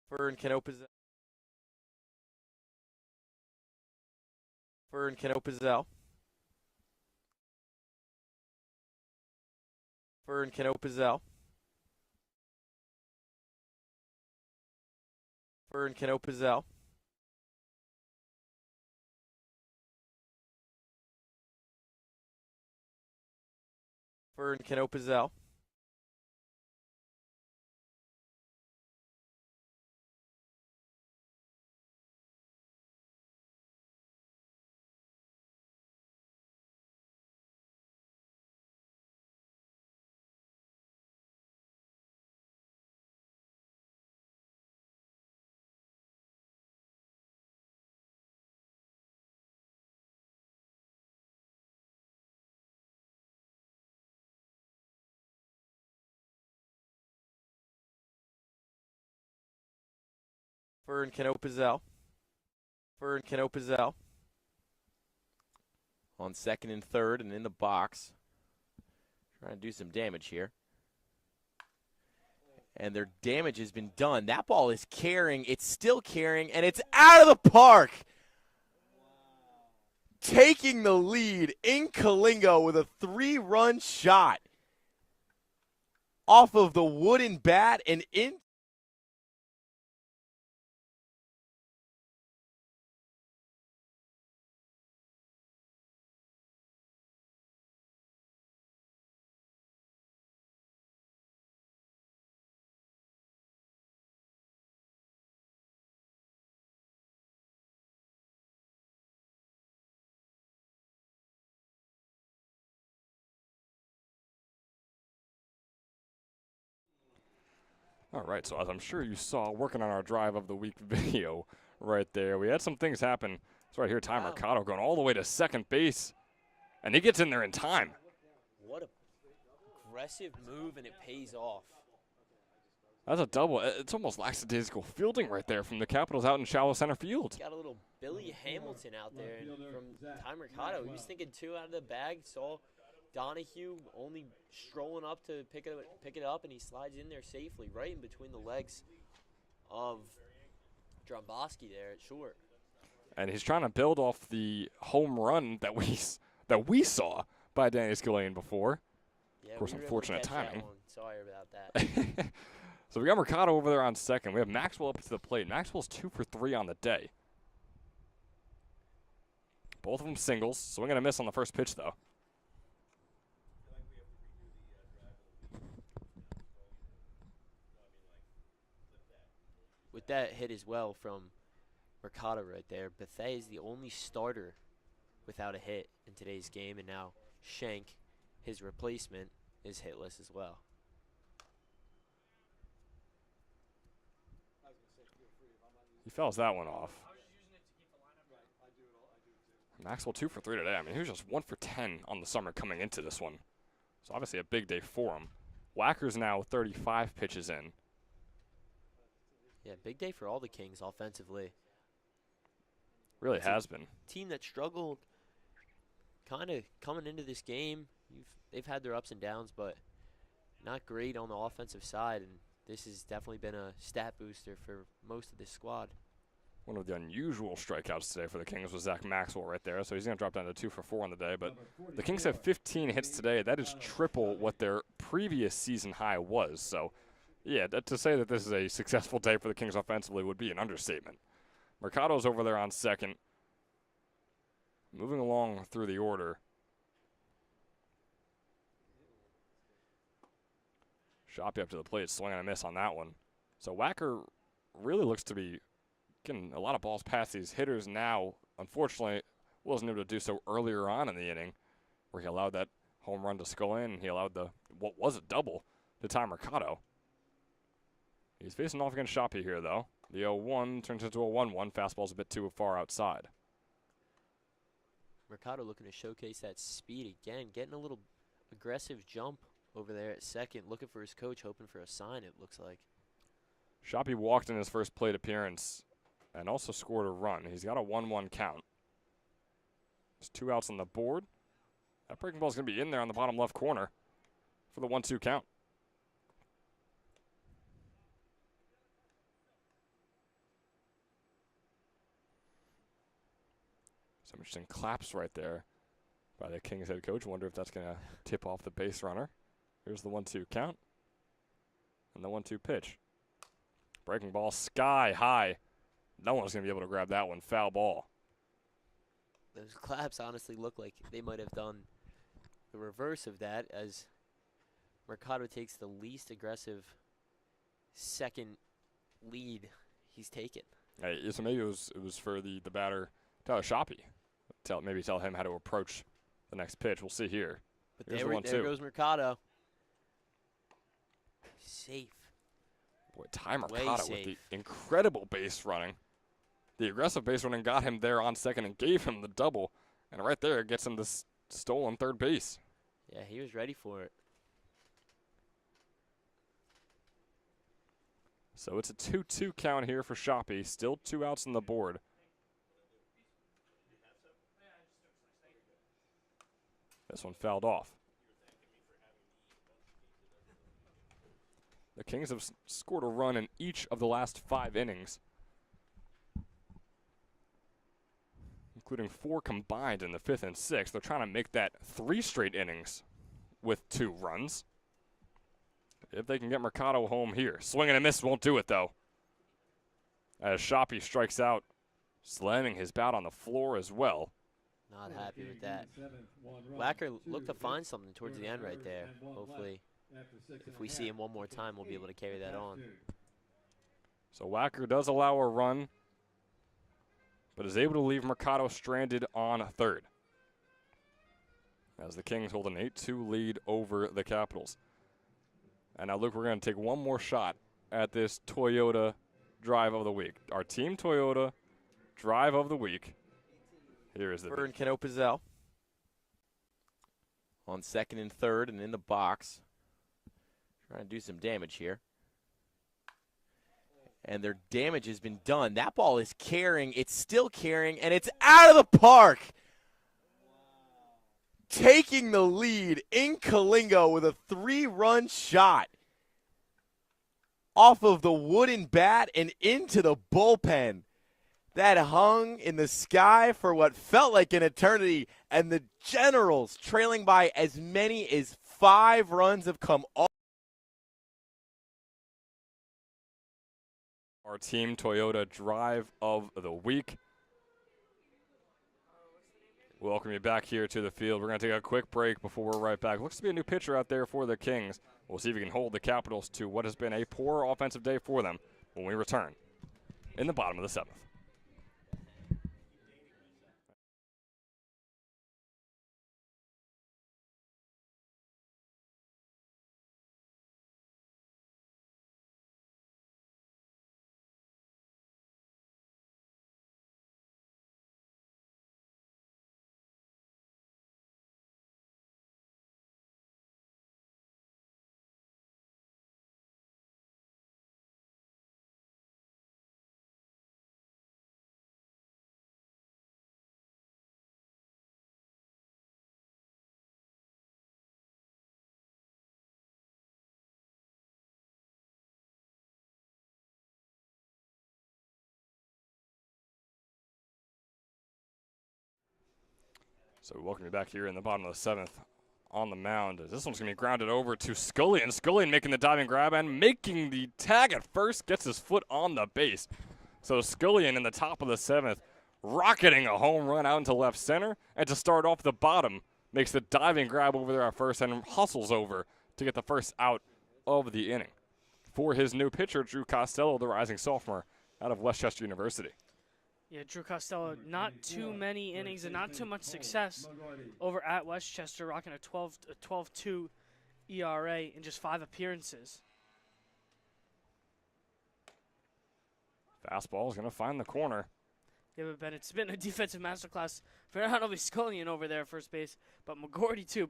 Speaker 6: For and Cano Pizzell. For and Cano Pizzell. For and Cano Pizzell. For and Cano Pizzell. For and Cano Pizzell. For and Cano Pizzell. For and Cano Pizzell. On second and third and in the box. Trying to do some damage here. and their damage has been done. That ball is carrying. It's still carrying, and it's out of the park. Taking the lead in Kalingo with a 3-run shot off of the wooden bat and in.
Speaker 2: All right, so as I'm sure you saw, working on our drive of the week video right there, we had some things happen. It's right here, Ty Mercado going all the way to second base, and he gets in there in time.
Speaker 5: What a aggressive move, and it pays off.
Speaker 2: That's a double. It's almost lackadaisical fielding right there from the Capitals out in shallow center field.
Speaker 5: Got a little Billy Hamilton out there from Ty Mercado. He was thinking 2 out of the bag, saw Donahue only strolling up to pick it up, and he slides in there safely, right in between the legs of Dromboski there at short. And
Speaker 2: he's trying to build off the home run that we saw by Danny Scalene before.
Speaker 5: Yeah,
Speaker 2: of course, unfortunate timing.
Speaker 5: Sorry about that.
Speaker 2: So we got Mercado over there on second. We have Maxwell up to the plate. Maxwell's 2 for 3 on the day. Both of them singles. Swing and a miss on the first pitch, though.
Speaker 5: With that hit as well from Mercado right there, Bethea is the only starter without a hit in today's game, and now Schenk, his replacement, is hitless as well.
Speaker 2: He fouls that one off. Maxwell 2 for 3 today. I mean, he was just 1 for 10 on the summer coming into this one. So obviously a big day for him. Wacker's now 35 pitches in.
Speaker 5: Yeah, big day for all the Kings offensively.
Speaker 2: Really has been.
Speaker 5: Team that struggled kind of coming into this game. They've had their ups and downs, but not great on the offensive side, and this has definitely been a stat booster for most of this squad.
Speaker 2: One of the unusual strikeouts today for the Kings was Zach Maxwell right there, so he's going to drop down to 2 for 4 on the day. But the Kings have 15 hits today. That is triple what their previous season high was. So, yeah, to say that this is a successful day for the Kings offensively would be an understatement. Mercado's over there on second. Moving along through the order. Shoppy up to the plate, swing and a miss on that one. So Wacker really looks to be getting a lot of balls past these hitters now. Unfortunately, wasn't able to do so earlier on in the inning, where he allowed that home run to skull in, and he allowed what was a double to Ty Mercado. He's facing off against Shoppy here, though. The 0-1 turns into a 1-1. Fastball's a bit too far outside.
Speaker 5: Mercado looking to showcase that speed again, getting a little aggressive jump over there at second, looking for his coach, hoping for a sign, it looks like.
Speaker 2: Shoppy walked in his first plate appearance and also scored a run. He's got a 1-1 count. There's 2 outs on the board. That breaking ball's going to be in there on the bottom left corner for the 1-2 count. Some interesting claps right there by the Kings head coach. Wonder if that's going to tip off the base runner. Here's the 1-2 count and the 1-2 pitch. Breaking ball sky high. No one's going to be able to grab that one. Foul ball.
Speaker 5: Those claps honestly look like they might have done the reverse of that, as Mercado takes the least aggressive second lead he's taken.
Speaker 2: Hey, so maybe it was for the batter, tell Shoppy. Maybe tell him how to approach the next pitch. We'll see here.
Speaker 5: But there goes Mercado. Safe.
Speaker 2: Boy, Ty Mercado with the incredible base running. The aggressive base running got him there on second and gave him the double. And right there, it gets him this stolen third base.
Speaker 5: Yeah, he was ready for it.
Speaker 2: So it's a 2-2 count here for Shoppy. Still 2 outs on the board. This one fouled off. The Kings have scored a run in each of the last 5 innings, including 4 combined in the 5th and 6th. They're trying to make that 3 straight innings with 2 runs. If they can get Mercado home here. Swing and a miss won't do it, though, as Shoppy strikes out, slamming his bat on the floor as well.
Speaker 5: Not happy with that. Wacker looked to find something towards the end right there. Hopefully, if we see him one more time, we'll be able to carry that on.
Speaker 2: So Wacker does allow a run, but is able to leave Mercado stranded on third, as the Kings hold an 8-2 lead over the Capitals. And now, Luke, we're going to take one more shot at this Toyota Drive of the Week. Our Team Toyota Drive of the Week. Here is the
Speaker 6: Vern Cano-Pizzell on second and third and in the box. Trying to do some damage here. And their damage has been done. That ball is carrying. It's still carrying, and it's out of the park. Taking the lead in Kalingo with a 3-run shot off of the wooden bat and into the bullpen. That hung in the sky for what felt like an eternity, and the Generals, trailing by as many as 5 runs, have come all.
Speaker 2: Our Team Toyota Drive of the Week. Welcome you back here to the field. We're going to take a quick break before we're right back. Looks to be a new pitcher out there for the Kings. We'll see if we can hold the Capitals to what has been a poor offensive day for them when we return in the bottom of the 7th. So we welcome you back here in the bottom of the 7th on the mound. This one's going to be grounded over to Scullion. Scullion making the diving grab and making the tag at first, gets his foot on the base. So Scullion in the top of the 7th, rocketing a home run out into left center. And to start off the bottom, makes the diving grab over there at first and hustles over to get the first out of the inning. For his new pitcher, Drew Costello, the rising sophomore out of Westchester University.
Speaker 3: Yeah, Drew Costello, not too many innings and not too much success over at Westchester, rocking a 12-2 ERA in just 5 appearances.
Speaker 2: Fastball is going to find the corner.
Speaker 3: Yeah, but Ben, it's been a defensive masterclass for not only Scullion over there at first base, but McGordy too.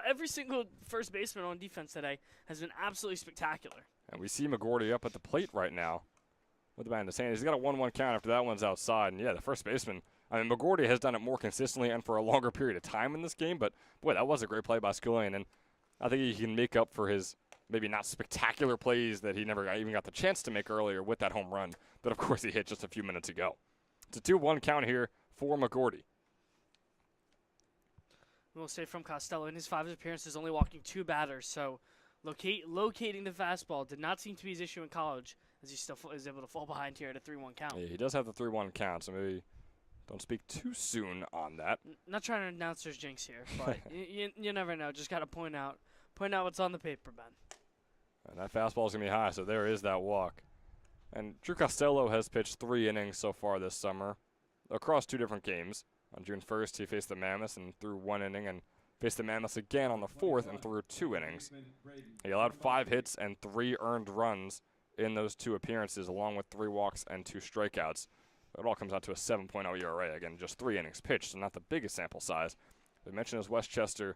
Speaker 3: Every single first baseman on defense today has been absolutely spectacular.
Speaker 2: And we see McGordy up at the plate right now with the bat in his hand. He's got a 1-1 count after that one's outside. And, yeah, the first baseman, I mean, McGordy has done it more consistently and for a longer period of time in this game. But, boy, that was a great play by Scullion. And I think he can make up for his maybe not spectacular plays that he never even got the chance to make earlier with that home run that, of course, he hit just a few minutes ago. It's a 2-1 count here for McGordy.
Speaker 3: We'll say from Costello, in his 5 appearances, only walking 2 batters. So locating the fastball did not seem to be his issue in college, as he still is able to fall behind here at a 3-1 count.
Speaker 2: Yeah, he does have the 3-1 count, so maybe don't speak too soon on that.
Speaker 3: Not trying to announcer's jinx here, but you never know. Just got to point out what's on the paper, Ben.
Speaker 2: And that fastball is going to be high, so there is that walk. And Drew Costello has pitched 3 innings so far this summer across 2 different games. On June 1st, he faced the Mammoths and threw 1 inning, and faced the Mammoths again on the 4th and through 2 innings. He allowed 5 hits and 3 earned runs in those 2 appearances, along with 3 walks and 2 strikeouts. It all comes out to a 7.0 ERA. Again, just 3 innings pitched, so not the biggest sample size. We mentioned his Westchester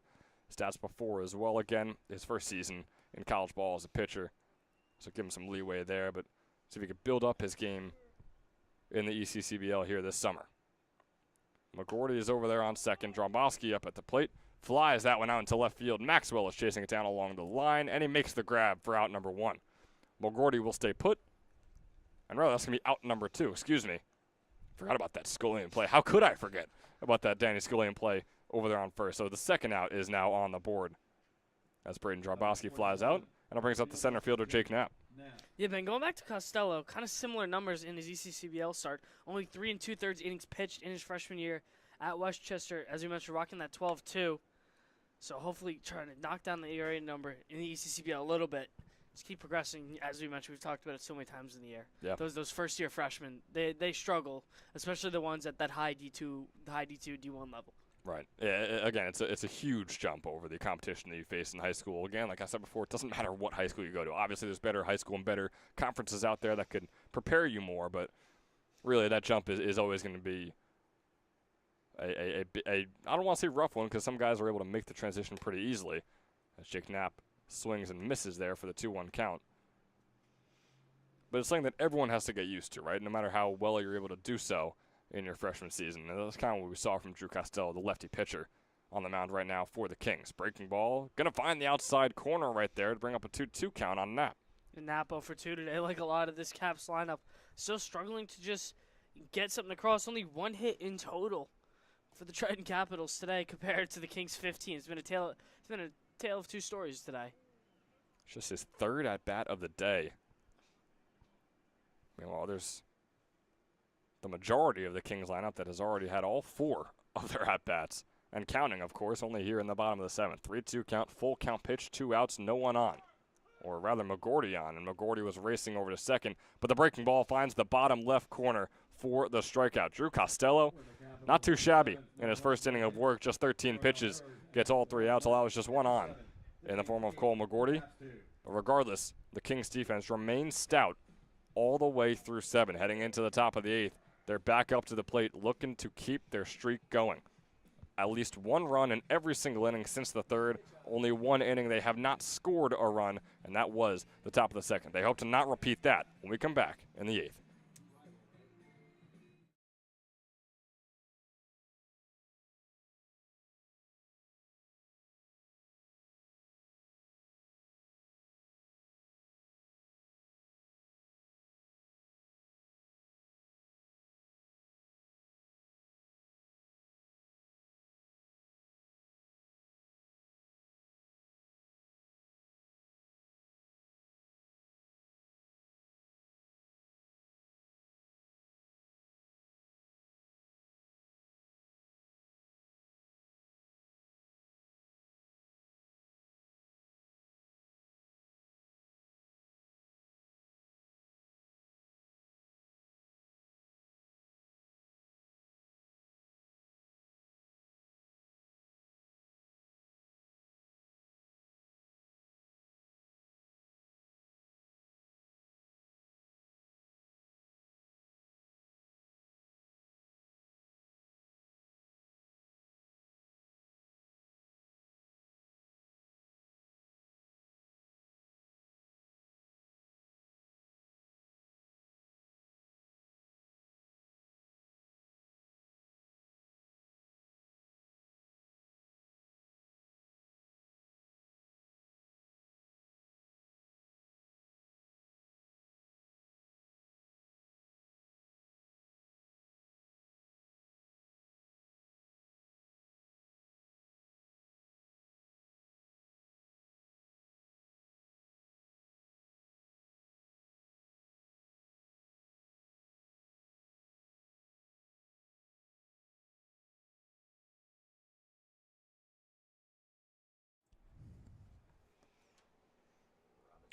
Speaker 2: stats before as well. Again, his first season in college ball as a pitcher, so give him some leeway there, but see if he could build up his game in the ECCBL here this summer. McGordy is over there on second. Dromboski up at the plate. Flies that one out into left field. Maxwell is chasing it down along the line, and he makes the grab for out number 1. McGordy will stay put. And rather, that's going to be out number 2. Excuse me. Forgot about that Scullion play. How could I forget about that Danny Scullion play over there on first? So the second out is now on the board as Braden Drabowski flies out, and it brings up the center fielder, Jake Knapp.
Speaker 3: Yeah, Ben, going back to Costello, kind of similar numbers in his ECCBL start. Only 3 2/3 innings pitched in his freshman year at Westchester, as we mentioned, rocking that 12-2. So hopefully trying to knock down the ERA number in the ECCBL a little bit. Just keep progressing. As we mentioned, we've talked about it so many times in the year.
Speaker 2: Yeah.
Speaker 3: Those first-year freshmen, they struggle, especially the ones at that high D2, D1 level.
Speaker 2: Right. Yeah, again, it's a huge jump over the competition that you face in high school. Again, like I said before, it doesn't matter what high school you go to. Obviously, there's better high school and better conferences out there that could prepare you more, but really that jump is always going to be a I don't want to say rough one, because some guys are able to make the transition pretty easily. As Jake Knapp swings and misses there for the 2-1 count. But it's something that everyone has to get used to, right? No matter how well you're able to do so in your freshman season. And that's kind of what we saw from Drew Costello, the lefty pitcher, on the mound right now for the Kings. Breaking ball, going to find the outside corner right there to bring up a 2-2 count on Knapp.
Speaker 3: And Knapp 0 for 2 today, like a lot of this Caps lineup. Still struggling to just get something across. Only 1 hit in total for the Trenton Capitals today compared to the Kings 15. It's been a tale of 2 stories today.
Speaker 2: It's just his 3rd at-bat of the day. Meanwhile, there's the majority of the Kings lineup that has already had all 4 of their at-bats. And counting, of course, only here in the bottom of the 7th. 3-2 count, full count pitch, 2 outs, no one on. Or rather, McGordy on, and McGordy was racing over to second. But the breaking ball finds the bottom left corner for the strikeout. Drew Costello, not too shabby in his first inning of work, just 13 pitches. Gets all 3 outs, allows just 1 on in the form of Cole McGordy. But regardless, the Kings defense remains stout all the way through 7. Heading into the top of the 8th, they're back up to the plate looking to keep their streak going. At least 1 run in every single inning since the 3rd. Only 1 inning they have not scored a run, and that was the top of the 2nd. They hope to not repeat that when we come back in the 8th.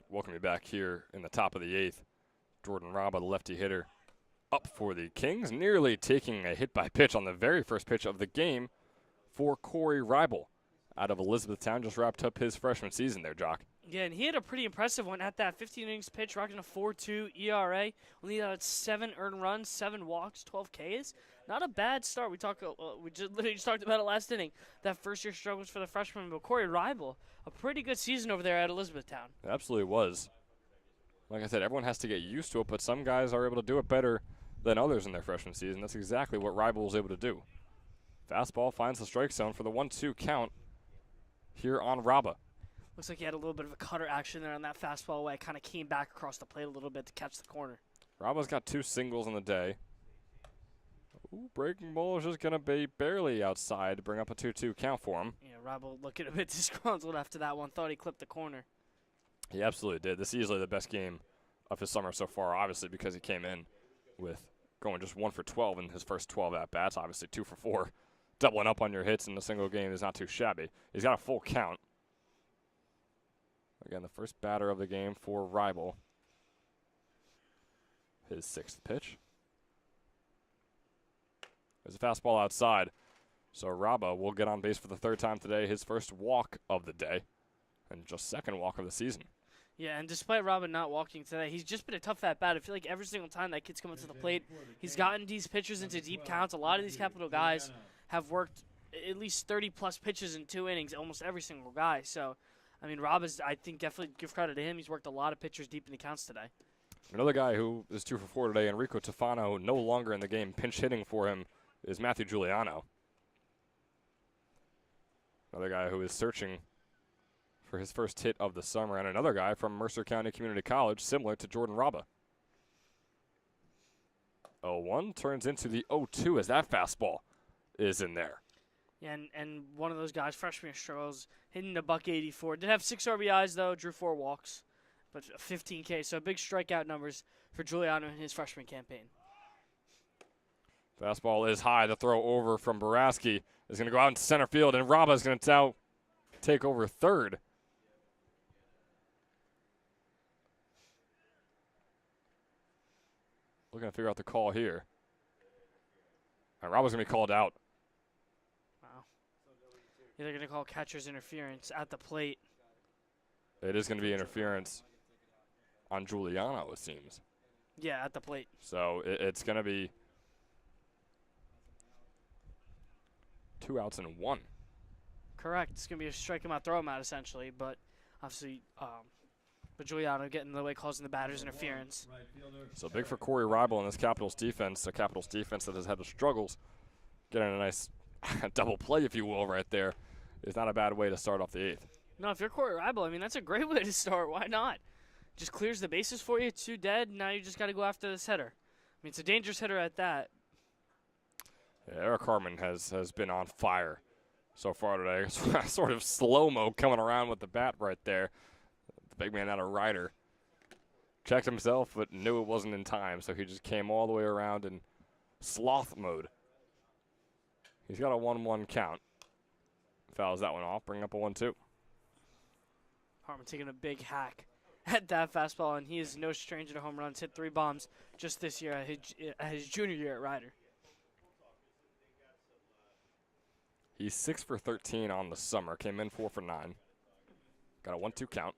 Speaker 2: Welcome you back here in the top of the 8th. Jordan Raba, the lefty hitter, up for the Kings, nearly taking a hit by pitch on the very first pitch of the game for Corey Reibel out of Elizabethtown. Just wrapped up his freshman season there, Jock.
Speaker 3: Yeah, and he had a pretty impressive one at that 15 innings pitch, rocking a 4.2 ERA. Only had 7 earned runs, 7 walks, 12 Ks. Not a bad start. We literally just talked about it last inning. That first-year struggles for the freshman, but Corey Reibel, a pretty good season over there at Elizabethtown.
Speaker 2: It absolutely was. Like I said, everyone has to get used to it, but some guys are able to do it better than others in their freshman season. That's exactly what Reibel was able to do. Fastball finds the strike zone for the 1-2 count here on Raba.
Speaker 3: Looks like he had a little bit of a cutter action there on that fastball away. Kind of came back across the plate a little bit to catch the corner.
Speaker 2: Rabo's got 2 singles on the day. Ooh, breaking ball is just going to be barely outside to bring up a 2-2 count for him.
Speaker 3: Yeah, Rabo looking a bit disgruntled after that one. Thought he clipped the corner.
Speaker 2: He absolutely did. This is easily the best game of his summer so far, obviously, because he came in with going just 1 for 12 in his first 12 at-bats. Obviously, 2 for 4. Doubling up on your hits in a single game is not too shabby. He's got a full count. Again, the first batter of the game for Ribel. His 6th pitch. There's a fastball outside. So Rabo will get on base for the 3rd time today. His first walk of the day. And just 2nd walk of the season.
Speaker 3: Yeah, and despite Robin not walking today, he's just been a tough at-bat. I feel like every single time that kid's come to the plate, he's gotten these pitchers into deep counts. A lot of these Capital guys have worked at least 30-plus pitches in 2 innings, almost every single guy. So, I mean, Rob is, I think, definitely give credit to him. He's worked a lot of pitchers deep in the counts today.
Speaker 2: Another guy who is 2 for 4 today, Enrico Tofano, no longer in the game. Pinch hitting for him is Matthew Giuliano. Another guy who is searching for his first hit of the summer, and another guy from Mercer County Community College, similar to Jordan Raba. 0-1 turns into the 0-2 as that fastball is in there.
Speaker 3: Yeah, and one of those guys, freshman struggles, hitting the .184. Did have 6 RBIs, though, drew 4 walks, but 15 K, so big strikeout numbers for Giuliano in his freshman campaign.
Speaker 2: Fastball is high. The throw over from Boraski is going to go out into center field, and Raba is going to take over 3rd. Looking to figure out the call here. And Raba's going to be called out.
Speaker 3: Wow. Yeah, they're going to call catcher's interference at the plate.
Speaker 2: It is going to be interference on Giuliano, it seems.
Speaker 3: Yeah, at the plate.
Speaker 2: So it's going to be 2 outs and 1.
Speaker 3: Correct. It's going to be a strike him out, throw him out, essentially. But obviously, but Giuliano getting in the way, causing the batter's interference.
Speaker 2: So big for Corey Ribel in this Capitals defense, a Capitals defense that has had the struggles. Getting a nice double play, if you will, right there is not a bad way to start off the 8th.
Speaker 3: No, if you're Corey Ribel, I mean, that's a great way to start. Why not? Just clears the bases for you, 2 dead. Now you just got to go after this hitter. I mean, it's a dangerous hitter at that.
Speaker 2: Yeah, Eric Hartman has been on fire so far today. Sort of slow-mo coming around with the bat right there. The big man out of Ryder. Checked himself, but knew it wasn't in time, so he just came all the way around in sloth mode. He's got a 1-1 count. Fouls that one off, bring up a 1-2.
Speaker 3: Hartman taking a big hack at that fastball, and he is no stranger to home runs. Hit 3 bombs just this year at his junior year at Ryder.
Speaker 2: He's 6 for 13 on the summer. Came in 4 for 9. Got a 1-2 count.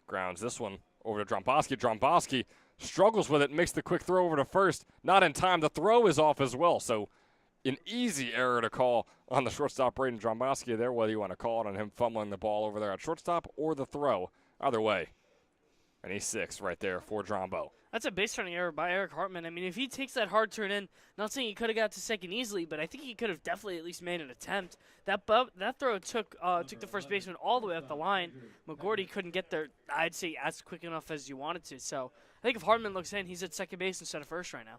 Speaker 2: Grounds this one over to Dromboski. Dromboski struggles with it, makes the quick throw over to first. Not in time. The throw is off as well. So an easy error to call on the shortstop, Braden Dromboski there, whether you want to call it on him fumbling the ball over there at shortstop or the throw. Either way. And he's 6 right there for Drombo.
Speaker 3: That's a base running error by Eric Hartman. I mean, if he takes that hard turn in, not saying he could have got to second easily, but I think he could have definitely at least made an attempt. That throw took the first baseman all the way up the line. McGordy couldn't get there, I'd say, as quick enough as you wanted to. So I think if Hartman looks in, he's at second base instead of first right now.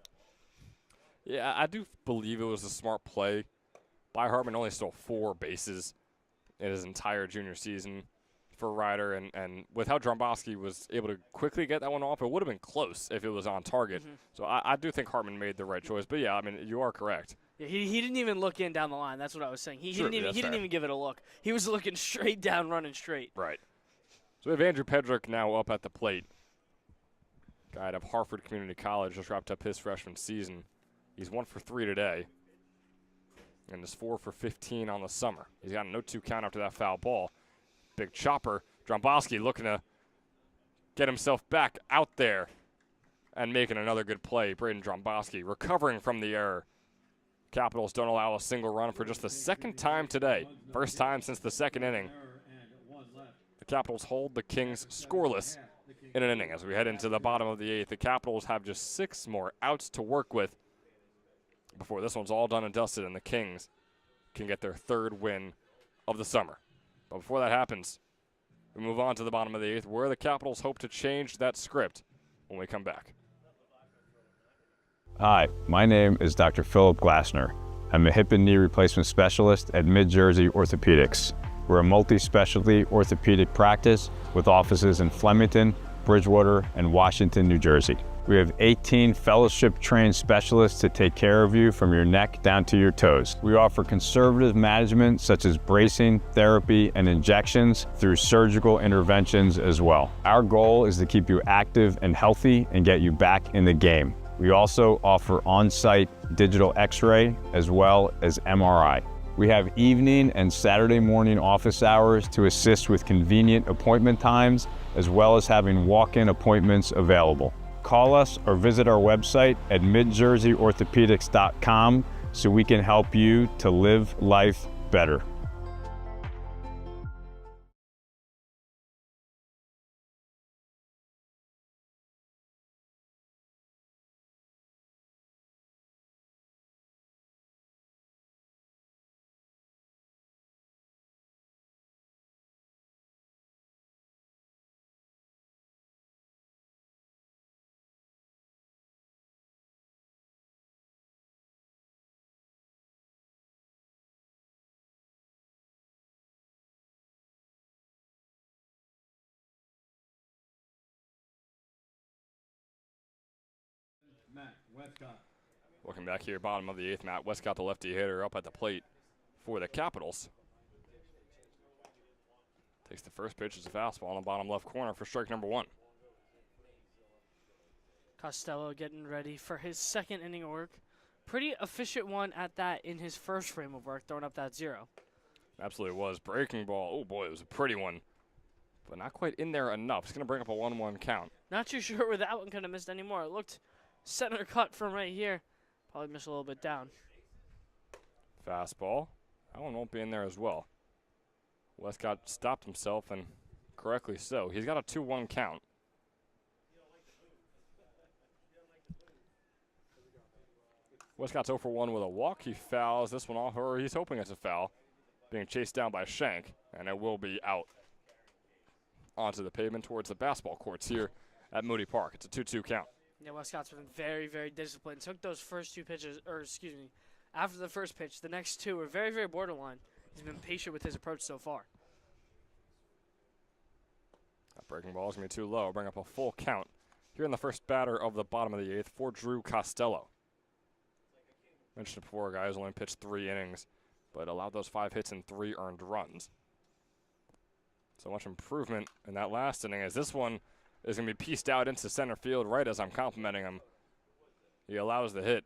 Speaker 2: Yeah, I do believe it was a smart play by Hartman. Only stole 4 bases in his entire junior season for Ryder, and with how Dromboski was able to quickly get that one off, it would have been close if it was on target. Mm-hmm. So I do think Hartman made the right choice. But, yeah, I mean, you are correct.
Speaker 3: Yeah, he didn't even look in down the line. That's what I was saying. He didn't even give it a look. He was looking straight down, running straight.
Speaker 2: Right. So we have Andrew Pedrick now up at the plate. Guy out of Hartford Community College just wrapped up his freshman season. He's 1 for 3 today, and is 4 for 15 on the summer. He's got a 0-2 count after that foul ball. Big chopper. Dromboski looking to get himself back out there and making another good play. Braden Dromboski recovering from the error. Capitals don't allow a single run for just the 2nd time today. First time since the 2nd inning. The Capitals hold the Kings scoreless in an inning as we head into the bottom of the 8th. The Capitals have just 6 more outs to work with before this one's all done and dusted, and the Kings can get their 3rd win of the summer. But before that happens, We move on to the bottom of the 8th, where the Capitals hope to change that script when we come back.
Speaker 4: Hi, my name is Dr. Philip Glassner. I'm a hip and knee replacement specialist at Mid-Jersey Orthopedics. We're a multi-specialty orthopedic practice with offices in Flemington, Bridgewater, and Washington, New Jersey. We have 18 fellowship-trained specialists to take care of you from your neck down to your toes. We offer conservative management such as bracing, therapy, and injections through surgical interventions as well. Our goal is to keep you active and healthy and get you back in the game. We also offer on-site digital X-ray as well as MRI. We have evening and Saturday morning office hours to assist with convenient appointment times, as well as having walk-in appointments available. Call us or visit our website at midjerseyorthopedics.com so we can help you to live life better.
Speaker 1: Matt Westcott.
Speaker 2: Welcome back here, bottom of the 8th. Matt Westcott, the lefty hitter, up at the plate for the Capitals. Takes the first pitch as a fastball in the bottom left corner for strike number 1.
Speaker 3: Costello getting ready for his second inning of work. Pretty efficient one at that in his first frame of work, throwing up that 0.
Speaker 2: Absolutely was. Breaking ball. Oh, boy, it was a pretty one. But not quite in there enough. It's going to bring up a 1-1 count.
Speaker 3: Not too sure where that one could have missed anymore. It looked center cut from right here. Probably missed a little bit down.
Speaker 2: Fastball. That one won't be in there as well. Westcott stopped himself, and correctly so. He's got a 2-1 count. Westcott's 0 for 1 with a walk. He fouls this one off, or he's hoping it's a foul. Being chased down by Shank, and it will be out onto the pavement towards the basketball courts here at Moody Park. It's a 2-2 count.
Speaker 3: Yeah, Westcott's been very, very disciplined. Took those first 2 pitches, or excuse me, after the first pitch, the next 2 were very, very borderline. He's been patient with his approach so far.
Speaker 2: That breaking ball is going to be too low. Bring up a full count here in the first batter of the bottom of the 8th for Drew Costello. Mentioned before, guys only pitched 3 innings, but allowed those 5 hits and 3 earned runs. So much improvement in that last inning, as this one is going to be pieced out into center field right as I'm complimenting him. He allows the hit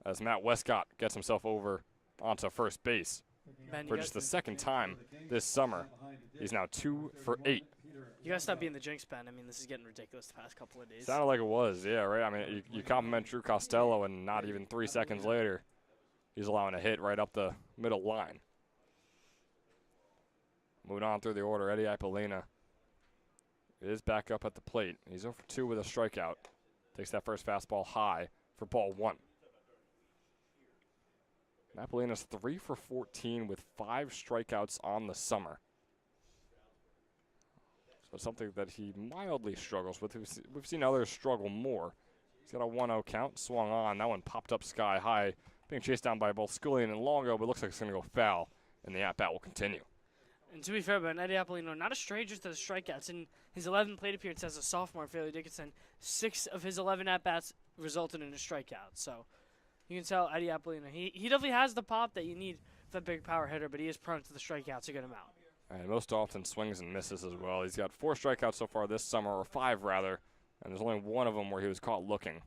Speaker 2: as Matt Westcott gets himself over onto first base. For just the second time this summer, he's now 2 for 8.
Speaker 3: You gotta stop being the jinx, Ben. I mean, this is getting ridiculous the past couple of days.
Speaker 2: Sounded like it was, yeah, right? I mean, you compliment Drew Costello, and not even 3 seconds later, he's allowing a hit right up the middle line. Moving on through the order, Eddie Ipolina is back up at the plate. He's 0 for 2 with a strikeout. Takes that first fastball high for ball 1. Napolina's 3 for 14 with 5 strikeouts on the summer. So something that he mildly struggles with. We've seen others struggle more. He's got a 1-0 count, swung on. That one popped up sky high, being chased down by both Scullion and Longo, but looks like it's going to go foul, and the at-bat will continue.
Speaker 3: And to be fair, Ben, Eddie Apolino, not a stranger to the strikeouts. In his 11 plate appearances as a sophomore, Fairleigh Dickinson, 6 of his 11 at-bats resulted in a strikeout. So you can tell Eddie Apolino, he definitely has the pop that you need for a big power hitter, but he is prone to the strikeouts a good amount.
Speaker 2: And most often swings and misses as well. He's got 4 strikeouts so far this summer, or 5 rather, and there's only 1 of them where he was caught looking.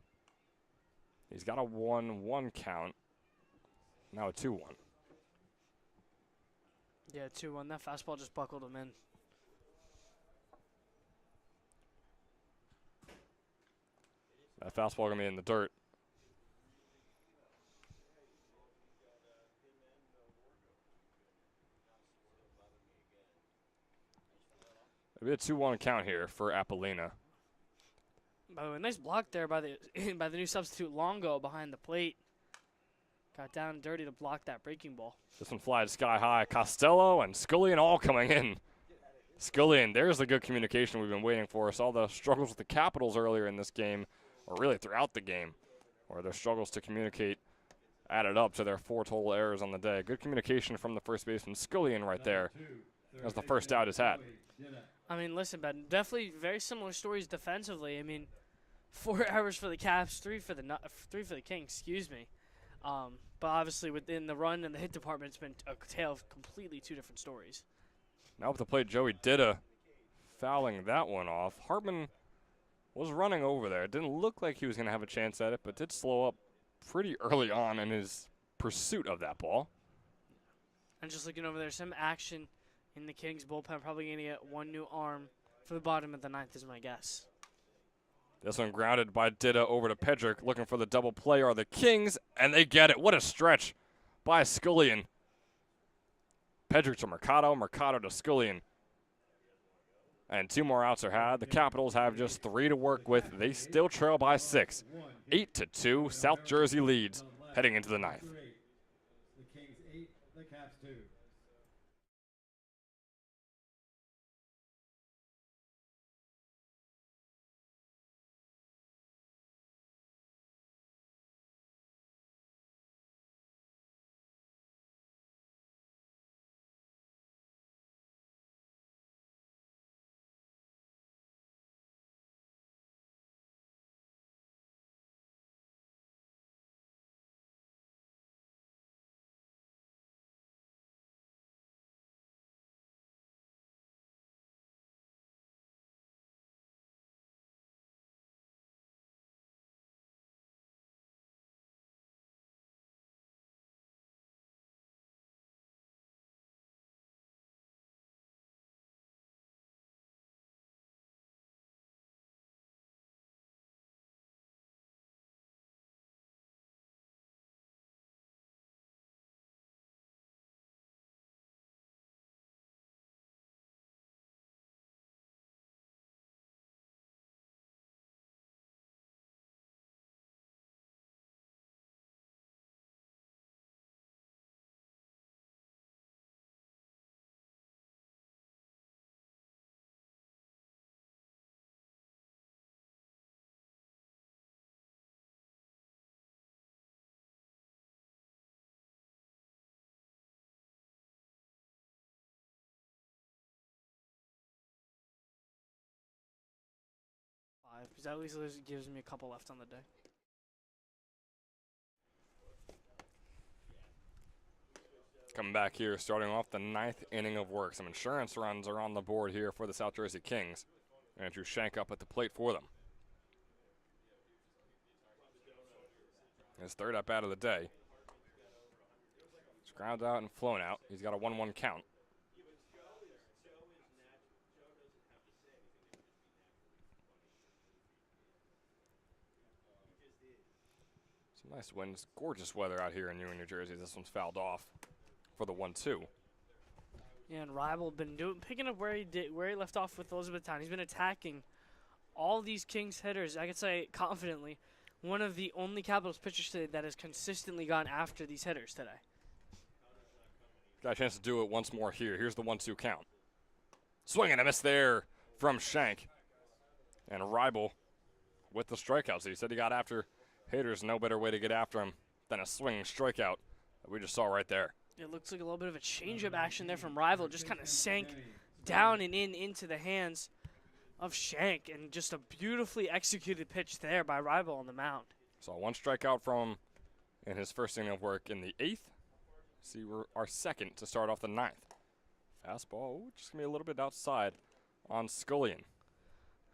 Speaker 2: He's got a 1-1 count, now a 2-1.
Speaker 3: Yeah, 2-1. That fastball just buckled him in.
Speaker 2: That fastball going to be in the dirt. It'll be a 2-1 count here for Apolina.
Speaker 3: By the way, nice block there by the by the new substitute Longo behind the plate. Got down and dirty to block that breaking ball.
Speaker 2: This one flies sky high. Costello and Scullion all coming in Scullion, there's the good communication we've been waiting for. Saw the struggles with the Capitals earlier in this game, or really throughout the game, or their struggles to communicate added up to their 4 total errors on the day. Good communication from the first baseman Scullion right there, as the first out is had.
Speaker 3: I mean, listen, Ben, definitely very similar stories defensively. I mean, 4 errors for the Caps, 3 for the Kings, excuse me. But obviously within the run and the hit department, it's been a tale of completely 2 different stories.
Speaker 2: Now with the plate, Joey Dida fouling that one off. Hartman was running over there. It didn't look like he was going to have a chance at it, but did slow up pretty early on in his pursuit of that ball.
Speaker 3: And just looking over there, some action in the Kings bullpen. Probably going to get 1 new arm for the bottom of the 9th is my guess.
Speaker 2: This one grounded by Dida over to Pedrick, looking for the double play are the Kings, and they get it. What a stretch by Scullion. Pedrick to Mercado, Mercado to Scullion. And 2 more outs are had. The Capitals have just 3 to work with. They still trail by 6. 8-2, South Jersey leads heading into the 9th.
Speaker 1: The Kings 8, the Caps 2.
Speaker 3: Because at least it gives me a couple left on the day.
Speaker 2: Coming back here, starting off the 9th inning of work. Some insurance runs are on the board here for the South Jersey Kings. Andrew Shank up at the plate for them. His 3rd at bat of the day. It's grounded out and flown out. He's got a 1-1 count. Some nice winds, gorgeous weather out here in Ewing, New Jersey. This one's fouled off for the 1-2.
Speaker 3: Yeah, and Rival been picking up where he left off with Elizabethtown. He's been attacking all these Kings hitters. I could say confidently, one of the only Capitals pitchers today that has consistently gone after these hitters today.
Speaker 2: Got a chance to do it once more here. Here's the 1-2 count. Swing and a miss there from Shank. And Ribel with the strikeouts. He said he got after hitters. No better way to get after him than a swinging strikeout that we just saw right there.
Speaker 3: It looks like a little bit of a change-up action there from Rival. Just kind of sank down and into the hands of Shank. And just a beautifully executed pitch there by Rival on the mound.
Speaker 2: Saw 1 strikeout from him in his first inning of work in the 8th. See, we're our 2nd to start off the 9th. Fastball, just going to be a little bit outside on Scullion.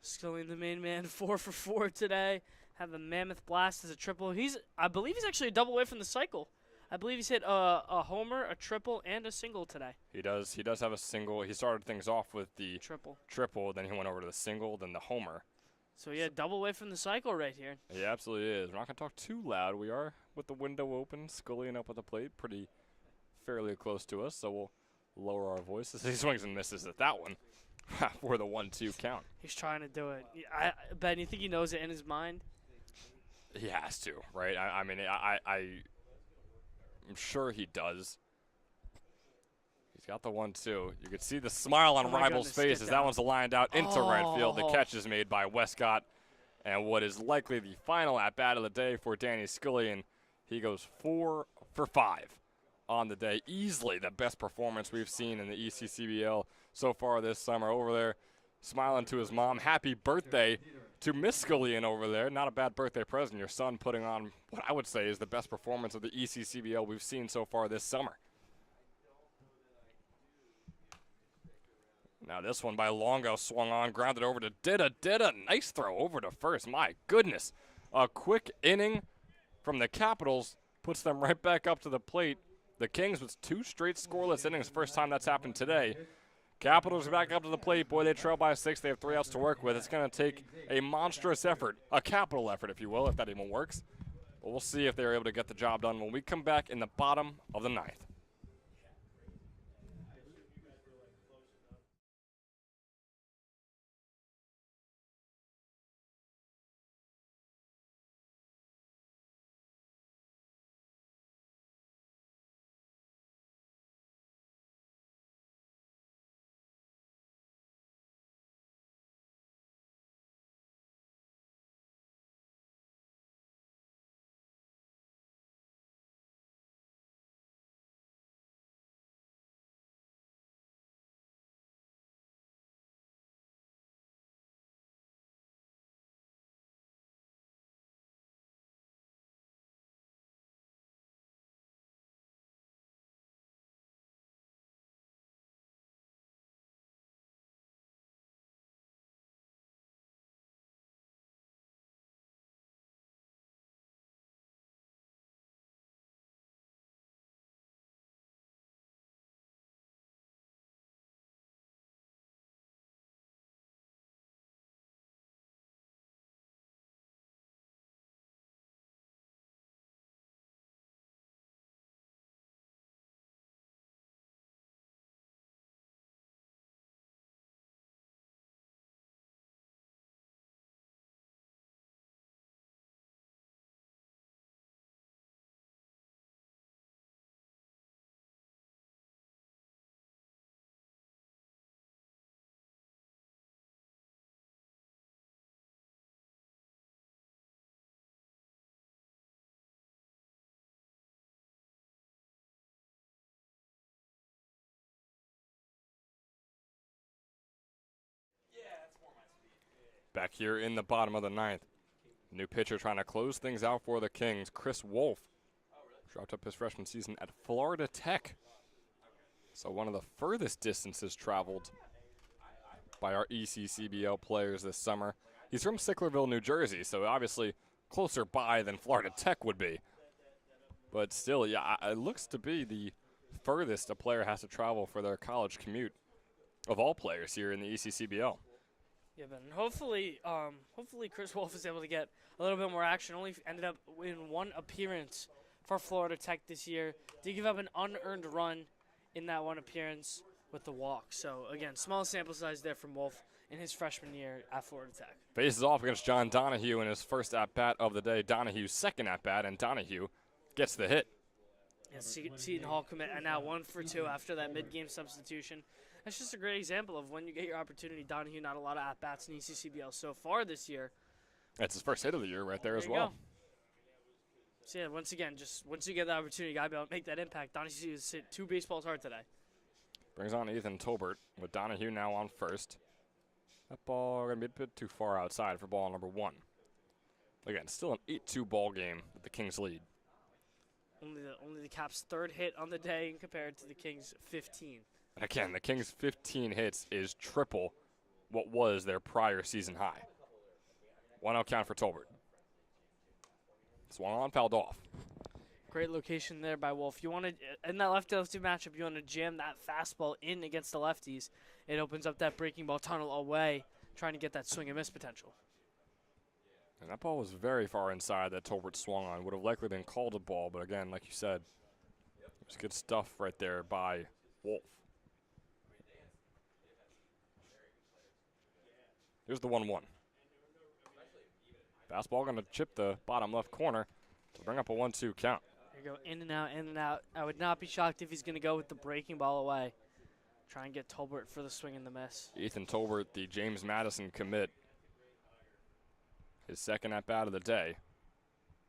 Speaker 3: Scullion, the main man, 4 for 4 today. Have the Mammoth Blast as a triple. I believe he's actually a double away from the cycle. I believe he's hit a homer, a triple, and a single today.
Speaker 2: He does have a single. He started things off with the
Speaker 3: triple,
Speaker 2: then he went over to the single, then the homer.
Speaker 3: So, yeah, double away from the cycle right here.
Speaker 2: He absolutely is. We're not going to talk too loud. We are with the window open, Scullion up at the plate, fairly close to us, so we'll lower our voices. He swings and misses at that one for the 1-2 count.
Speaker 3: He's trying to do it. Ben, you think he knows it in his mind?
Speaker 2: He has to, right? I'm sure he does. He's got the 1-2. You could see the smile on Rival's face as that one's lined out into right field. The catch is made by Westcott. And what is likely the final at-bat of the day for Danny Scullion. He goes 4 for 5 on the day. Easily the best performance we've seen in the ECCBL so far this summer. Over there, smiling to his mom. Happy birthday to Miss Scullion over there. Not a bad birthday present. Your son putting on what I would say is the best performance of the ECCBL we've seen so far this summer. Now this one by Longo swung on, grounded over to Dida. Nice throw over to first. My goodness. A quick inning from the Capitals puts them right back up to the plate. The Kings with 2 straight scoreless innings. First time that's happened today. Capitals are back up to the plate. Boy, they trail by 6. They have 3 outs to work with. It's going to take a monstrous effort, a capital effort, if you will, if that even works. But we'll see if they're able to get the job done when we come back in the bottom of the 9th. Back here in the bottom of the 9th. New pitcher trying to close things out for the Kings. Chris Wolf dropped up his freshman season at Florida Tech. So one of the furthest distances traveled by our ECCBL players this summer. He's from Sicklerville, New Jersey, so obviously closer by than Florida Tech would be. But still, yeah, it looks to be the furthest a player has to travel for their college commute of all players here in the ECCBL.
Speaker 3: Yeah, but hopefully Chris Wolf is able to get a little bit more action. Only ended up in 1 appearance for Florida Tech this year. Did give up an unearned run in that 1 appearance with the walk. So, again, small sample size there from Wolf in his freshman year at Florida Tech.
Speaker 2: Faces off against John Donahue in his first at-bat of the day. Donahue's second at-bat, and Donahue gets the hit.
Speaker 3: Yeah, Seton Hall commit, and now 1 for 2 after that mid-game substitution. That's just a great example of when you get your opportunity. Donahue, not a lot of at-bats in ECCBL so far this year.
Speaker 2: That's his first hit of the year right there as well.
Speaker 3: Go. So, yeah, once again, just once you get the opportunity, you got to be able to make that impact. Donahue has hit 2 baseballs hard today.
Speaker 2: Brings on Ethan Tolbert with Donahue now on first. That ball going to be a bit too far outside for ball number 1. Again, still an 8-2 ball game with the Kings lead.
Speaker 3: Only the Caps' 3rd hit on the day compared to the Kings' 15.
Speaker 2: And again, the Kings' 15 hits is triple what was their prior season high. 1-0 count for Tolbert. Swung on, fouled off.
Speaker 3: Great location there by Wolf. You want to, in that lefty-lefty matchup, you want to jam that fastball in against the lefties. It opens up that breaking ball tunnel away, trying to get that swing and miss potential.
Speaker 2: And that ball was very far inside that Tolbert swung on. Would have likely been called a ball, but again, like you said, it was good stuff right there by Wolf. Here's the 1-1. Fastball going to chip the bottom left corner to bring up a 1-2 count.
Speaker 3: There you go, in and out, in and out. I would not be shocked if he's going to go with the breaking ball away. Try and get Tolbert for the swing and the miss.
Speaker 2: Ethan Tolbert, the James Madison commit, his second at-bat of the day,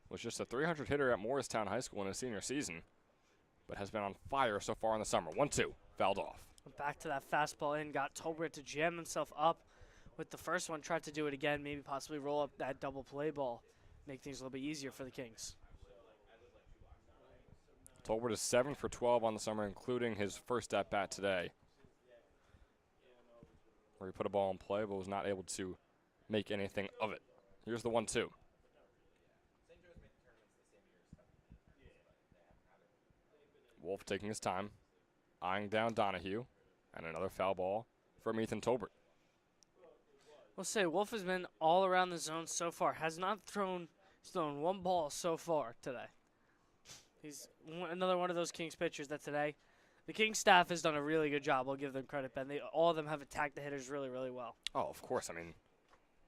Speaker 2: was just a 300 hitter at Morristown High School in his senior season, but has been on fire so far in the summer. 1-2, fouled off.
Speaker 3: Back to that fastball in, got Tolbert to jam himself up with the first one, tried to do it again, maybe possibly roll up that double play ball, make things a little bit easier for the Kings.
Speaker 2: Tolbert is 7 for 12 on the summer, including his first at-bat today, where he put a ball in play but was not able to make anything of it. Here's the 1-2. Wolf taking his time, eyeing down Donahue, and another foul ball from Ethan Tolbert.
Speaker 3: We'll say Wolf has been all around the zone so far. Has not thrown one ball so far today. He's another one of those Kings pitchers that today, the Kings staff has done a really good job. I'll give them credit, Ben. All of them have attacked the hitters really, really well.
Speaker 2: Oh, of course. I mean,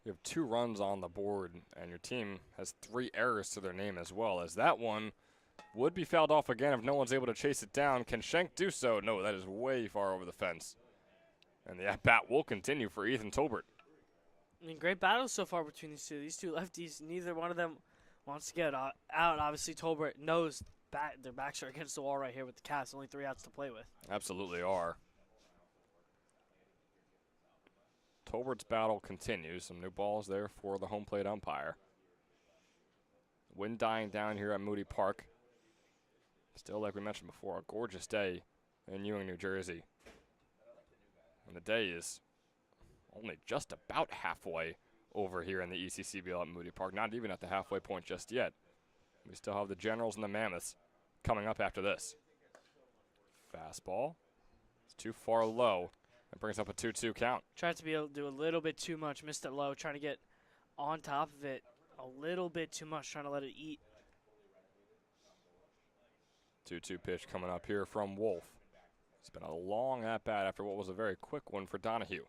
Speaker 2: you have 2 runs on the board, and your team has 3 errors to their name as well, as that one would be fouled off again if no one's able to chase it down. Can Schenk do so? No, that is way far over the fence. And the at-bat will continue for Ethan Tolbert.
Speaker 3: I mean, great battles so far between these two. These two lefties, neither one of them wants to get out. Obviously, Tolbert knows their backs are against the wall right here with the Cats. Only 3 outs to play with.
Speaker 2: Absolutely are. Tolbert's battle continues. Some new balls there for the home plate umpire. Wind dying down here at Moody Park. Still, like we mentioned before, a gorgeous day in Ewing, New Jersey. And the day is only just about halfway over here in the ECCBL at Moody Park. Not even at the halfway point just yet. We still have the Generals and the Mammoths coming up after this. Fastball. It's too far low. It brings up a 2-2 count.
Speaker 3: Tried to be able to do a little bit too much. Missed it low. Trying to get on top of it a little bit too much. Trying to let it eat.
Speaker 2: 2-2 pitch coming up here from Wolf. It's been a long at-bat after what was a very quick one for Donahue.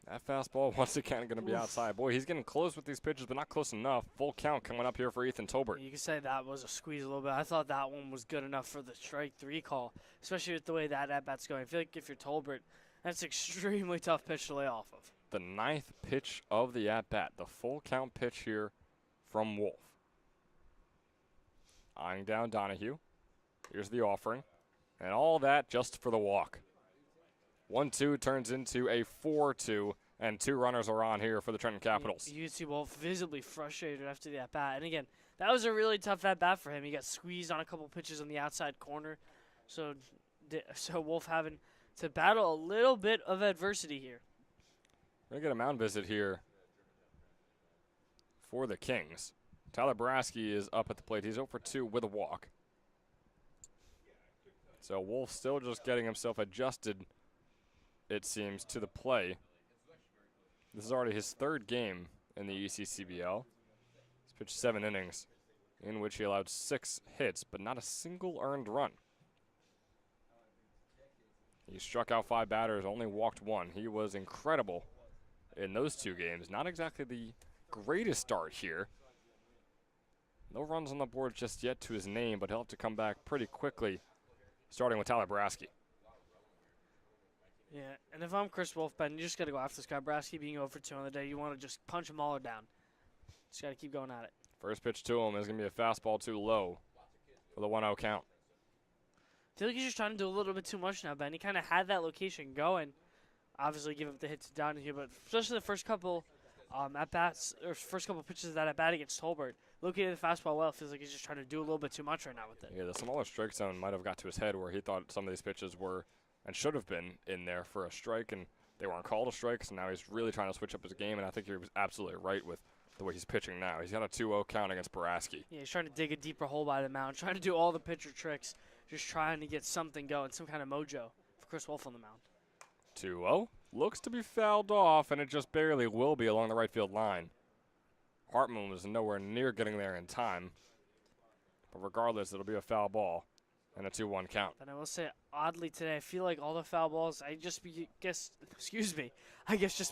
Speaker 2: That fastball once again going to be outside. Boy, he's getting close with these pitches, but not close enough. Full count coming up here for Ethan Tolbert.
Speaker 3: You can say that was a squeeze a little bit. I thought that one was good enough for the strike 3 call, especially with the way that at-bat's going. I feel like if you're Tolbert, that's an extremely tough pitch to lay off of.
Speaker 2: The 9th pitch of the at-bat, the full count pitch here from Wolf. Eyeing down Donahue. Here's the offering. And all that just for the walk. 1-2 turns into a 4-2, and 2 runners are on here for the Trenton Capitals.
Speaker 3: You see Wolf visibly frustrated after the at-bat. And again, that was a really tough at-bat for him. He got squeezed on a couple pitches on the outside corner. So Wolf having to battle a little bit of adversity here.
Speaker 2: We're going to get a mound visit here for the Kings. Tyler Brasky is up at the plate. He's 0 for 2 with a walk. So Wolf still just getting himself adjusted, it seems, to the play. This is already his 3rd game in the ECCBL. He's pitched 7 innings, in which he allowed 6 hits, but not a single earned run. He struck out 5 batters, only walked 1. He was incredible in those 2 games. Not exactly the greatest start here. No runs on the board just yet to his name, but he'll have to come back pretty quickly, starting with Tyler Brasky.
Speaker 3: Yeah, and if I'm Chris Wolf, Ben, you just got to go after this guy. Brasky being 0 for 2 on the day, you want to just punch him all down. Just got to keep going at it.
Speaker 2: First pitch to him is going to be a fastball too low for the 1-0 count.
Speaker 3: I feel like he's just trying to do a little bit too much now, Ben. He kind of had that location going. Obviously, give up the hit to Donahue, but especially the first couple at-bats, or first couple pitches of that at-bat against Tolbert, located the fastball well. Feels like he's just trying to do a little bit too much right now with it.
Speaker 2: Yeah, the smaller strike zone might have got to his head where he thought some of these pitches were and should have been in there for a strike, and they weren't called a strike, so now he's really trying to switch up his game, and I think he was absolutely right with the way he's pitching now. He's got a 2-0 count against Brasky.
Speaker 3: Yeah, he's trying to dig a deeper hole by the mound, trying to do all the pitcher tricks, just trying to get something going, some kind of mojo for Chris Wolf on the mound.
Speaker 2: 2-0. Looks to be fouled off, and it just barely will be along the right field line. Hartman was nowhere near getting there in time. But regardless, it'll be a foul ball. And a 2-1 count.
Speaker 3: And I will say, oddly today, I feel like all the foul balls, I guess just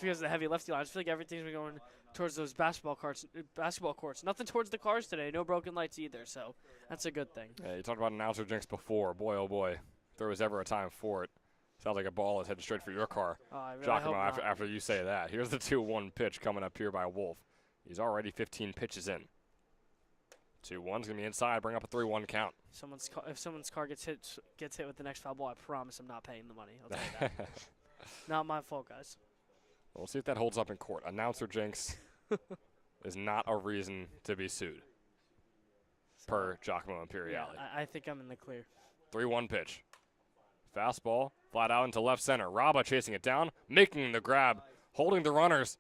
Speaker 3: because of the heavy lefty line, I just feel like everything's been going towards those basketball courts. Nothing towards the cars today. No broken lights either, so that's a good thing.
Speaker 2: Yeah, you talked about announcer jinx before. Boy, oh boy, if there was ever a time for it. Sounds like a ball is headed straight for your car.
Speaker 3: I really
Speaker 2: Giacomo,
Speaker 3: hope not.
Speaker 2: after you say that. Here's the 2-1 pitch coming up here by Wolf. He's already 15 pitches in. 2-1's going to be inside, bring up a 3-1 count.
Speaker 3: If someone's car gets hit with the next foul ball, I promise I'm not paying the money. I'll tell you that. Not my fault, guys.
Speaker 2: We'll see if that holds up in court. Announcer jinx is not a reason to be sued, per Giacomo Imperiale.
Speaker 3: Yeah, I think I'm in the clear.
Speaker 2: 3-1 pitch. Fastball, flat out into left center. Raba chasing it down, making the grab, holding the runners.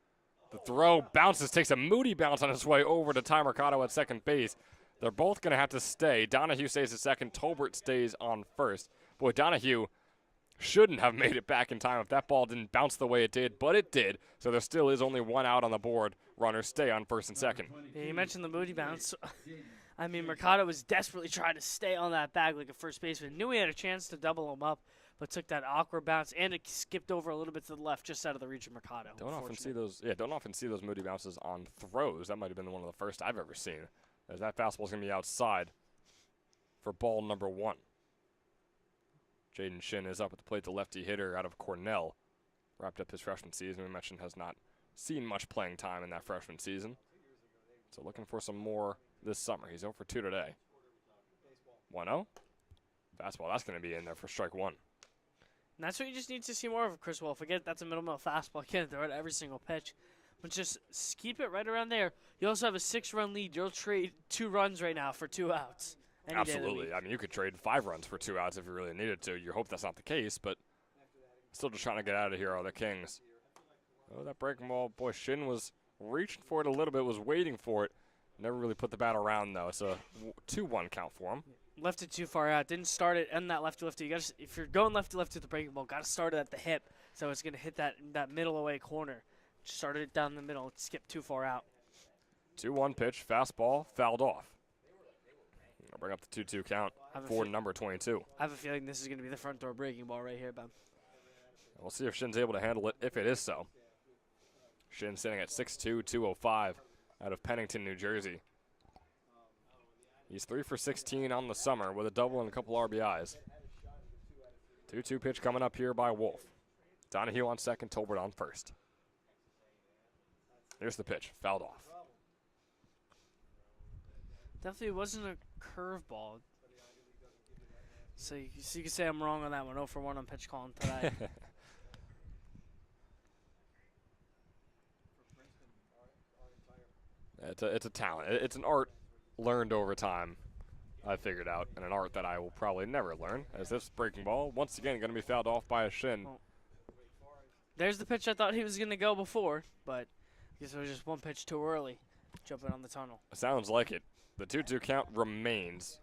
Speaker 2: The throw bounces, takes a moody bounce on his way over to Ty Mercado at second base. They're both going to have to stay. Donahue stays at second. Tolbert stays on first. Boy, Donahue shouldn't have made it back in time if that ball didn't bounce the way it did, but it did. So there still is only one out on the board. Runners stay on first and second.
Speaker 3: Yeah, you mentioned the moody bounce. I mean, Mercado was desperately trying to stay on that bag like a first baseman. Knew he had a chance to double him up, but took that awkward bounce, and it skipped over a little bit to the left, just out of the reach of Mercado.
Speaker 2: Don't often see those moody bounces on throws. That might have been one of the first I've ever seen. As that fastball's going to be outside for ball number 1. Jaden Shin is up at the plate, the lefty hitter out of Cornell. Wrapped up his freshman season. We mentioned has not seen much playing time in that freshman season. So looking for some more this summer. He's 0 for 2 today. 1-0. Fastball, that's going to be in there for strike 1.
Speaker 3: And that's what you just need to see more of, Chris Wolf. Forget that's a middle fastball. Can't throw it every single pitch. But just keep it right around there. You also have a 6-run lead. You'll trade 2 runs right now for 2 outs.
Speaker 2: Absolutely. I mean, you could trade 5 runs for 2 outs if you really needed to. You hope that's not the case, but still just trying to get out of here are the Kings. Oh, that breaking ball. Boy, Shin was reaching for it a little bit, was waiting for it. Never really put the bat around, though. It's a 2-1 count for him.
Speaker 3: Left it too far out. Didn't start it and that lefty-lefty. You gotta, if you're going lefty-lefty with the breaking ball, got to start it at the hip, so it's going to hit that middle away corner. Started it down the middle, skipped too far out.
Speaker 2: 2-1 pitch, fastball, fouled off. I'll bring up the 2-2 count for number 22.
Speaker 3: I have a feeling this is going to be the front door breaking ball right here, Ben.
Speaker 2: We'll see if Shin's able to handle it, if it is so. Shin sitting at 6'2", 205 out of Pennington, New Jersey. He's 3 for 16 on the summer with a double and a couple RBIs. 2-2 pitch coming up here by Wolf. Donahue on second, Tolbert on first. Here's the pitch, fouled off.
Speaker 3: Definitely wasn't a curveball. So you can say I'm wrong on that one. 0 for 1 on pitch calling today.
Speaker 2: It's a talent. It's an art learned over time, I figured out, and an art that I will probably never learn, as this breaking ball, once again, going to be fouled off by a Shin.
Speaker 3: Well, there's the pitch I thought he was going to go before, but I guess it was just one pitch too early, jumping on the tunnel.
Speaker 2: Sounds like it. The 2-2 count remains.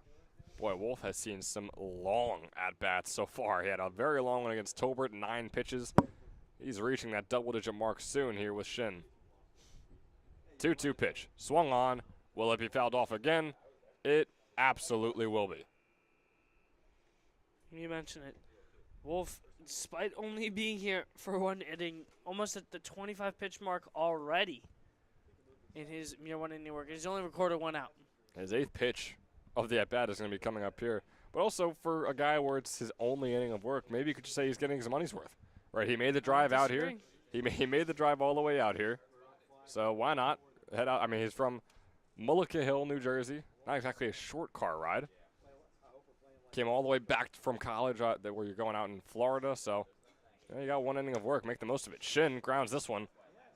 Speaker 2: Boy, Wolf has seen some long at-bats so far. He had a very long one against Tolbert, 9 pitches. He's reaching that double-digit mark soon here with Shin. 2-2 pitch, swung on. Will it be fouled off again? It absolutely will be.
Speaker 3: You mention it. Wolf, despite only being here for 1 inning, almost at the 25-pitch mark already in his mere 1 inning work. He's only recorded 1 out.
Speaker 2: His 8th pitch of the at-bat is going to be coming up here. But also for a guy where it's his only inning of work, maybe you could just say he's getting his money's worth. Right, he made the drive out here. He made the drive all the way out here. So why not head out? I mean, he's from Mullica Hill, New Jersey. Not exactly a short car ride. Came all the way back from college where you're going out in Florida. So you got 1 inning of work. Make the most of it. Shin grounds this one.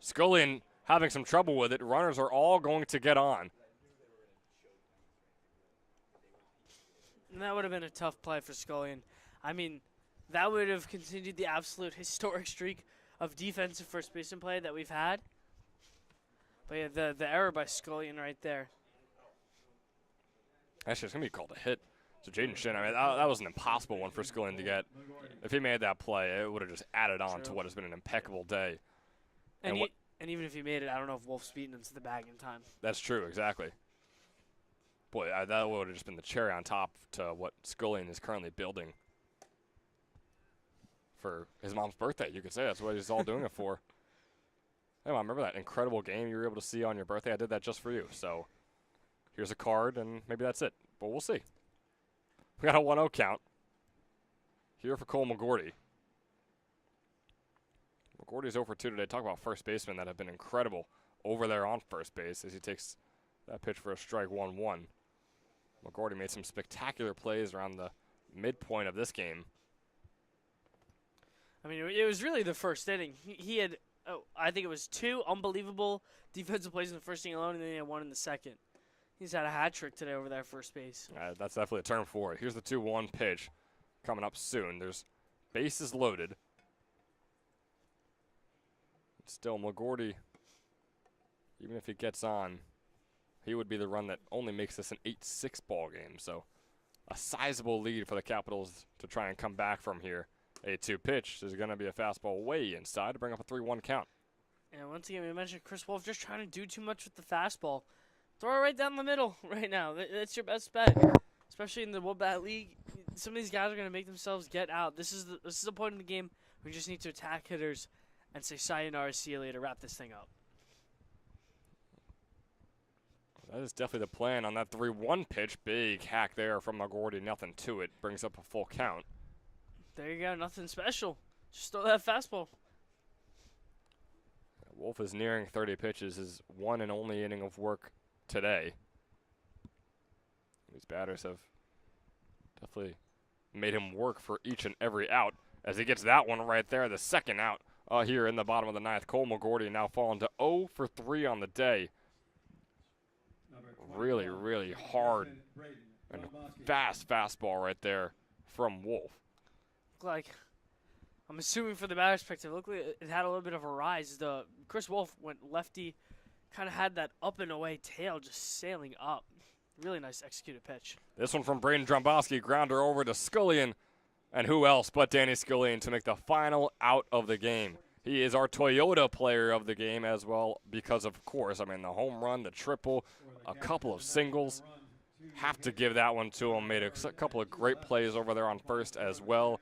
Speaker 2: Scullion having some trouble with it. Runners are all going to get on.
Speaker 3: And that would have been a tough play for Scullion. I mean, that would have continued the absolute historic streak of defensive first baseman play that we've had. But yeah, the error by Scullion right there.
Speaker 2: Actually, it's going to be called a hit. So Jaden Shin, I mean, that was an impossible one for Scullion to get. If he made that play, it would have just added on to what has been an impeccable day.
Speaker 3: And even if he made it, I don't know if Wolf's beaten into the bag in time.
Speaker 2: That's true, exactly. Boy, that would have just been the cherry on top to what Scullion is currently building for his mom's birthday. You could say that's what he's all doing it for. Hey, Mom, remember that incredible game you were able to see on your birthday? I did that just for you. So here's a card, and maybe that's it. But we'll see. We got a 1-0 count here for Cole McGorty. McGorty's 0 for 2 today. Talk about first basemen that have been incredible over there on first base as he takes that pitch for a strike 1-1. McGorty made some spectacular plays around the midpoint of this game.
Speaker 3: I mean, it was really the first inning. He had, I think it was 2 unbelievable defensive plays in the first inning alone, and then he had 1 in the second. He's had a hat trick today over there at first base.
Speaker 2: That's definitely a term for it. Here's the 2-1 pitch coming up soon. There's bases loaded. Still, McGorty, even if he gets on, he would be the run that only makes this an 8-6 ball game. So a sizable lead for the Capitals to try and come back from here. A 2 pitch is going to be a fastball way inside to bring up a 3-1 count.
Speaker 3: And once again, we mentioned Chris Wolf just trying to do too much with the fastball. Throw it right down the middle right now. That's your best bet, especially in the Woodbat League. Some of these guys are going to make themselves get out. This is the point in the game where you just need to attack hitters and say sayonara, see you later, to wrap this thing up.
Speaker 2: That is definitely the plan on that 3-1 pitch. Big hack there from McGorty. Nothing to it. Brings up a full count.
Speaker 3: There you go. Nothing special. Just throw that fastball.
Speaker 2: Wolf is nearing 30 pitches. His one and only inning of work today. These batters have definitely made him work for each and every out as he gets that one right there, the second out here in the bottom of the ninth. Cole McGorty now falling to 0 for 3 on the day. Really, really hard and fast fastball right there from Wolf.
Speaker 3: Like, I'm assuming for the batter's perspective, looked like it had a little bit of a rise. The Chris Wolf went lefty, kind of had that up and away tail just sailing up. Really nice executed pitch.
Speaker 2: This one from Braden Dromboski, grounder over to Scullion. And who else but Danny Scullion to make the final out of the game. He is our Toyota player of the game as well because, of course, I mean, the home run, the triple, a couple of singles. Have to give that one to him. Made a couple of great plays over there on first as well.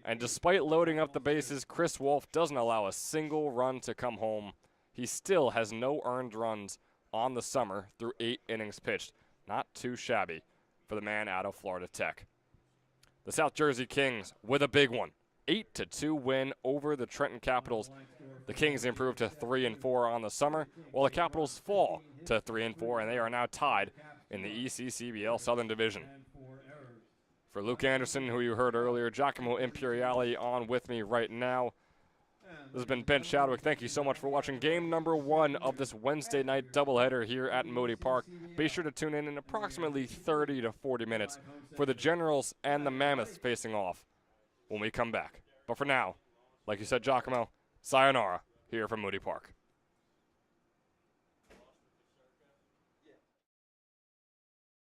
Speaker 2: And despite loading up the bases, Chris Wolf doesn't allow a single run to come home. He still has no earned runs on the summer through 8 innings pitched. Not too shabby for the man out of Florida Tech. The South Jersey Kings with a big one. 8-2 win over the Trenton Capitals. The Kings improved to 3-4 on the summer, while the Capitals fall to 3-4, and they are now tied in the ECCBL Southern Division. For Luke Anderson, who you heard earlier, Giacomo Imperiali on with me right now. This has been Ben Chadwick. Thank you so much for watching game number 1 of this Wednesday night doubleheader here at Moody Park. Be sure to tune in approximately 30 to 40 minutes for the Generals and the Mammoths facing off when we come back. But for now, like you said, Giacomo, sayonara here from Moody Park.